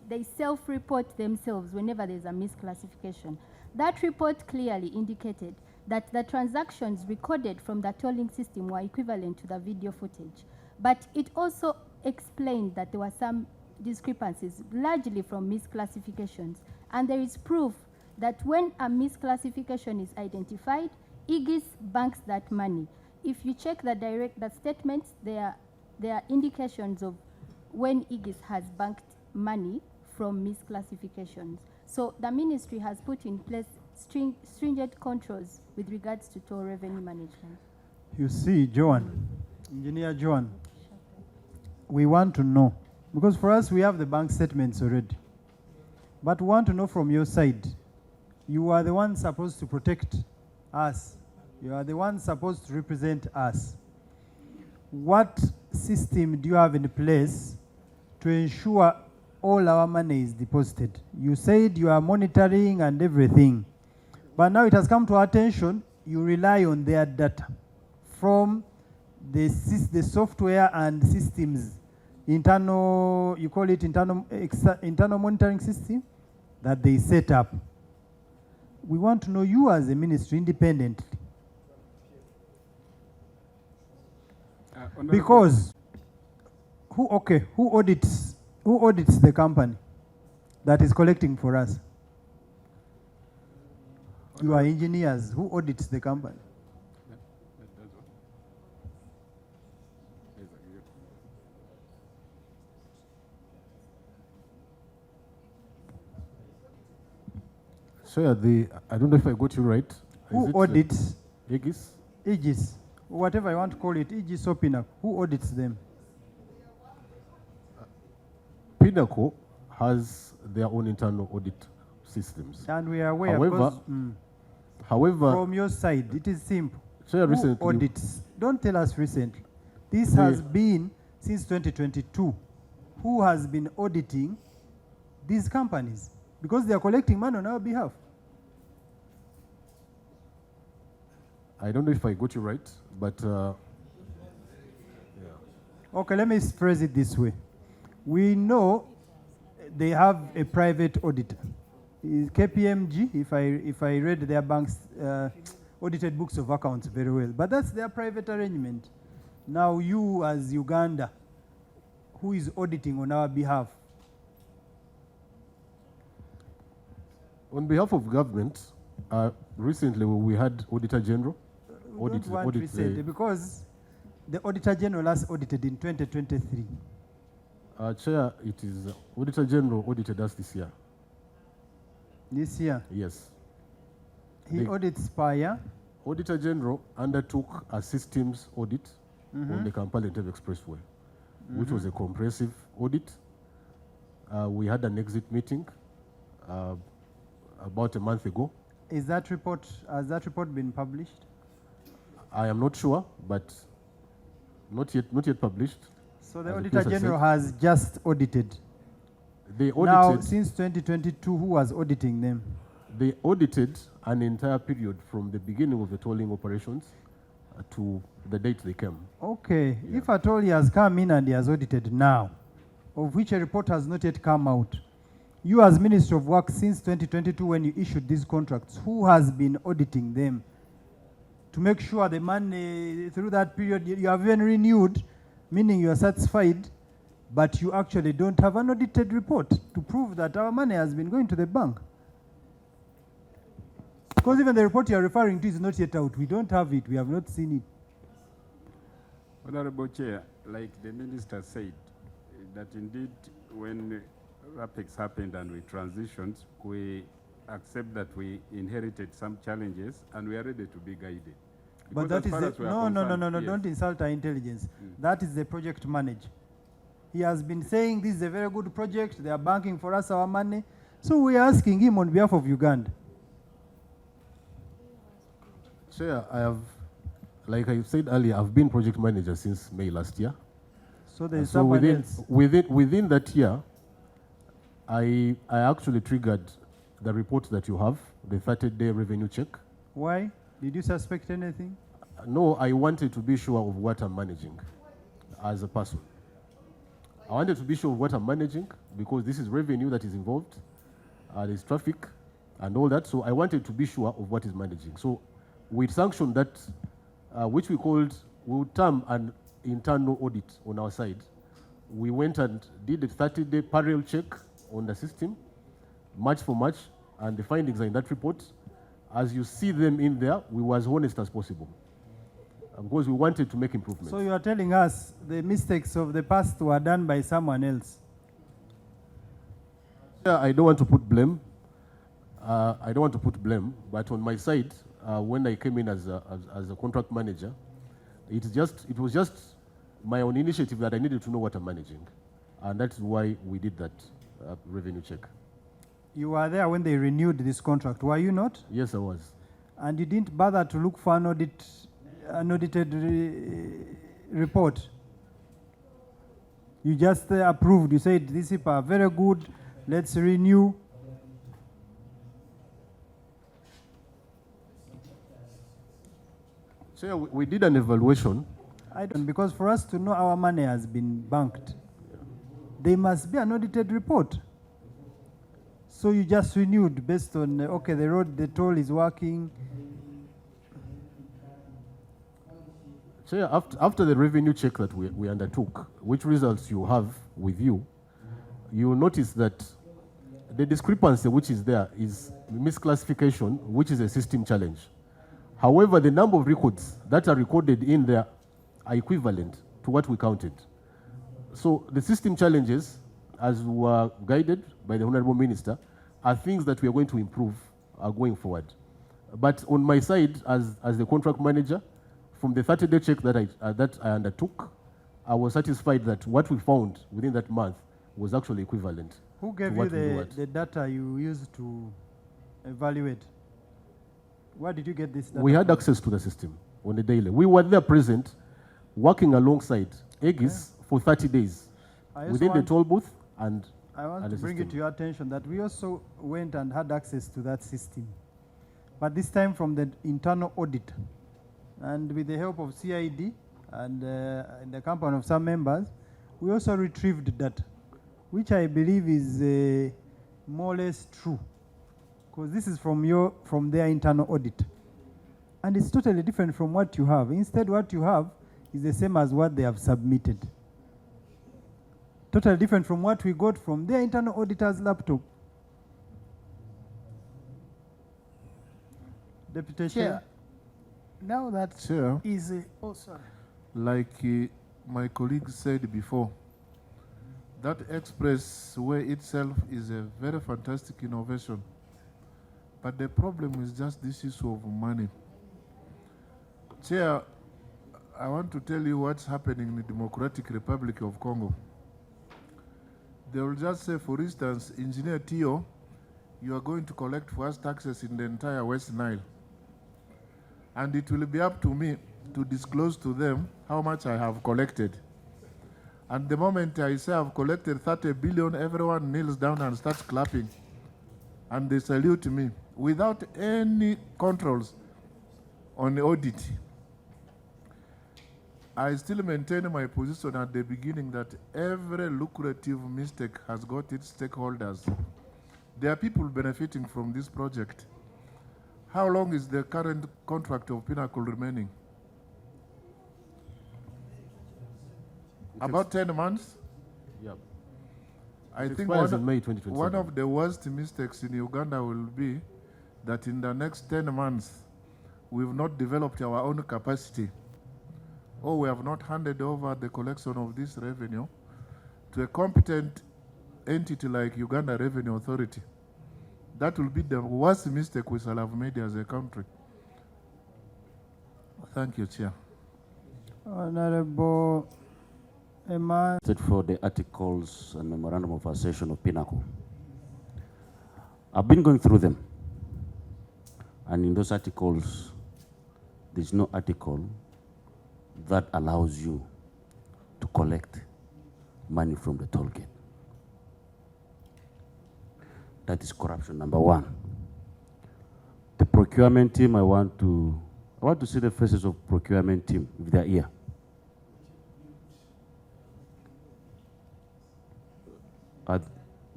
they self-report themselves whenever there's a misclassification. That report clearly indicated that the transactions recorded from the tolling system were equivalent to the video footage. But it also explained that there were some discrepancies, largely from misclassifications. And there is proof that when a misclassification is identified, Aegis banks that money. If you check the statements, there are indications of when Aegis has banked money from misclassifications. So the ministry has put in place stringent controls with regards to toll revenue management. You see, Joan, Engineer Joan, we want to know, because for us we have the bank statements already, but we want to know from your side, you are the one supposed to protect us, you are the one supposed to represent us. What system do you have in place to ensure all our money is deposited? You said you are monitoring and everything, but now it has come to our attention, you rely on their data from the software and systems internal, you call it internal monitoring system that they set up. We want to know you as a ministry independently. Because who audits the company that is collecting for us? You are engineers. Who audits the company? So I don't know if I got you right. Who audits? Aegis? Aegis. Whatever I want to call it, Aegis or Pinnacle. Who audits them? Pinnacle has their own internal audit systems. And we are aware. However, from your side, it is simple. So who audits? Don't tell us recently. This has been since 2022. Who has been auditing these companies? Because they are collecting money on our behalf. I don't know if I got you right, but okay, let me phrase it this way. We know they have a private auditor. KPMG, if I read their bank's audited books of accounts very well, but that's their private arrangement. Now you as Uganda, who is auditing on our behalf? On behalf of government, recently we had Auditor General. Because the Auditor General last audited in 2023. Chair, it is Auditor General audited us this year. This year? Yes. He audits per year? Auditor General undertook a systems audit on the Kampala-Entebbe Expressway, which was a comprehensive audit. We had an exit meeting about a month ago. Has that report been published? I am not sure, but not yet published. So the Auditor General has just audited. They audited. Now, since 2022, who was auditing them? They audited an entire period from the beginning of the tolling operations to the date they came. Okay. Yeah. If at all he has come in and he has audited now, of which a report has not yet come out, you as Minister of Works since 2022 when you issued these contracts, who has been auditing them to make sure the money through that period you have even renewed, meaning you are satisfied, but you actually don't have an audited report to prove that our money has been going to the bank? Because even the report you are referring to is not yet out. We don't have it. We have not seen it. Honorable Chair, like the Minister said, that indeed when RAPEX happened and we transitioned, we accept that we inherited some challenges and we are ready to be guided. But that is no, yes. Don't insult our intelligence. That is the project manager. He has been saying this is a very good project, they are banking for us our money. So we are asking him on behalf of Uganda. Chair, like I said earlier, I've been project manager since May last year. So there is someone else. Within that year, I actually triggered the report that you have, the 30-day revenue check. Why? Did you suspect anything? No, I wanted to be sure of what I'm managing as a person. I wanted to be sure of what I'm managing because this is revenue that is involved, there's traffic and all that, so I wanted to be sure of what is managing. So we sanctioned that, which we would term an internal audit on our side. We went and did a 30-day parallel check on the system, match for match, and the findings are in that report. As you see them in there, we were as honest as possible because we wanted to make improvements. So you are telling us the mistakes of the past were done by someone else? Yeah, I don't want to put blame. But on my side, when I came in as a contract manager, it was just my own initiative that I needed to know what I'm managing. And that's why we did that revenue check. You were there when they renewed this contract, were you not? Yes, I was. And you didn't bother to look for an audited report? You just approved. You said, these people are very good, let's renew. So yeah, we did an evaluation. Because for us to know our money has been banked, there must be an audited report. So you just renewed based on, okay, the road, the toll is working. Chair, after the revenue check that we undertook, which results you have with you, you will notice that the discrepancy which is there is misclassification, which is a system challenge. However, the number of records that are recorded in there are equivalent to what we counted. So the system challenges, as were guided by the Honorable Minister, are things that we are going to improve going forward. But on my side, as the contract manager, from the 30-day check that I undertook, I was satisfied that what we found within that month was actually equivalent. Who gave you the data you used to evaluate? Where did you get this data? We had access to the system on a daily. We were there present, working alongside Aegis for 30 days within the toll booth and I want to bring it to your attention that we also went and had access to that system. But this time from the internal audit. And with the help of CID and in the company of some members, we also retrieved data, which I believe is more or less true. Because this is from their internal audit. And it's totally different from what you have. Instead, what you have is the same as what they have submitted. Totally different from what we got from their internal auditor's laptop. Deputy Chair. Now that Chair, is oh sorry. Like my colleague said before, that expressway itself is a very fantastic innovation. But the problem is just this issue of money. Chair, I want to tell you what's happening in the Democratic Republic of Congo. They will just say, for instance, Engineer Tio, you are going to collect first taxes in the entire West Nile. And it will be up to me to disclose to them how much I have collected. And the moment I say I've collected 30 billion, everyone kneels down and starts clapping. And they salute me without any controls on the audit. I still maintain my position at the beginning that every lucrative mistake has got its stakeholders. There are people benefiting from this project. How long is the current contract of Pinnacle remaining? About 10 months? Yep. I think expires in May 2027. one of the worst mistakes in Uganda will be that in the next 10 months, we've not developed our own capacity, or we have not handed over the collection of this revenue to a competent entity like Uganda Revenue Authority. That will be the worst mistake we shall have made as a country. Thank you, Chair. Honorable Emma. For the articles and memorandum of association of Pinnacle. I've been going through them. And in those articles, there's no article that allows you to collect money from the toll gate. That is corruption, number one. The procurement team, I want to see the faces of procurement team, if they're here.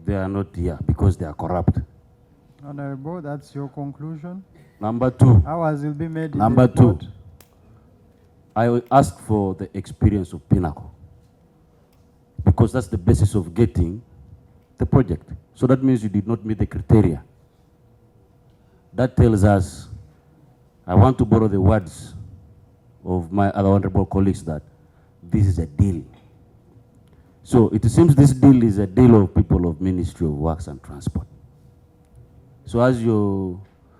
They are not here because they are corrupt. Honorable, that's your conclusion? Number two. Hours will be made in Number the report. two. I will ask for the experience of Pinnacle, because that's the basis of getting the project. So that means you did not meet the criteria. That tells us, I want to borrow the words of my other honorable colleagues, that this is a deal. So it seems this deal is a deal of people of Ministry of Works and Transport. So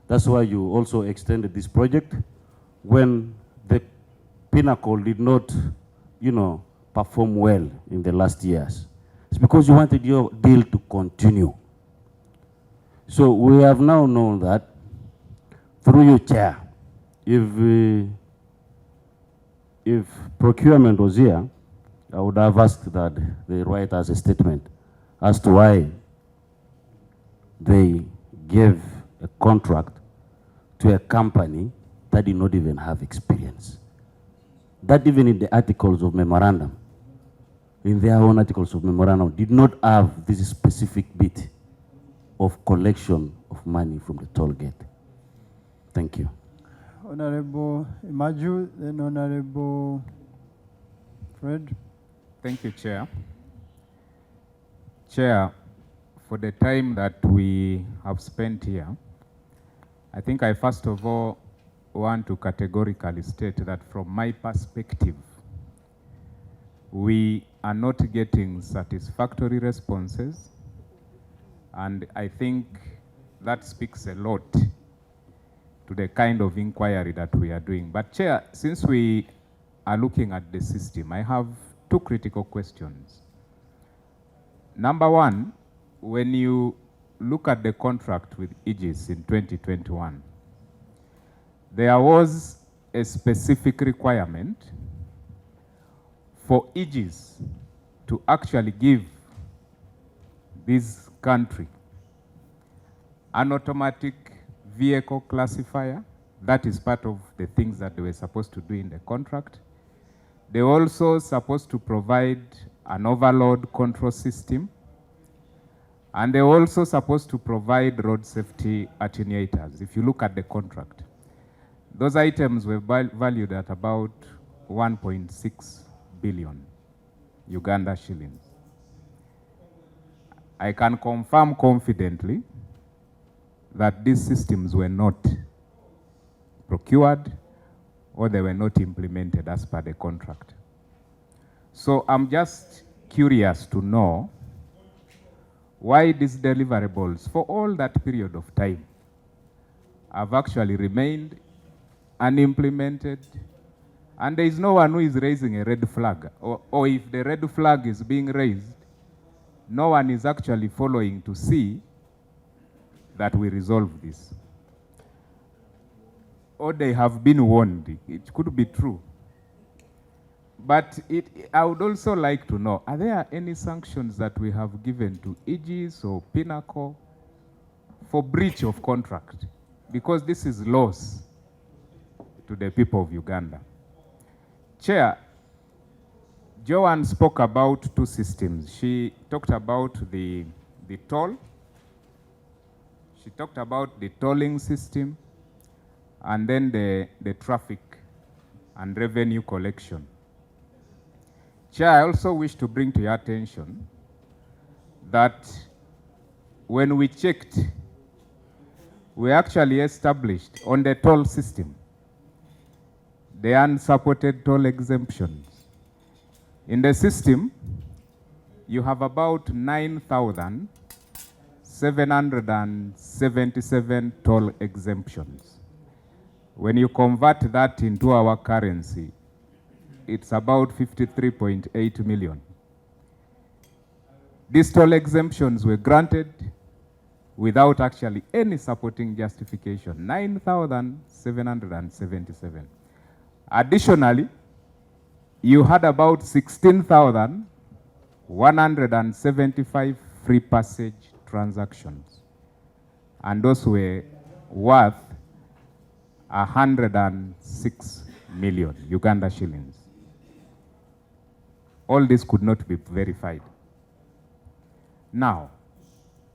that's why you also extended this project when the Pinnacle did not, perform well in the last years. It's because you wanted your deal to continue. So we have now known that through your chair, if procurement was here, I would have asked that they write us a statement as to why they gave a contract to a company that did not even have experience. That even in the articles of memorandum, in their own articles of memorandum, did not have this specific bit of collection of money from the toll gate. Thank you. Honorable Imaju, then Honorable Fred. Thank you, Chair. Chair, for the time that we have spent here, I think I first of all want to categorically state that from my perspective, we are not getting satisfactory responses, and I think that speaks a lot to the kind of inquiry that we are doing. But Chair, since we are looking at the system, I have two critical questions. Number one, when you look at the contract with Aegis in 2021, there was a specific requirement for Aegis to actually give this country an automatic vehicle classifier. That is part of the things that they were supposed to do in the contract. They were also supposed to provide an overload control system, and they were also supposed to provide road safety attenuators. If you look at the contract, those items were valued at about 1.6 billion Uganda shillings. I can confirm confidently that these systems were not procured or they were not implemented as per the contract. So I'm just curious to know why these deliverables for all that period of time have actually remained unimplemented, and there is no one who is raising a red flag, or if the red flag is being raised, no one is actually following to see that we resolve this. Or they have been warned. It could be true. But I would also like to know, are there any sanctions that we have given to Aegis or Pinnacle for breach of contract? Because this is loss to the people of Uganda. Chair, Joanne spoke about two systems. She talked about the toll. She talked about the tolling system, and then the traffic and revenue collection. Chair, I also wish to bring to your attention that when we checked, we actually established on the toll system the unsupported toll exemptions. In the system, you have about 9,777 toll exemptions. When you convert that into our currency, it's about 53.8 million. These toll exemptions were granted without actually any supporting justification, 9,777. Additionally, you had about 16,175 free passage transactions, and those were worth 106 million Uganda shillings. All this could not be verified. Now,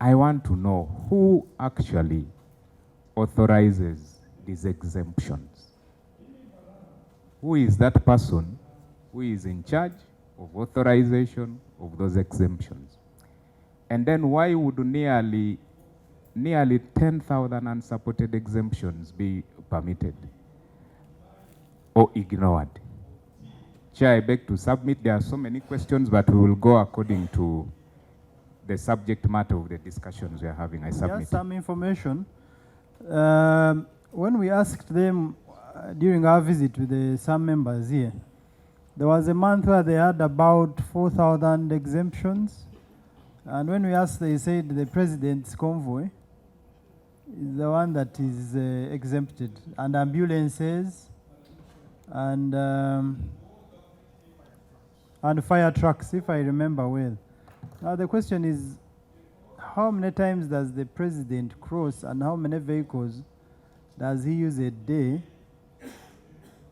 I want to know who actually authorizes these exemptions. Who is that person who is in charge of authorization of those exemptions? And then why would nearly 10,000 unsupported exemptions be permitted or ignored? Chair, I beg to submit. There are so many questions, but we will go according to the subject matter of the discussions we are having. I submit. Just some information. When we asked them during our visit with some members here, there was a month where they had about 4,000 exemptions. And when we asked, they said the president's convoy is the one that is exempted, and ambulances and fire trucks, if I remember well. Now the question is, how many times does the president cross, and how many vehicles does he use a day?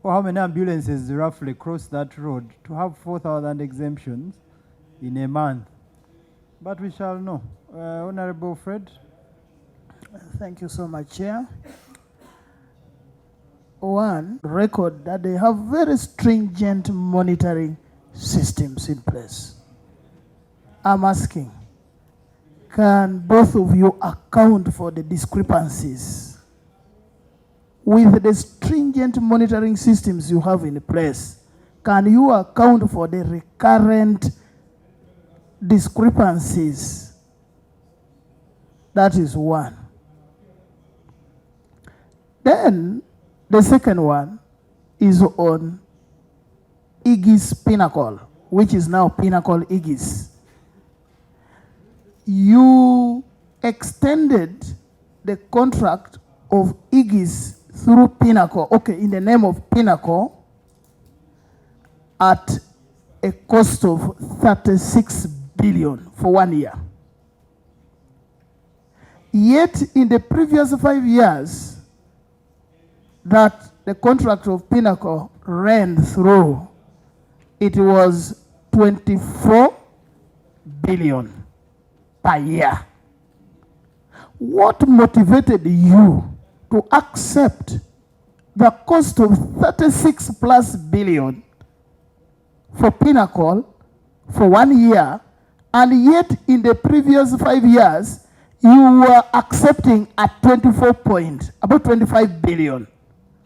Or how many ambulances roughly cross that road to have 4,000 exemptions? in a month. But we shall know. Honorable Fred. Thank you so much, Chair. One, record that they have very stringent monitoring systems in place. I'm asking, can both of you account for the discrepancies with the stringent monitoring systems you have in place? Can you account for the recurrent discrepancies? That is one. Then the second one is on Iggy's Pinnacle, which is now Pinnacle Iggy's. You extended the contract of Iggy's through Pinnacle, okay, in the name of Pinnacle, at a cost of 36 billion for 1 year. Yet in the previous 5 years that the contract of Pinnacle ran through, it was 24 billion per year. What motivated you to accept the cost of 36 plus billion for Pinnacle for 1 year, and yet in the previous 5 years you were accepting at about 25 billion?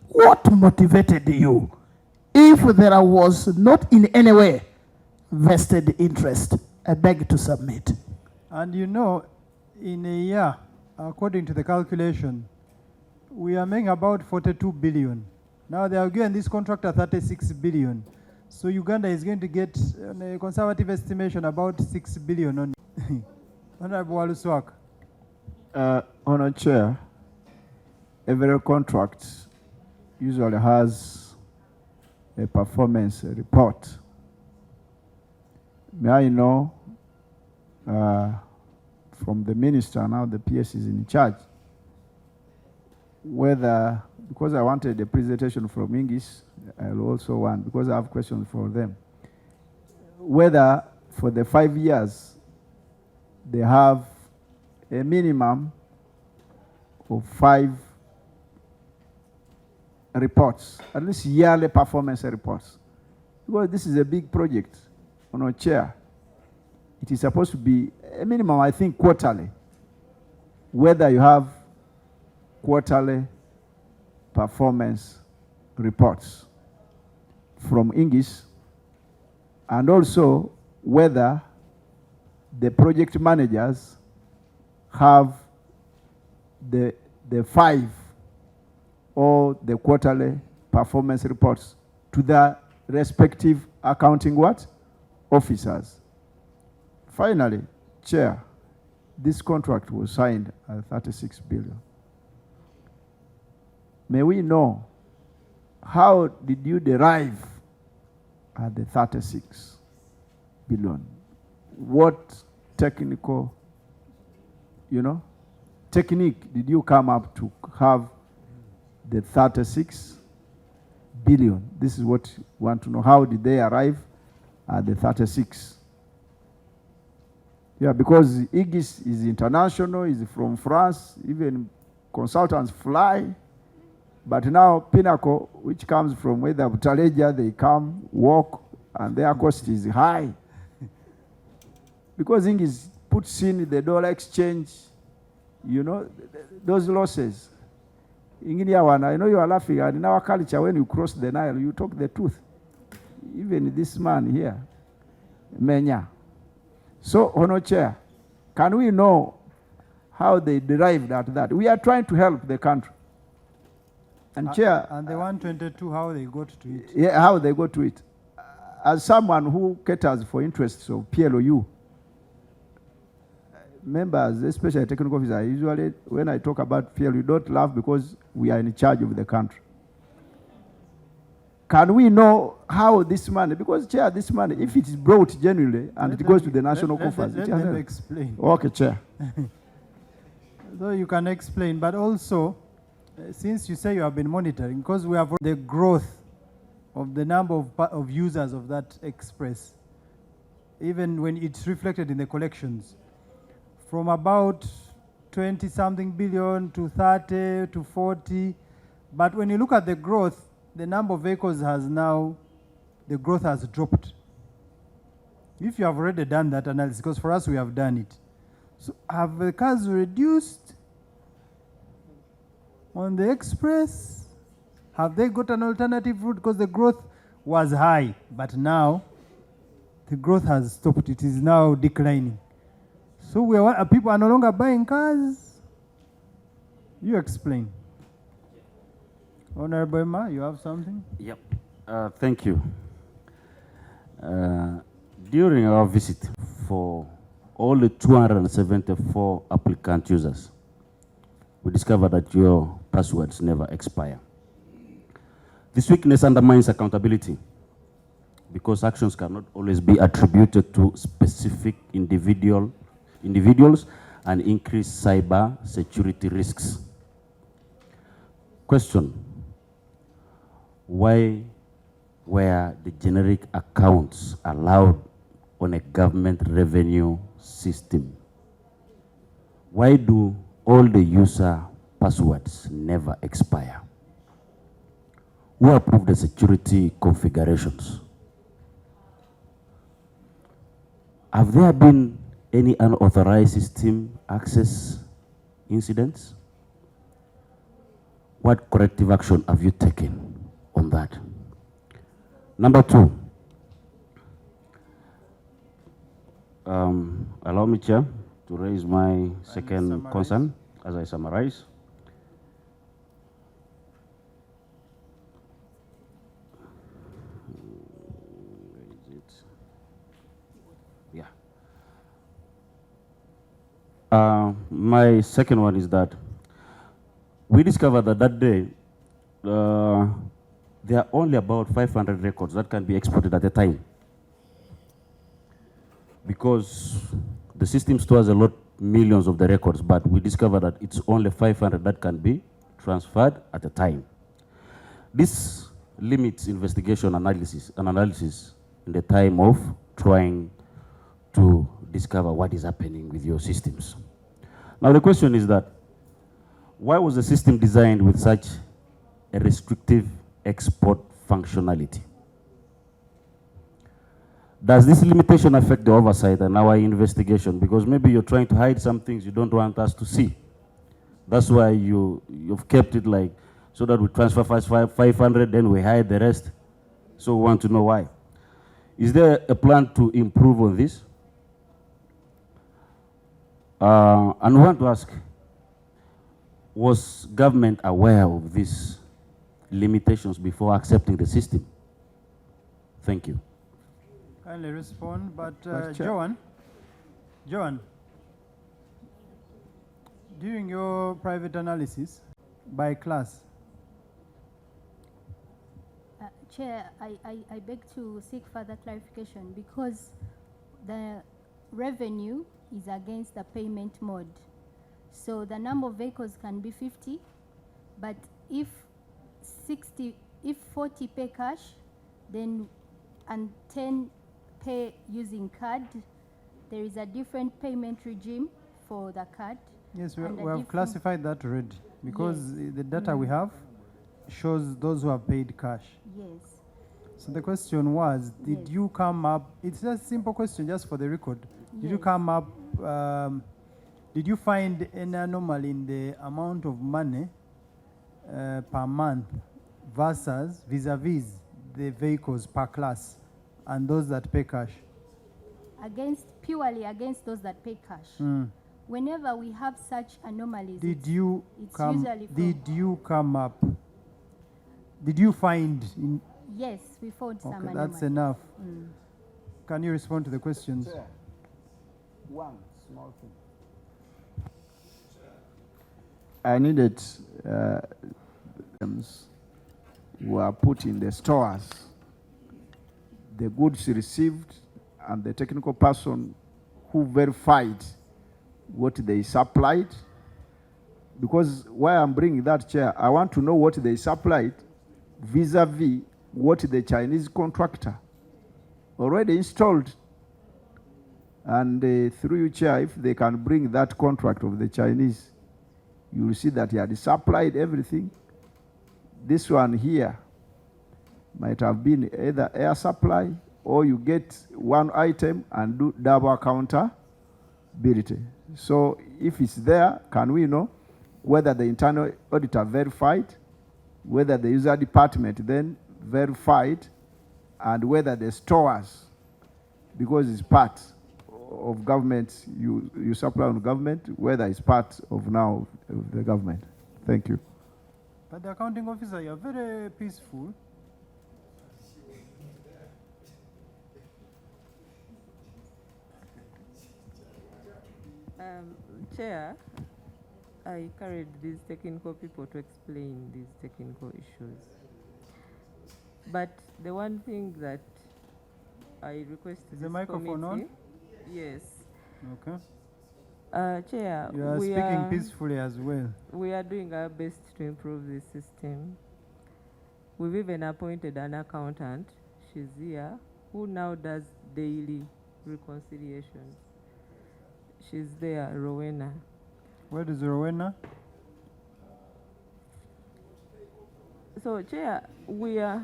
What motivated you if there was not in any way vested interest? I beg to submit. And you know, in a year, according to the calculation, we are making about 42 billion. Now they are given this contract at 36 billion. So Uganda is going to get, on a conservative estimation, about 6 billion on Honorable Waluswak. Honour Chair, every contract usually has a performance report. May I know from the minister, now the PS is in charge, whether, because I wanted a presentation from English, I'll also want, because I have questions for them, whether for the 5 years they have a minimum of 5 reports, at least yearly performance reports. Because this is a big project, Honour Chair. It is supposed to be a minimum, I think, quarterly. Whether you have quarterly performance reports from English, and also whether the project managers have the 5 or the quarterly performance reports to the respective accounting officers. Finally, Chair, this contract was signed at 36 billion. May we know, how did you derive at the 36 billion? What technical, technique did you come up to have the 36 billion? This is what we want to know. How did they arrive at the 36? Yeah, because Igis is international, is from France, even consultants fly. But now Pinnacle, which comes from whether Butaleja, they come, walk, and their cost is high. Because Igis puts in the dollar exchange, those losses. I know you are laughing, and in our culture, when you cross the Nile, you talk the truth. Even this man here, Menya. So, Honour Chair, can we know how they derived at that? We are trying to help the country. And Chair... And the 122, how they got to it? Yeah, how they got to it. As someone who caters for interests of PLOU, members, especially technical officers, usually when I talk about PLOU, don't laugh because we are in charge of the country. Can we know how this money, because Chair, this money, if it is brought genuinely and it goes to the national coffers. Let them explain. Okay, Chair. So you can explain, but also, since you say you have been monitoring, because we have the growth of the number of users of that express, even when it's reflected in the collections, from about 20 something billion to 30 to 40. But when you look at the growth, the number of vehicles has now, the growth has dropped. If you have already done that analysis, because for us we have done it. So have the cars reduced on the express? Have they got an alternative route? Because the growth was high, but now the growth has stopped. It is now declining. So people are no longer buying cars. You explain. Honorable Emma, you have something? Yep. Thank you. During our visit for all the 274 applicant users, we discovered that your passwords never expire. This weakness undermines accountability because actions cannot always be attributed to specific individuals and increase cyber security risks. Question: why were the generic accounts allowed on a government revenue system? Why do all the user passwords never expire? Who approved the security configurations? Have there been any unauthorized system access incidents? What corrective action have you taken on that? Number two, allow me, Chair, to raise my second concern as I summarize. Where is it? Yeah. My second one is that we discovered that that day there are only about 500 records that can be exported at a time, because the system stores a lot, millions of the records, but we discovered that it's only 500 that can be transferred at a time. This limits investigation analysis in the time of trying to discover what is happening with your systems. Now the question is that, why was the system designed with such a restrictive export functionality? Does this limitation affect the oversight and our investigation? Because maybe you're trying to hide some things you don't want us to see. That's why you've kept it like, so that we transfer 500, then we hide the rest. So we want to know why. Is there a plan to improve on this? And we want to ask, was government aware of these limitations before accepting the system? Thank you. Kindly respond, but Joan, during your private analysis by class. Chair, I beg to seek further clarification because the revenue is against the payment mode. So the number of vehicles can be 50, but if 40 pay cash, then and 10 pay using card, there is a different payment regime for the card. Yes, we have classified that already because the data we have shows those who have paid cash. Yes. So the question was, did you come up, it's a simple question just for the record. Did you come up, did you find an anomaly in the amount of money per month versus vis-a-vis the vehicles per class and those that pay cash? Purely against those that pay cash. Whenever we have such anomalies, did you come up? Did you find? Yes, we found some anomalies. That's enough. Can you respond to the questions? Sure. One small thing. I needed were put in the stores, the goods received, and the technical person who verified what they supplied. Because why I'm bringing that, Chair, I want to know what they supplied vis-a-vis what the Chinese contractor already installed And through you, Chair, if they can bring that contract of the Chinese, you will see that he had supplied everything. This one here might have been either air supply, or you get one item and do double accountability. So if it's there, can we know whether the internal auditor verified, whether the user department then verified, and whether the stores, because it's part of government, you supply on government, whether it's part of now of the government. Thank you. But the accounting officer, you're very peaceful. Chair, I carried these technical people to explain these technical issues. But the one thing that I request Is this the microphone committee, on? yes. Okay. Chair, You are speaking peacefully as well. We are doing our best to improve this system. We've even appointed an accountant, she's here, who now does daily reconciliations. She's there, Rowena. Where is Rowena? So, Chair, we are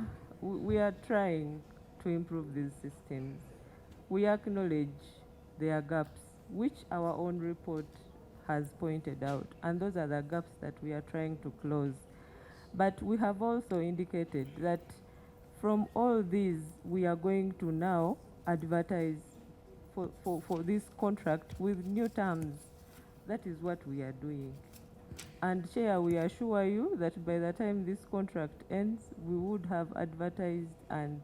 trying to improve these systems. We acknowledge there are gaps, which our own report has pointed out, and those are the gaps that we are trying to close. But we have also indicated that from all these, we are going to now advertise for this contract with new terms. That is what we are doing. And Chair, we assure you that by the time this contract ends, we would have advertised and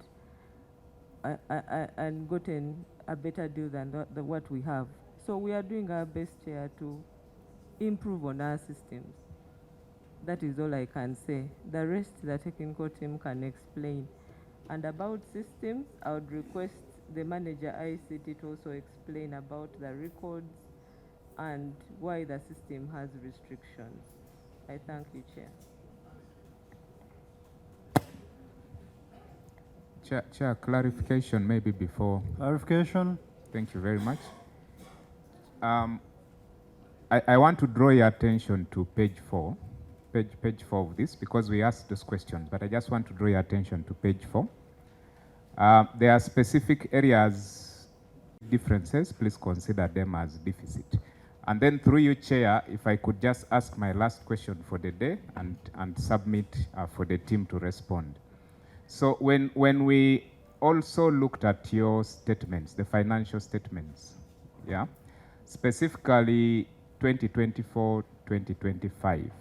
gotten a better deal than what we have. So we are doing our best, Chair, to improve on our systems. That is all I can say. The rest, the technical team can explain. And about systems, I would request the manager ICT to also explain about the records and why the system has restrictions. I thank you, Chair. Chair, clarification maybe before. Clarification. Thank you very much. I want to draw your attention to page 4 of this, because we asked those questions, but I just want to draw your attention to page 4. There are specific areas, differences, please consider them as deficit. And then through you, Chair, if I could just ask my last question for the day and submit for the team to respond. So when we also looked at your statements, the financial statements, yeah, specifically 2024, 2025,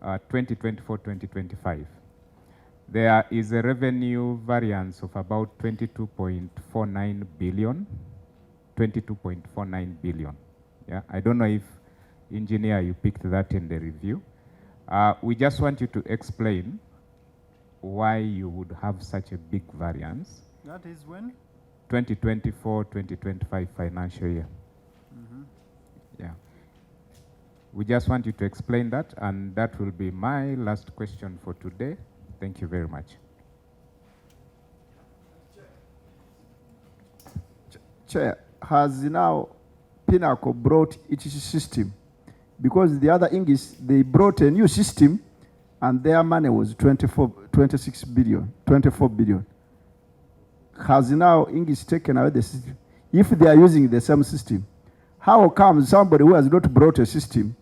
2024-2025, there is a revenue variance of about 22.49 billion. 22.49 billion. Yeah, I don't know if, engineer, you picked that in the review. We just want you to explain why you would have such a big variance. That is when? 2024-2025 financial year. Yeah. We just want you to explain that, and that will be my last question for today. Thank you very much. Chair, has now Pinnacle brought its system? Because the other English, they brought a new system and their money was 24 billion. Has now English taken away the system? If they are using the same system, how come somebody who has not brought a system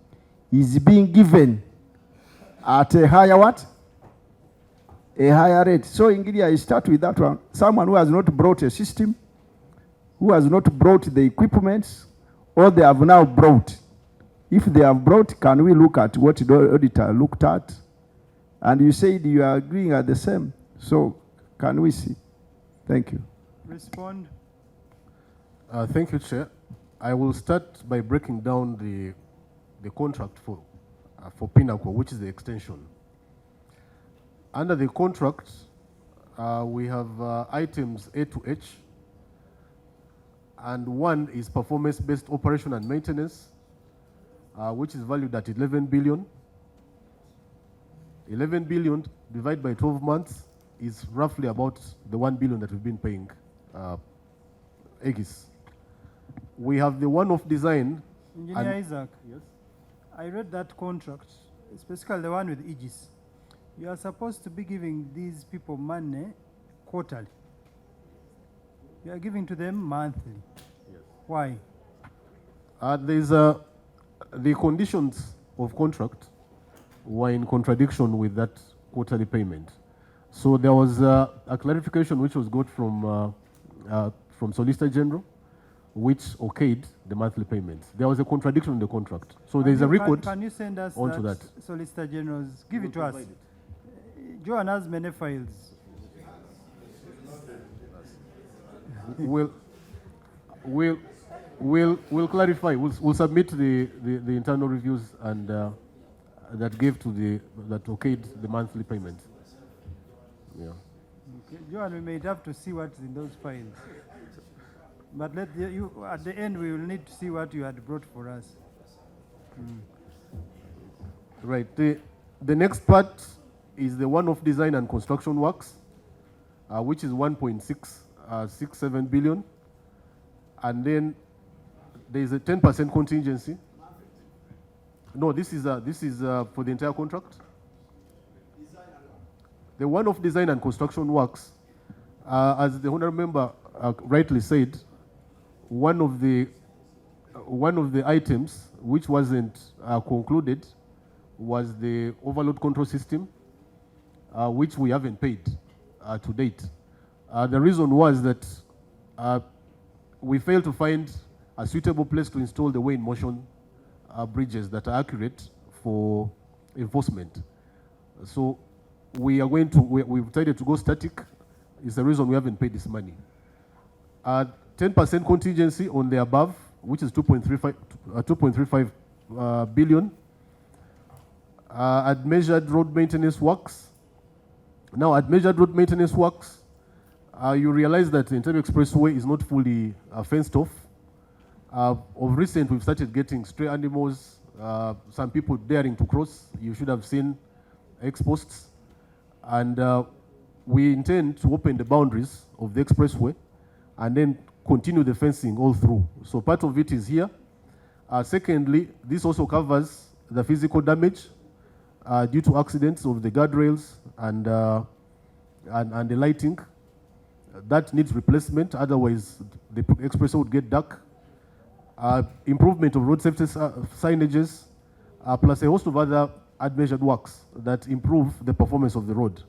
is being given at a higher what? A higher rate. So Ingilia, I start with that one. Someone who has not brought a system, who has not brought the equipment, or they have now brought. If they have brought, can we look at what the auditor looked at? And you said you are agreeing at the same. So can we see? Thank you. Respond. Thank you, Chair. I will start by breaking down the contract for Pinnacle, which is the extension. Under the contract, we have items A to H, and one is performance-based operation and maintenance, which is valued at 11 billion. 11 billion divided by 12 months is roughly about the 1 billion that we've been paying Aegis. we have the one-off design. Engineer Isaac. Yes. I read that contract, specifically the one with Aegis. You are supposed to be giving these people money quarterly. You are giving to them monthly. Yes. Why? There's the conditions of contract were in contradiction with that quarterly payment. So there was a clarification which was got from Solicitor General, which okayed the monthly payments. There was a contradiction in the contract. So there's a record. Can you send us onto that? Solicitor General's? Give it to us. Joan has many files. We'll clarify. We'll submit the internal reviews and that gave to that okayed the monthly payment. Yeah. Okay. Joan, we may have to see what's in those files. But at the end, we will need to see what you had brought for us. Right. The next part is the one-off design and construction works, which is 1.667 billion. And then there is a 10% contingency. No, this is for the entire contract. The one-off design and construction works, as the honourable member rightly said, one of the items which wasn't concluded was the overload control system, which we haven't paid to date. The reason was that we failed to find a suitable place to install the weigh-in-motion bridges that are accurate for enforcement. So we've decided to go static. It's the reason we haven't paid this money. 10% contingency on the above, which is 2.35 billion. At measured road maintenance works. Now, at measured road maintenance works, you realize that the Entebbe Expressway is not fully fenced off. Of recent, we've started getting stray animals, some people daring to cross. You should have seen ex-posts. And we intend to open the boundaries of the expressway and then continue the fencing all through. So part of it is here. Secondly, this also covers the physical damage due to accidents of the guardrails and the lighting. That needs replacement, otherwise the expressway would get dark. Improvement of road safety signages, plus a host of other admeasured works that improve the performance of the road.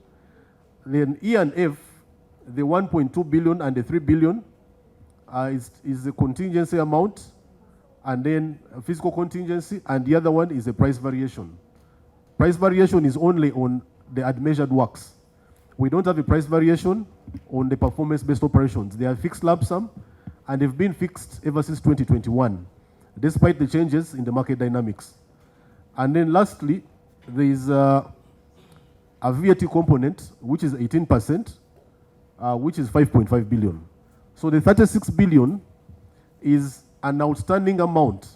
Then E and F, the 1.2 billion and the 3 billion is the contingency amount, and then a physical contingency, and the other one is a price variation. Price variation is only on the admeasured works. We don't have a price variation on the performance-based operations. They are fixed lump sum, and they've been fixed ever since 2021, despite the changes in the market dynamics. And then lastly, there is a VAT component, which is 18%, which is 5.5 billion. So the 36 billion is an outstanding amount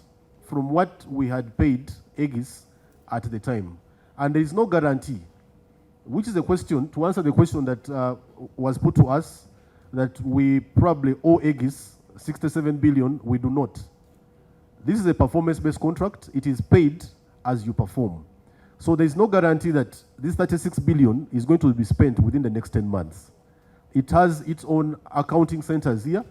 from what we had paid Aegis at the time. And there is no guarantee, which is a question, to answer the question that was put to us, that we probably owe Aegis 67 billion. We do not. This is a performance-based contract. It is paid as you perform. So there is no guarantee that this 36 billion is going to be spent within the next 10 months. It has its own accounting centers here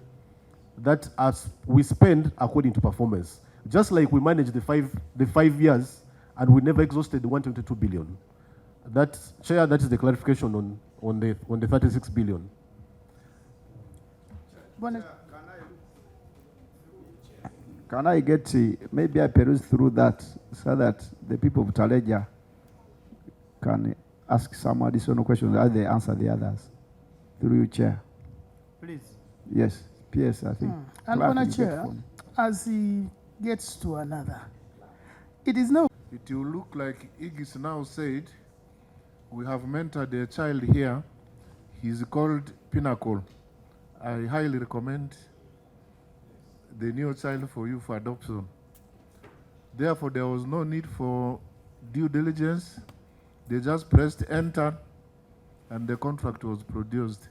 that as we spend according to performance. Just like we manage the five years and we never exhausted the 122 billion. That, Chair, that is the clarification on the 36 billion. Can I get, maybe I peruse through that so that the people of Taleja can ask some additional questions as they answer the others. Through you, Chair. Please. Yes, PS, I think. And Honour Chair, as he gets to another, it is now. It will look like Aegis now said, we have mentored a child here. He's called Pinnacle. I highly recommend the new child for you for adoption. Therefore, there was no need for due diligence. They just pressed enter and the contract was produced.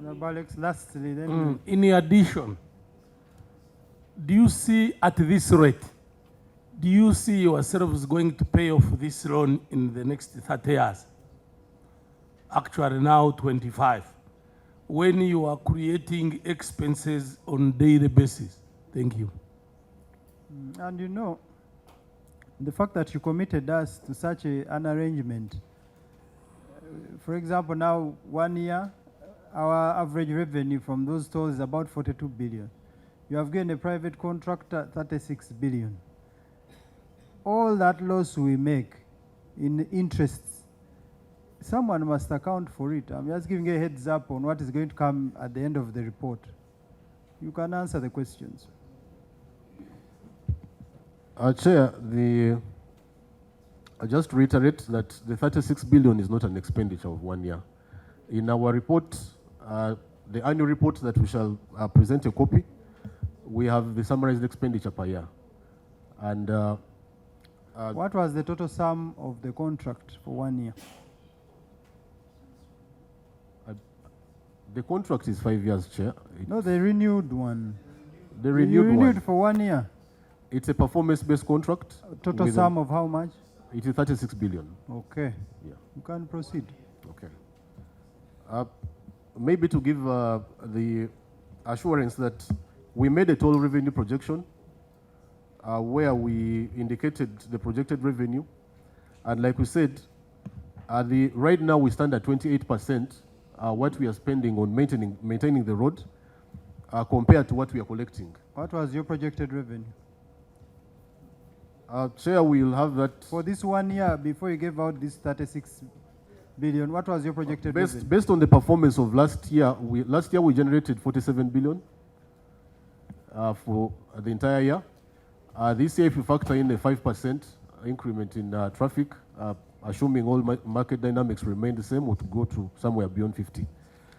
Honorable Alex, lastly, then. In addition, do you see at this rate, do you see yourselves going to pay off this loan in the next 30 years? Actually now 25, when you are creating expenses on daily basis. Thank you. And you know, the fact that you committed us to such an arrangement, for example, now 1 year, our average revenue from those tolls is about 42 billion. You have given a private contractor 36 billion. All that loss we make in interests, someone must account for it. I'm just giving a heads up on what is going to come at the end of the report. You can answer the questions. Chair, I just reiterate that the 36 billion is not an expenditure of 1 year. In our report, the annual report that we shall present a copy, we have the summarized expenditure per year. And what was the total sum of the contract for 1 year? The contract is 5 years, Chair. No, the renewed one. The renewed one. For 1 year. It's a performance-based contract. Total sum of how much? It is 36 billion. Okay. Yeah. You can proceed. Okay. Maybe to give the assurance that we made a total revenue projection where we indicated the projected revenue. And like we said, right now we stand at 28% what we are spending on maintaining the road compared to what we are collecting. What was your projected revenue? Chair, we will have that. For this 1 year, before you gave out this 36 billion, what was your projected revenue? Based on the performance of last year we generated 47 billion for the entire year. This year, if you factor in a 5% increment in traffic, assuming all market dynamics remain the same, would go to somewhere beyond 50.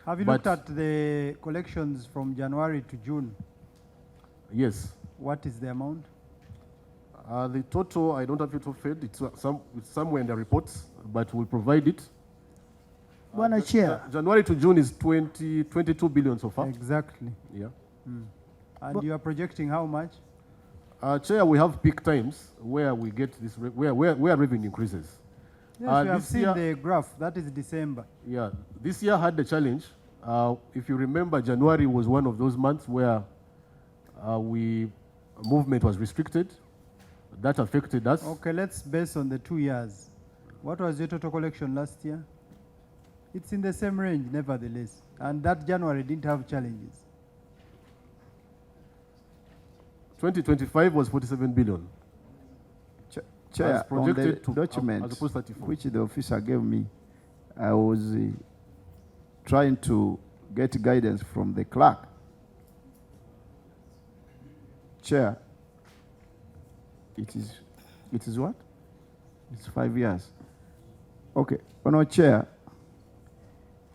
Have you looked at the collections from January to June? Yes. What is the amount? The total, I don't have it offhand. It's somewhere in the reports, but we'll provide it. Chair. January to June is 22 billion so far. Exactly. Yeah. And you are projecting how much? Chair, we have peak times where we get this, where revenue increases. Yes, we have seen the graph. That is December. Yeah. This year had the challenge. If you remember, January was one of those months where movement was restricted. That affected us. Okay, let's base on the 2 years. What was your total collection last year? It's in the same range, nevertheless. And that January didn't have challenges. 2025 was 47 billion. Chair, on the document which the officer gave me, I was trying to get guidance from the clerk. Chair, it is what? It's 5 years. Okay. Honourable Chair,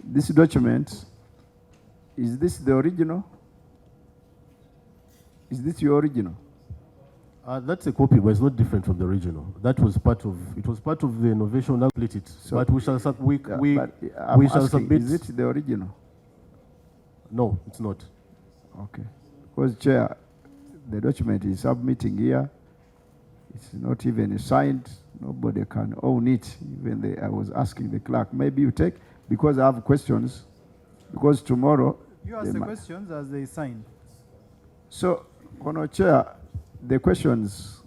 this document, is this the original? Is this your original? That's a copy, but it's not different from the original. That was part of, it was part of the innovation that split it. So but we shall, we shall submit. Is it the original? No, it's not. Okay. Because, Chair, the document is submitting here. It's not even signed. Nobody can own it. Even I was asking the clerk, maybe you take, because I have questions, because tomorrow... You ask the questions as they sign. So, Honourable Chair, the questions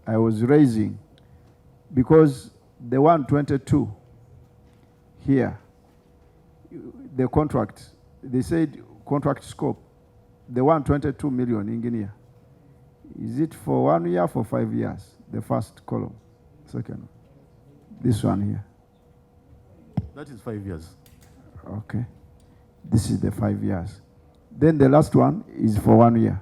I was raising, because the 122 here, the contract, they said contract scope, the 122 million engineer, is it for 1 year, for 5 years? The first column, second one. This one here. That is 5 years. Okay. This is the 5 years. Then the last one is for 1 year.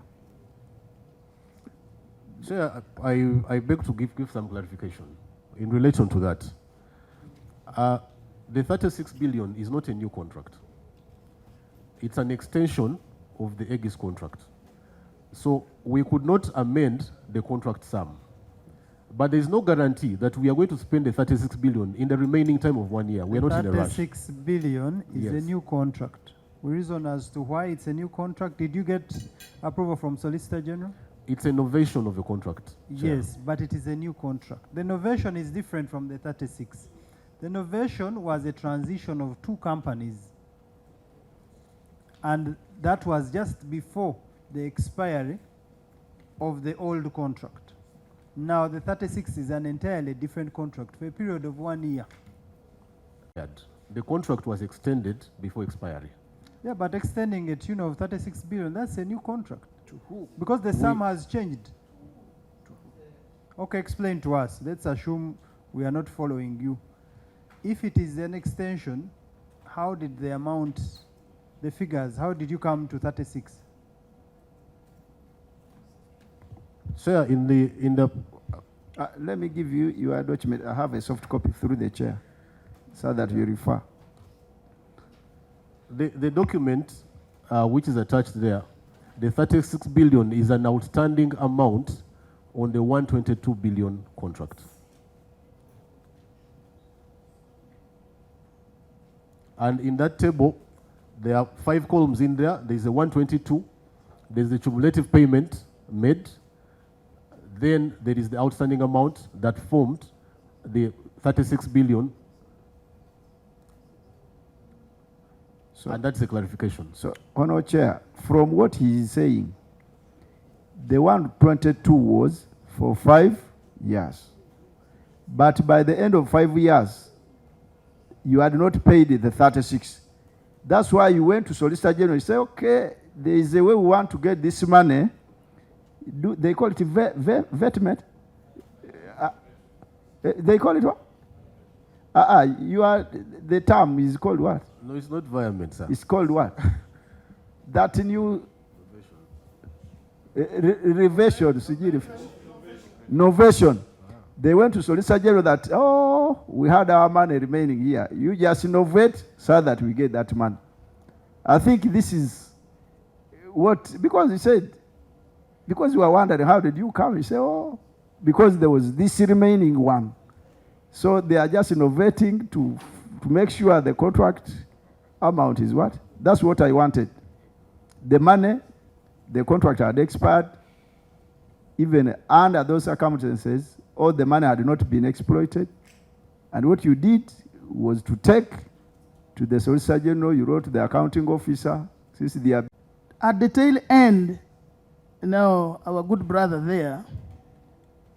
Chair, I beg to give some clarification in relation to that. The 36 billion is not a new contract. It's an extension of the Aegis contract. So we could not amend the contract sum. But there is no guarantee that we are going to spend the 36 billion in the remaining time of 1 year. We are not in a rush. 36 billion is a new contract. We reason as to why it's a new contract. Did you get approval from Solicitor General? It's a novation of a contract. Chair. Yes, but it is a new contract. The novation is different from the 36. The novation was a transition of two companies, and that was just before the expiry of the old contract. Now the 36 is an entirely different contract for a period of 1 year. The contract was extended before expiry. Yeah, but extending a tune of 36 billion, that's a new contract. To who? Because the sum has changed. Okay, explain to us. Let's assume we are not following you. If it is an extension, how did the amount, the figures, how did you come to 36? Sir, let me give you your document. I have a soft copy through the chair so that you refer. The document which is attached there, the 36 billion is an outstanding amount on the 122 billion contract. And in that table, there are 5 columns in there. There's a 122, there's the cumulative payment made, then there is the outstanding amount that formed the 36 billion. And that's the clarification. So, Honourable Chair, from what he is saying, the 122 was for 5 years. But by the end of 5 years, you had not paid the 36. That's why you went to Solicitor General and said, okay, there is a way we want to get this money. They call it vetment. They call it what? You are, the term is called what? No, it's not environment, sir. It's called what? That new reversion. Novation. They went to Solicitor General that, oh, we had our money remaining here. You just innovate so that we get that money. I think this is what, because he said, because you were wondering, how did you come? He said, oh, because there was this remaining one. So they are just innovating to make sure the contract amount is what? That's what I wanted. The money, the contract had expired. Even under those circumstances, all the money had not been exploited. And what you did was to take to the Solicitor General, you wrote to the accounting officer, since they are... At the tail end, now our good brother there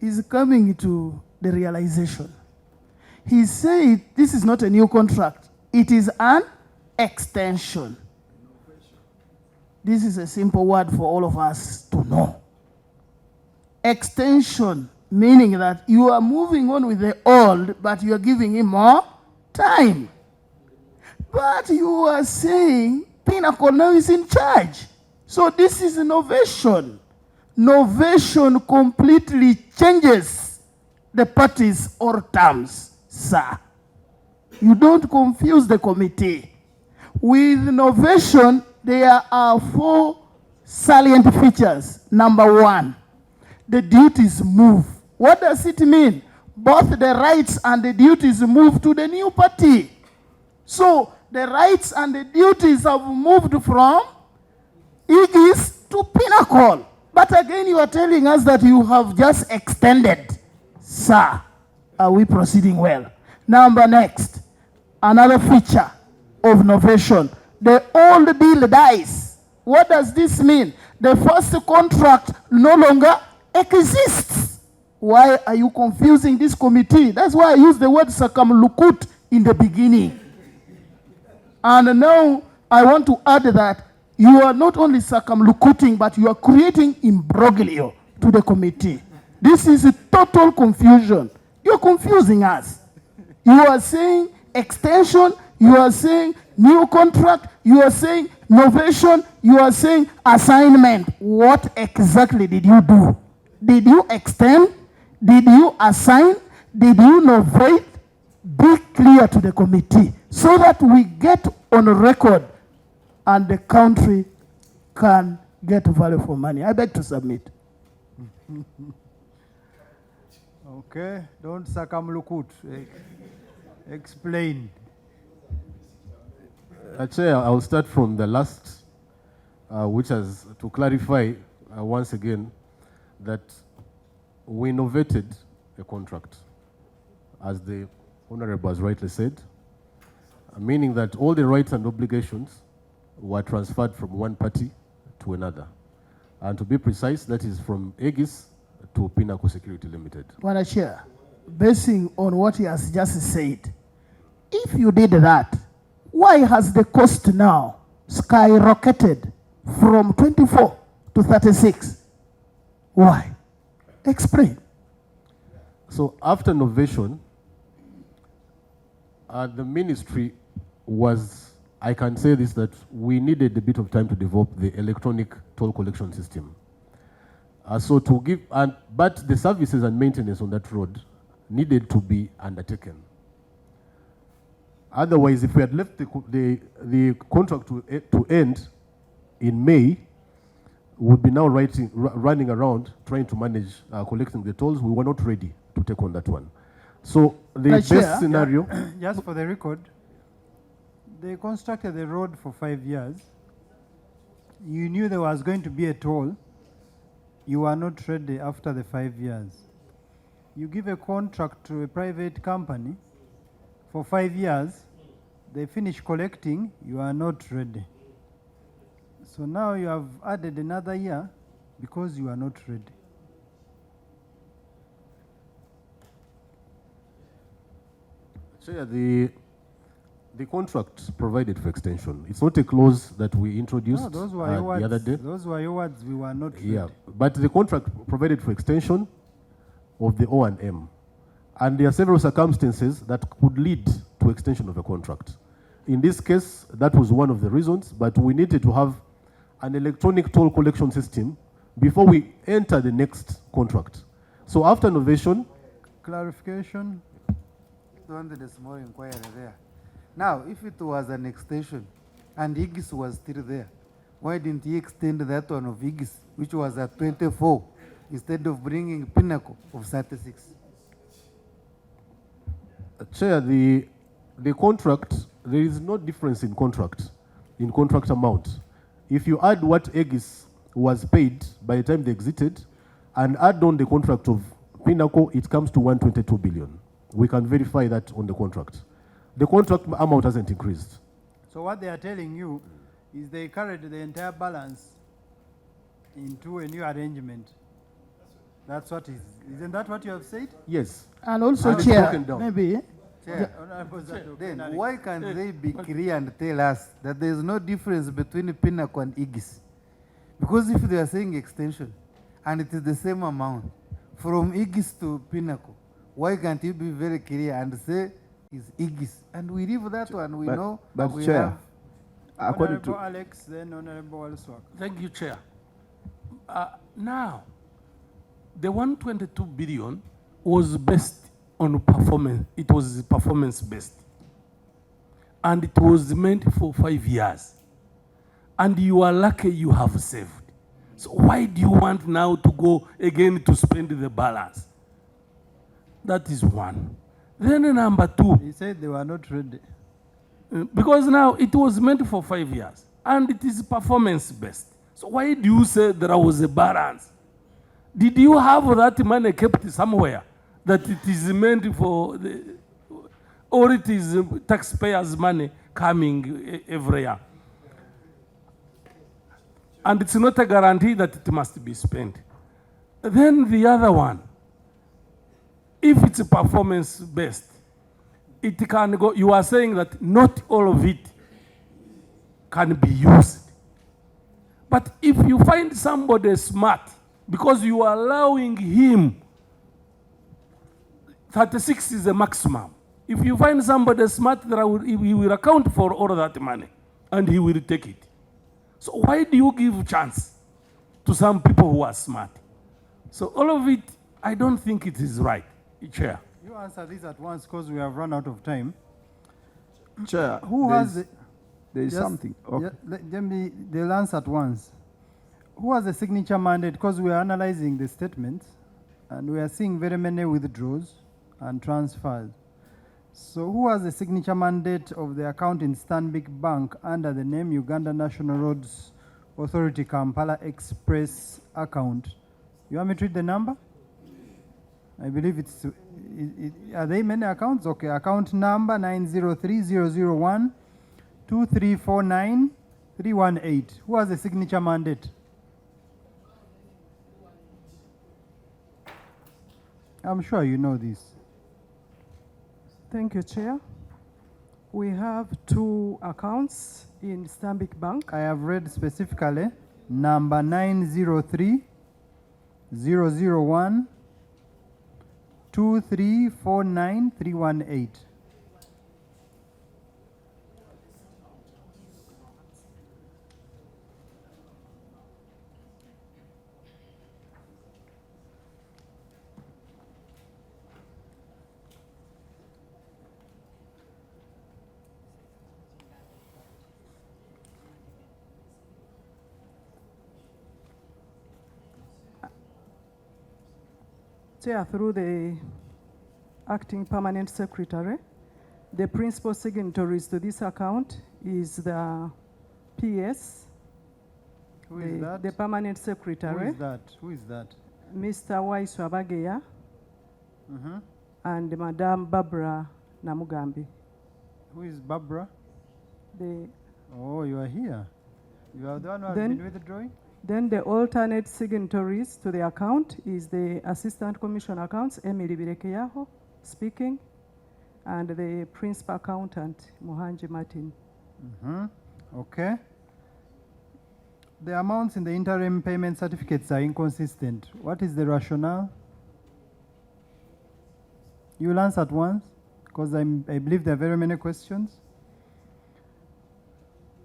is coming to the realization. He said this is not a new contract. It is an extension. This is a simple word for all of us to know. Extension, meaning that you are moving on with the old, but you are giving him more time. But you are saying Pinnacle now is in charge. So this is innovation. Novation completely changes the parties or terms, sir. You don't confuse the committee. With novation, there are 4 salient features. Number 1, the duties move. What does it mean? Both the rights and the duties move to the new party. So the rights and the duties have moved from Igis to Pinnacle. But again, you are telling us that you have just extended. Sir, are we proceeding well? Next, another feature of novation. The old bill dies. What does this mean? The first contract no longer exists. Why are you confusing this committee? That's why I used the word circumlocute in the beginning. And now I want to add that you are not only circumlocuting, but you are creating imbroglio to the committee. This is a total confusion. You're confusing us. You are saying extension, you are saying new contract, you are saying novation, you are saying assignment. What exactly did you do? Did you extend? Did you assign? Did you novate? Be clear to the committee so that we get on record and the country can get value for money. I beg to submit. Okay, don't circumlocute. Explain. Chair, I'll start from the last, which has to clarify once again that we innovated a contract, as the Honorable has rightly said, meaning that all the rights and obligations were transferred from one party to another. And to be precise, that is from Aegis to Pinnacle Security Limited. Madam Chair, basing on what he has just said, if you did that, why has the cost now skyrocketed from 24 to 36? Why? Explain. So after novation, the ministry was, I can say this, that we needed a bit of time to develop the electronic toll collection system. So to give, but the services and maintenance on that road needed to be undertaken. Otherwise, if we had left the contract to end in May, we would be now running around trying to manage collecting the tolls. We were not ready to take on that one. So the best scenario... Just for the record, they constructed the road for 5 years. You knew there was going to be a toll. You were not ready after the 5 years. You give a contract to a private company for 5 years, they finish collecting, you are not ready. So now you have added another year because you are not ready. Chair, the contract provided for extension. It's not a clause that we introduced No, those were your words. the other day. Those were your words. We were not ready. Yeah, but the contract provided for extension of the O&M. And there are several circumstances that could lead to extension of a contract. In this case, that was one of the reasons, but we needed to have an electronic toll collection system before we enter the next contract. So after novation... Clarification? Wanted a small inquiry there. Now, if it was an extension and Aegis was still there, why didn't he extend that one of Aegis, which was at 24, instead of bringing Pinnacle of 36? Chair, the contract, there is no difference in contract amount. If you add what Aegis was paid by the time they exited and add on the contract of Pinnacle, it comes to 122 billion. We can verify that on the contract. The contract amount hasn't increased. So what they are telling you is they carried the entire balance into a new arrangement. That's what is. Isn't that what you have said? Yes. And also, Chair, maybe. Chair, then why can't they be clear and tell us that there is no difference between Pinnacle and Aegis? Because if they are saying extension and it is the same amount from Aegis to Pinnacle, why can't you be very clear and say it's Aegis? And we leave that one, we know. But we Chair, have according Honorable to... Alex, then Honorable Walswak. Thank you, Chair. Now, the 122 billion was based on performance. It was performance-based. And it was meant for 5 years. And you are lucky you have saved. So why do you want now to go again to spend the balance? That is one. Then number two. He said they were not ready. Because now it was meant for 5 years. And it is performance-based. So why do you say there was a balance? Did you have that money kept somewhere that it is meant for, or it is taxpayers' money coming every year? And it's not a guarantee that it must be spent. Then the other one, if it's performance-based, it can go, you are saying that not all of it can be used. But if you find somebody smart, because you are allowing him, 36 is the maximum. If you find somebody smart, he will account for all that money, and he will take it. So why do you give chance to some people who are smart? So all of it, I don't think it is right, Chair. You answer this at once because we have run out of time. Chair, Who has the... There is something. Okay. They'll answer at once. Who has the signature mandate? Because we are analyzing the statements and we are seeing very many withdrawals and transfers. So who has the signature mandate of the account in Stanbic Bank under the name Uganda National Roads Authority Kampala Express account? You want me to read the number? I believe it's, are they many accounts? Okay, account number 903-001-2349-318. Who has the signature mandate? I'm sure you know this. Thank you, Chair. We have 2 accounts in Stanbic Bank. I have read specifically number 903-001-2349-318. Chair, through the acting permanent secretary, the principal signatories to this account is the PS. Who is that? The permanent secretary. Who is that? Who is that? Mr. Waisu Abageya and Madam Barbara Namugambi. Who is Barbara? The Oh, you are here. You are the one who has been withdrawing? Then the alternate signatories to the account is the Assistant Commissioner Accounts, Emily Birekeyaho, speaking, and the Principal Accountant, Muhanji Martin. Okay. The amounts in the interim payment certificates are inconsistent. What is the rationale? You will answer at once, because I believe there are very many questions.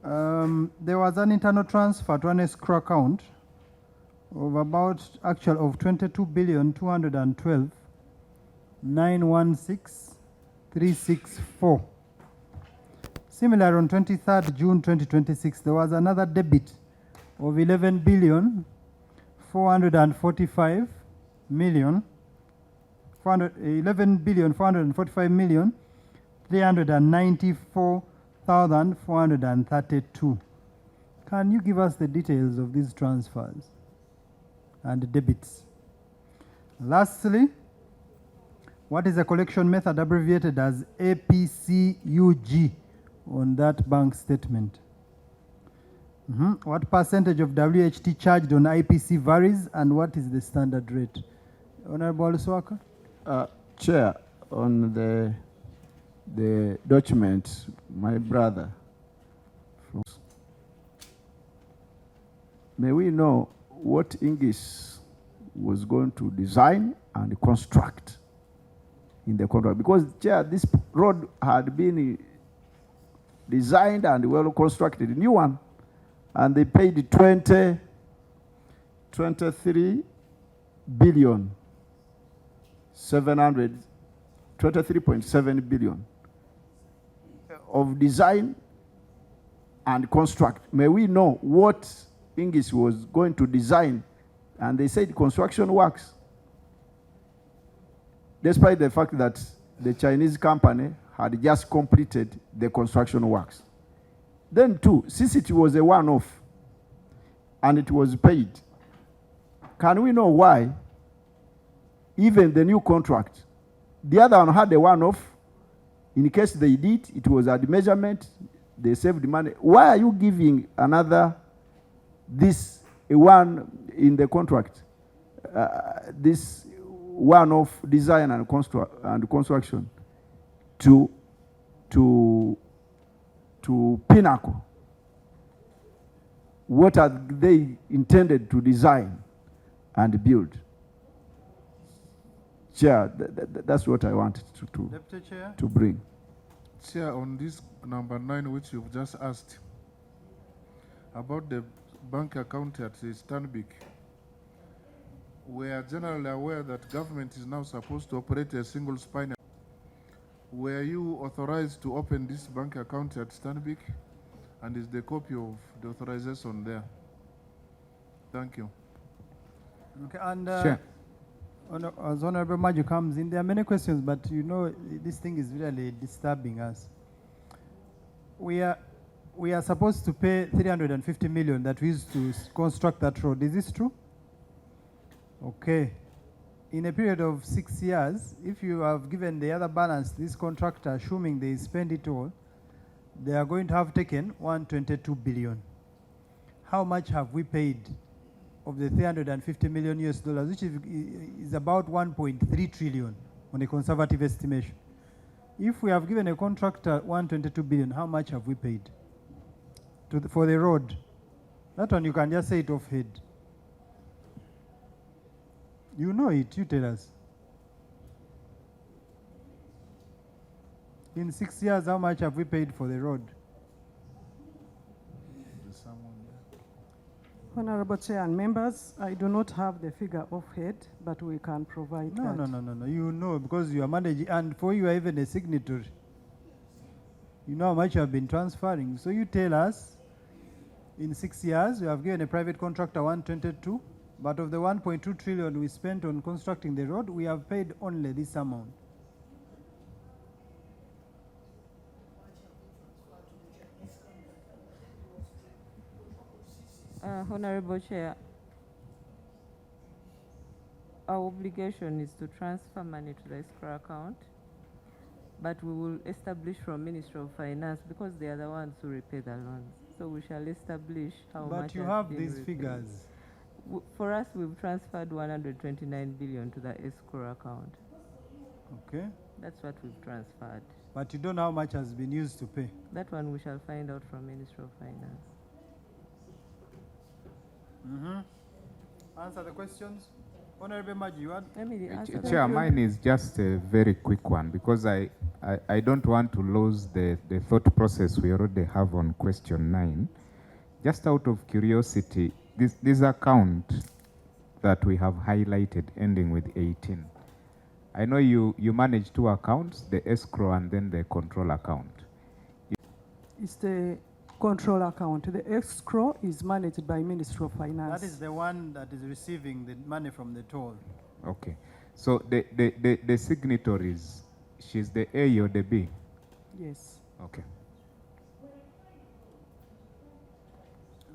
There was an internal transfer to an escrow account of about of 22,212,916,364. Similar, on 23rd June 2026, there was another debit of 11,445,394,432. Can you give us the details of these transfers and debits? Lastly, what is the collection method abbreviated as APCUG on that bank statement? What percentage of WHT charged on IPC varies, and what is the standard rate? Honorable Swaka? Chair, on the document, my brother, may we know what English was going to design and construct in the contract? Because, Chair, this road had been designed and well constructed, a new one, and they paid 23 billion 23.7 billion of design and construct. May we know what English was going to design? And they said construction works, despite the fact that the Chinese company had just completed the construction works. Then too, since it was a one-off and it was paid, can we know why even the new contract, the other one had a one-off, in case they did, it was at the measurement, they saved money. Why are you giving another, this one in the contract, this one-off design and construction to Pinnacle? What are they intended to design and build? Chair, that's what I wanted to bring. Chair, on this number 9, which you've just asked, about the bank account at Stanbic, we are generally aware that government is now supposed to operate a single spine. Were you authorized to open this bank account at Stanbic? And is the copy of the authorization there? Thank you. Okay, and Sure. As Honorable Maju comes in, there are many questions, but you know, this thing is really disturbing us. We are supposed to pay 350 million that we used to construct that road. Is this true? Okay. In a period of 6 years, if you have given the other balance to this contractor, assuming they spend it all, they are going to have taken 122 billion. How much have we paid of the 350 million US dollars, which is about 1.3 trillion on a conservative estimation? If we have given a contractor 122 billion, how much have we paid for the road? That one you can just say it off head. You know it, you tell us. In 6 years, how much have we paid for the road? Honorable Chair and members, I do not have the figure off head, but we can provide that. No. You know, because you are managing, and for you are even a signatory. You know how much you have been transferring. So you tell us, in 6 years, we have given a private contractor 122, but of the 1.2 trillion we spent on constructing the road, we have paid only this amount. Honorable Chair, our obligation is to transfer money to the escrow account, but we will establish from Ministry of Finance because they are the ones who repay the loans. So we shall establish how much. But you have these figures. For us, we've transferred 129 billion to the escrow account. Okay. That's what we've transferred. But you don't know how much has been used to pay. That one we shall find out from Ministry of Finance. Answer the questions. Honorable Maji, you want? Chair, mine is just a very quick one because I don't want to lose the thought process we already have on question 9. Just out of curiosity, this account that we have highlighted ending with 18, I know you manage 2 accounts, the escrow and then the control account. It's the control account. The escrow is managed by Ministry of Finance. That is the one that is receiving the money from the toll. Okay. So the signatories, she's the A or the B? Yes. Okay.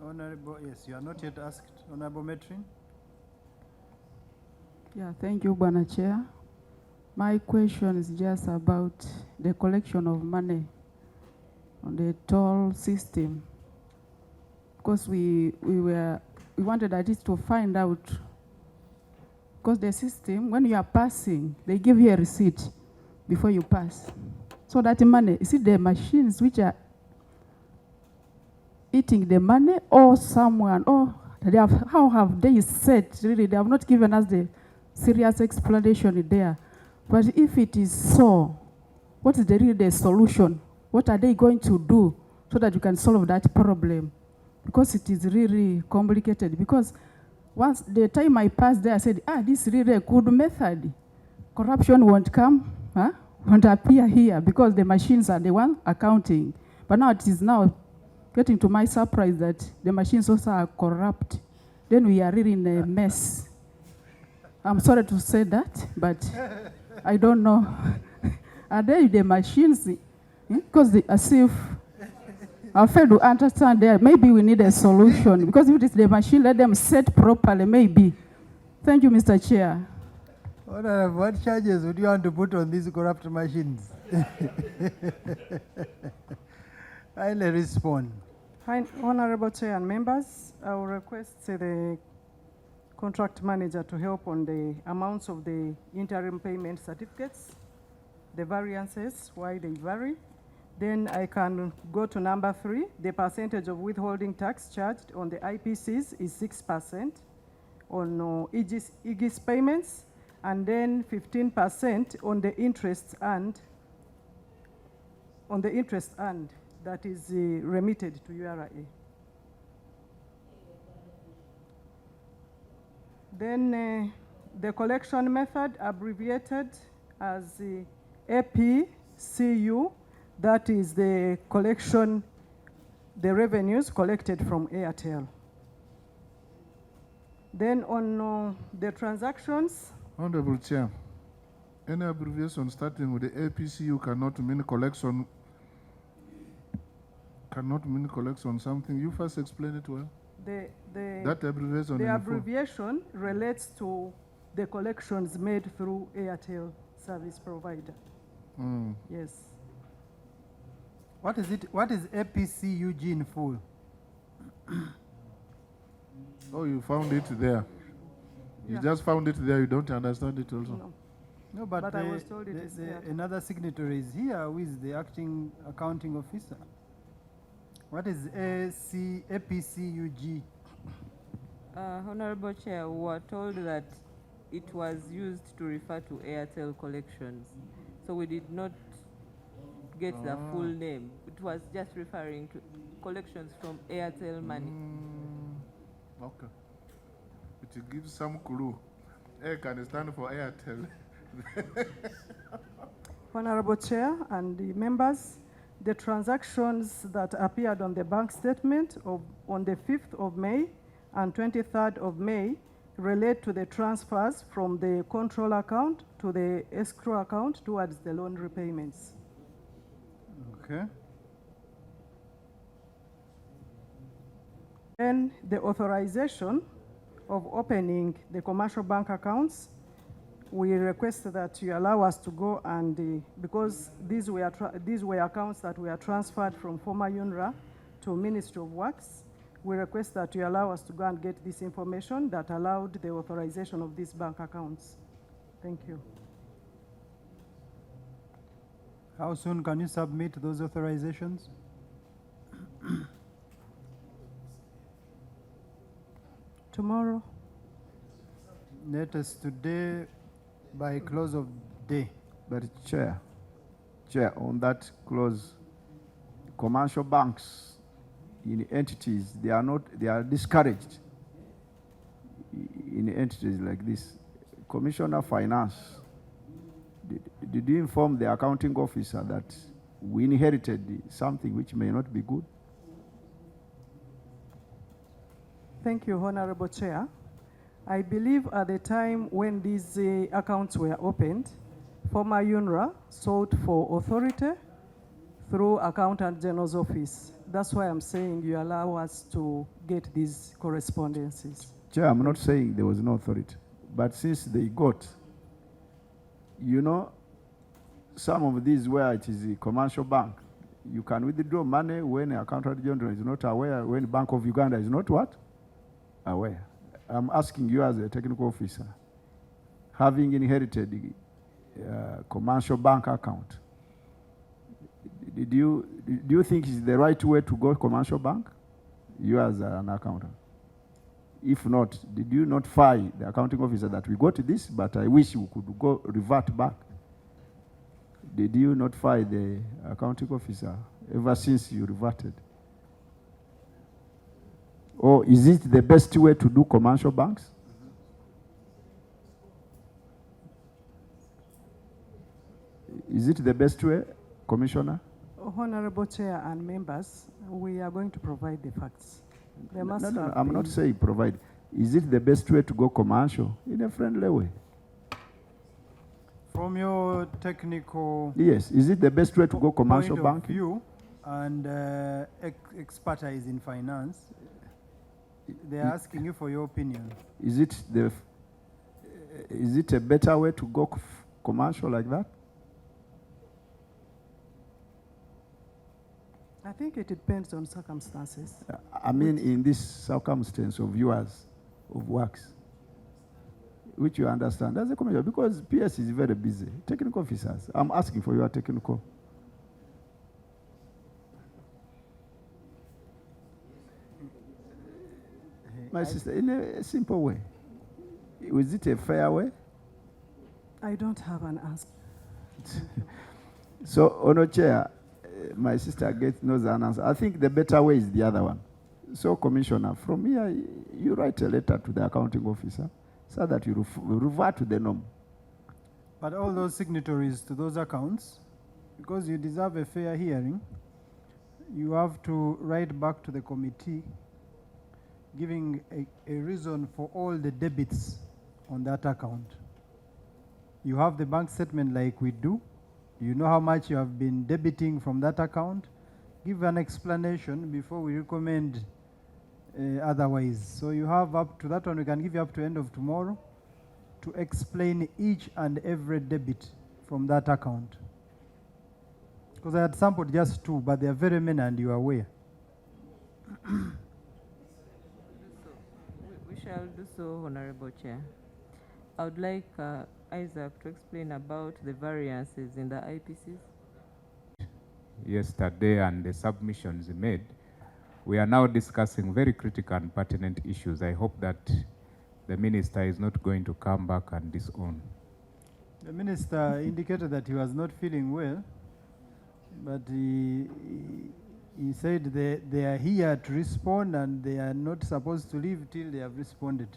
Honorable, yes, you are not yet asked. Honorable Metrin. Yeah, thank you, Bwana Chair. My question is just about the collection of money on the toll system, because we wanted at least to find out, because the system, when you are passing, they give you a receipt before you pass. So that money, is it the machines which are eating the money, or someone, or they have, how have they said, really, they have not given us the serious explanation there. But if it is so, what is really the solution? What are they going to do so that you can solve that problem? Because it is really complicated. Because once the time I passed there, I said, this is really a good method. Corruption won't come, won't appear here because the machines are the one accounting. But now it is now getting to my surprise that the machines also are corrupt. Then we are really in a mess. I'm sorry to say that, but I don't know. Are they the machines? Because as if I fail to understand there, maybe we need a solution. Because if it is the machine, let them set properly, maybe. Thank you, Mr. Chair. What charges would you want to put on these corrupt machines? I'll respond. Honorable Chair and members, I will request the contract manager to help on the amounts of the interim payment certificates, the variances, why they vary. Then I can go to number 3. The percentage of withholding tax charged on the IPCs is 6% on IGIS payments, and then 15% on the interest earned, that is remitted to URA. Then the collection method abbreviated as APCU, that is the collection, the revenues collected from Airtel. Then on the transactions, Honorable Chair, any abbreviation starting with the APCU cannot mean collection. Cannot mean collection something. You first explain it well. That abbreviation. The abbreviation relates to the collections made through Airtel service provider. Yes. What is it? What is APCUG in full? Oh, you found it there. You just found it there. You don't understand it also. No. No, but I was told it is there. Another signatory is here, who is the acting accounting officer. What is APCUG? Honorable Chair, we were told that it was used to refer to Airtel collections. So we did not get the full name. It was just referring to collections from Airtel money. Okay. It gives some clue. A can stand for Airtel. Honorable Chair and the members, the transactions that appeared on the bank statement on the 5th of May and 23rd of May relate to the transfers from the control account to the escrow account towards the loan repayments. Okay. And the authorization of opening the commercial bank accounts, we request that you allow us to go and, because these were accounts that were transferred from former UNRA to Ministry of Works, we request that you allow us to go and get this information that allowed the authorization of these bank accounts. Thank you. How soon can you submit those authorizations? Tomorrow. Latest today by close of day. But Chair, on that clause, commercial banks in entities, they are discouraged in entities like this. Commissioner of Finance, did you inform the accounting officer that we inherited something which may not be good? Thank you, Honorable Chair. I believe at the time when these accounts were opened, former UNRA sought for authority through Accountant General's office. That's why I'm saying you allow us to get these correspondences. Chair, I'm not saying there was no authority, but since they got, you know, some of these where it is a commercial bank, you can withdraw money when the Accountant General is not aware, when Bank of Uganda is not what? Aware. I'm asking you as a technical officer, having inherited the commercial bank account, do you think it's the right way to go commercial bank? You as an accountant. If not, did you notify the accounting officer that we got this, but I wish we could go revert back? Did you notify the accounting officer ever since you reverted? Or is it the best way to do commercial banks? Is it the best way, Commissioner? Honorable Chair and members, we are going to provide the facts. No, I'm not saying provide. Is it the best way to go commercial in a friendly way? From your technical... Yes, is it the best way to go commercial point of banking? view and expertise in finance, they're asking you for your opinion. Is it a better way to go commercial like that? I think it depends on circumstances. I mean, in this circumstance of yours, of works, which you understand as a commissioner, because PS is very busy. Technical officers, I'm asking for your technical. My sister, in a simple way, was it a fair way? I don't have an answer. So, Honour Chair, my sister knows an answer. I think the better way is the other one. So, Commissioner, from here, you write a letter to the accounting officer so that you revert to the norm. But all those signatories to those accounts, because you deserve a fair hearing, you have to write back to the committee giving a reason for all the debits on that account. You have the bank statement like we do. You know how much you have been debiting from that account. Give an explanation before we recommend otherwise. So you have up to that one, we can give you up to end of tomorrow to explain each and every debit from that account. Because I had sampled just 2, but there are very many and you are aware. We shall do so, Honorable Chair. I would like Isaac to explain about the variances in the IPCs. Yesterday and the submissions made, we are now discussing very critical and pertinent issues. I hope that the minister is not going to come back and disown. The minister indicated that he was not feeling well, but he said they are here to respond and they are not supposed to leave till they have responded.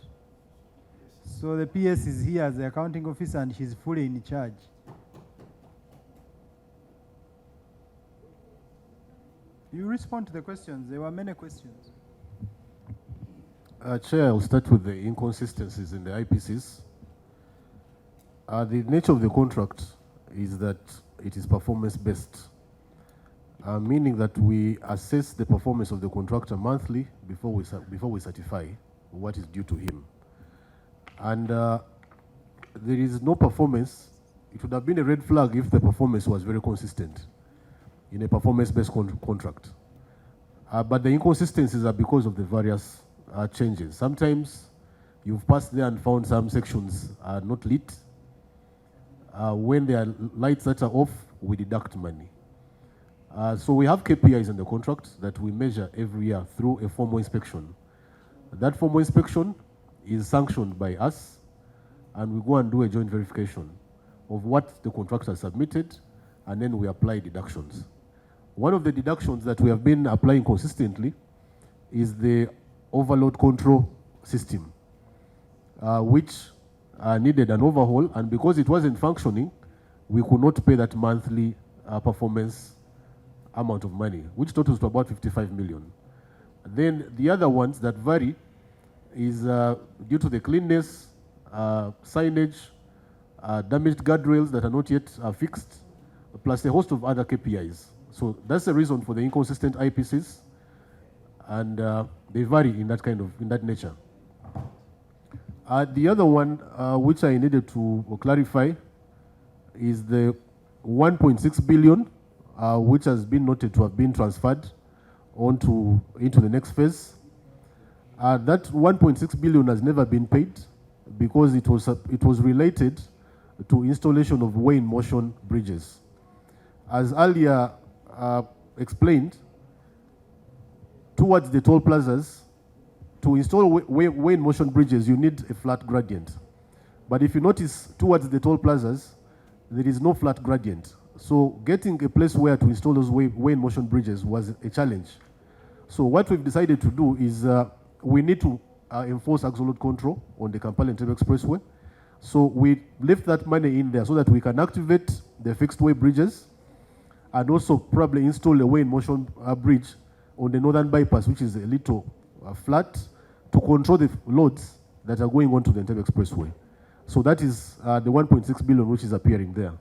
So the PS is here as the accounting officer and she's fully in charge. You respond to the questions. There were many questions. Chair, I'll start with the inconsistencies in the IPCs. The nature of the contract is that it is performance-based, meaning that we assess the performance of the contractor monthly before we certify what is due to him. And there is no performance. It would have been a red flag if the performance was very consistent in a performance-based contract. But the inconsistencies are because of the various changes. Sometimes you've passed there and found some sections are not lit. When there are lights that are off, we deduct money. So we have KPIs in the contract that we measure every year through a formal inspection. That formal inspection is sanctioned by us, and we go and do a joint verification of what the contractor submitted, and then we apply deductions. One of the deductions that we have been applying consistently is the overload control system, which needed an overhaul, and because it wasn't functioning, we could not pay that monthly performance amount of money, which totals to about 55 million. Then the other ones that vary is due to the cleanness, signage, damaged guardrails that are not yet fixed, plus a host of other KPIs. So that's the reason for the inconsistent IPCs, and they vary in that nature. The other one, which I needed to clarify, is the 1.6 billion, which has been noted to have been transferred into the next phase. That 1.6 billion has never been paid because it was related to installation of weigh-in-motion bridges. As earlier explained, towards the toll plazas, to install weigh-in-motion bridges, you need a flat gradient. But if you notice, towards the toll plazas, there is no flat gradient. So getting a place where to install those weigh-in-motion bridges was a challenge. So what we've decided to do is we need to enforce absolute control on the Kampala-Entebbe Expressway. So we left that money in there so that we can activate the fixed-way bridges and also probably install a weigh-in-motion bridge on the northern bypass, which is a little flat, to control the loads that are going on to the Entebbe Expressway. So that is the 1.6 billion which is appearing there.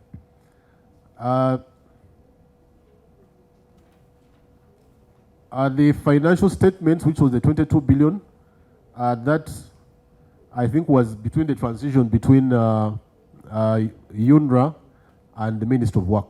The financial statements, which was the 22 billion, that I think was between the transition between UNRA and the Minister of Works.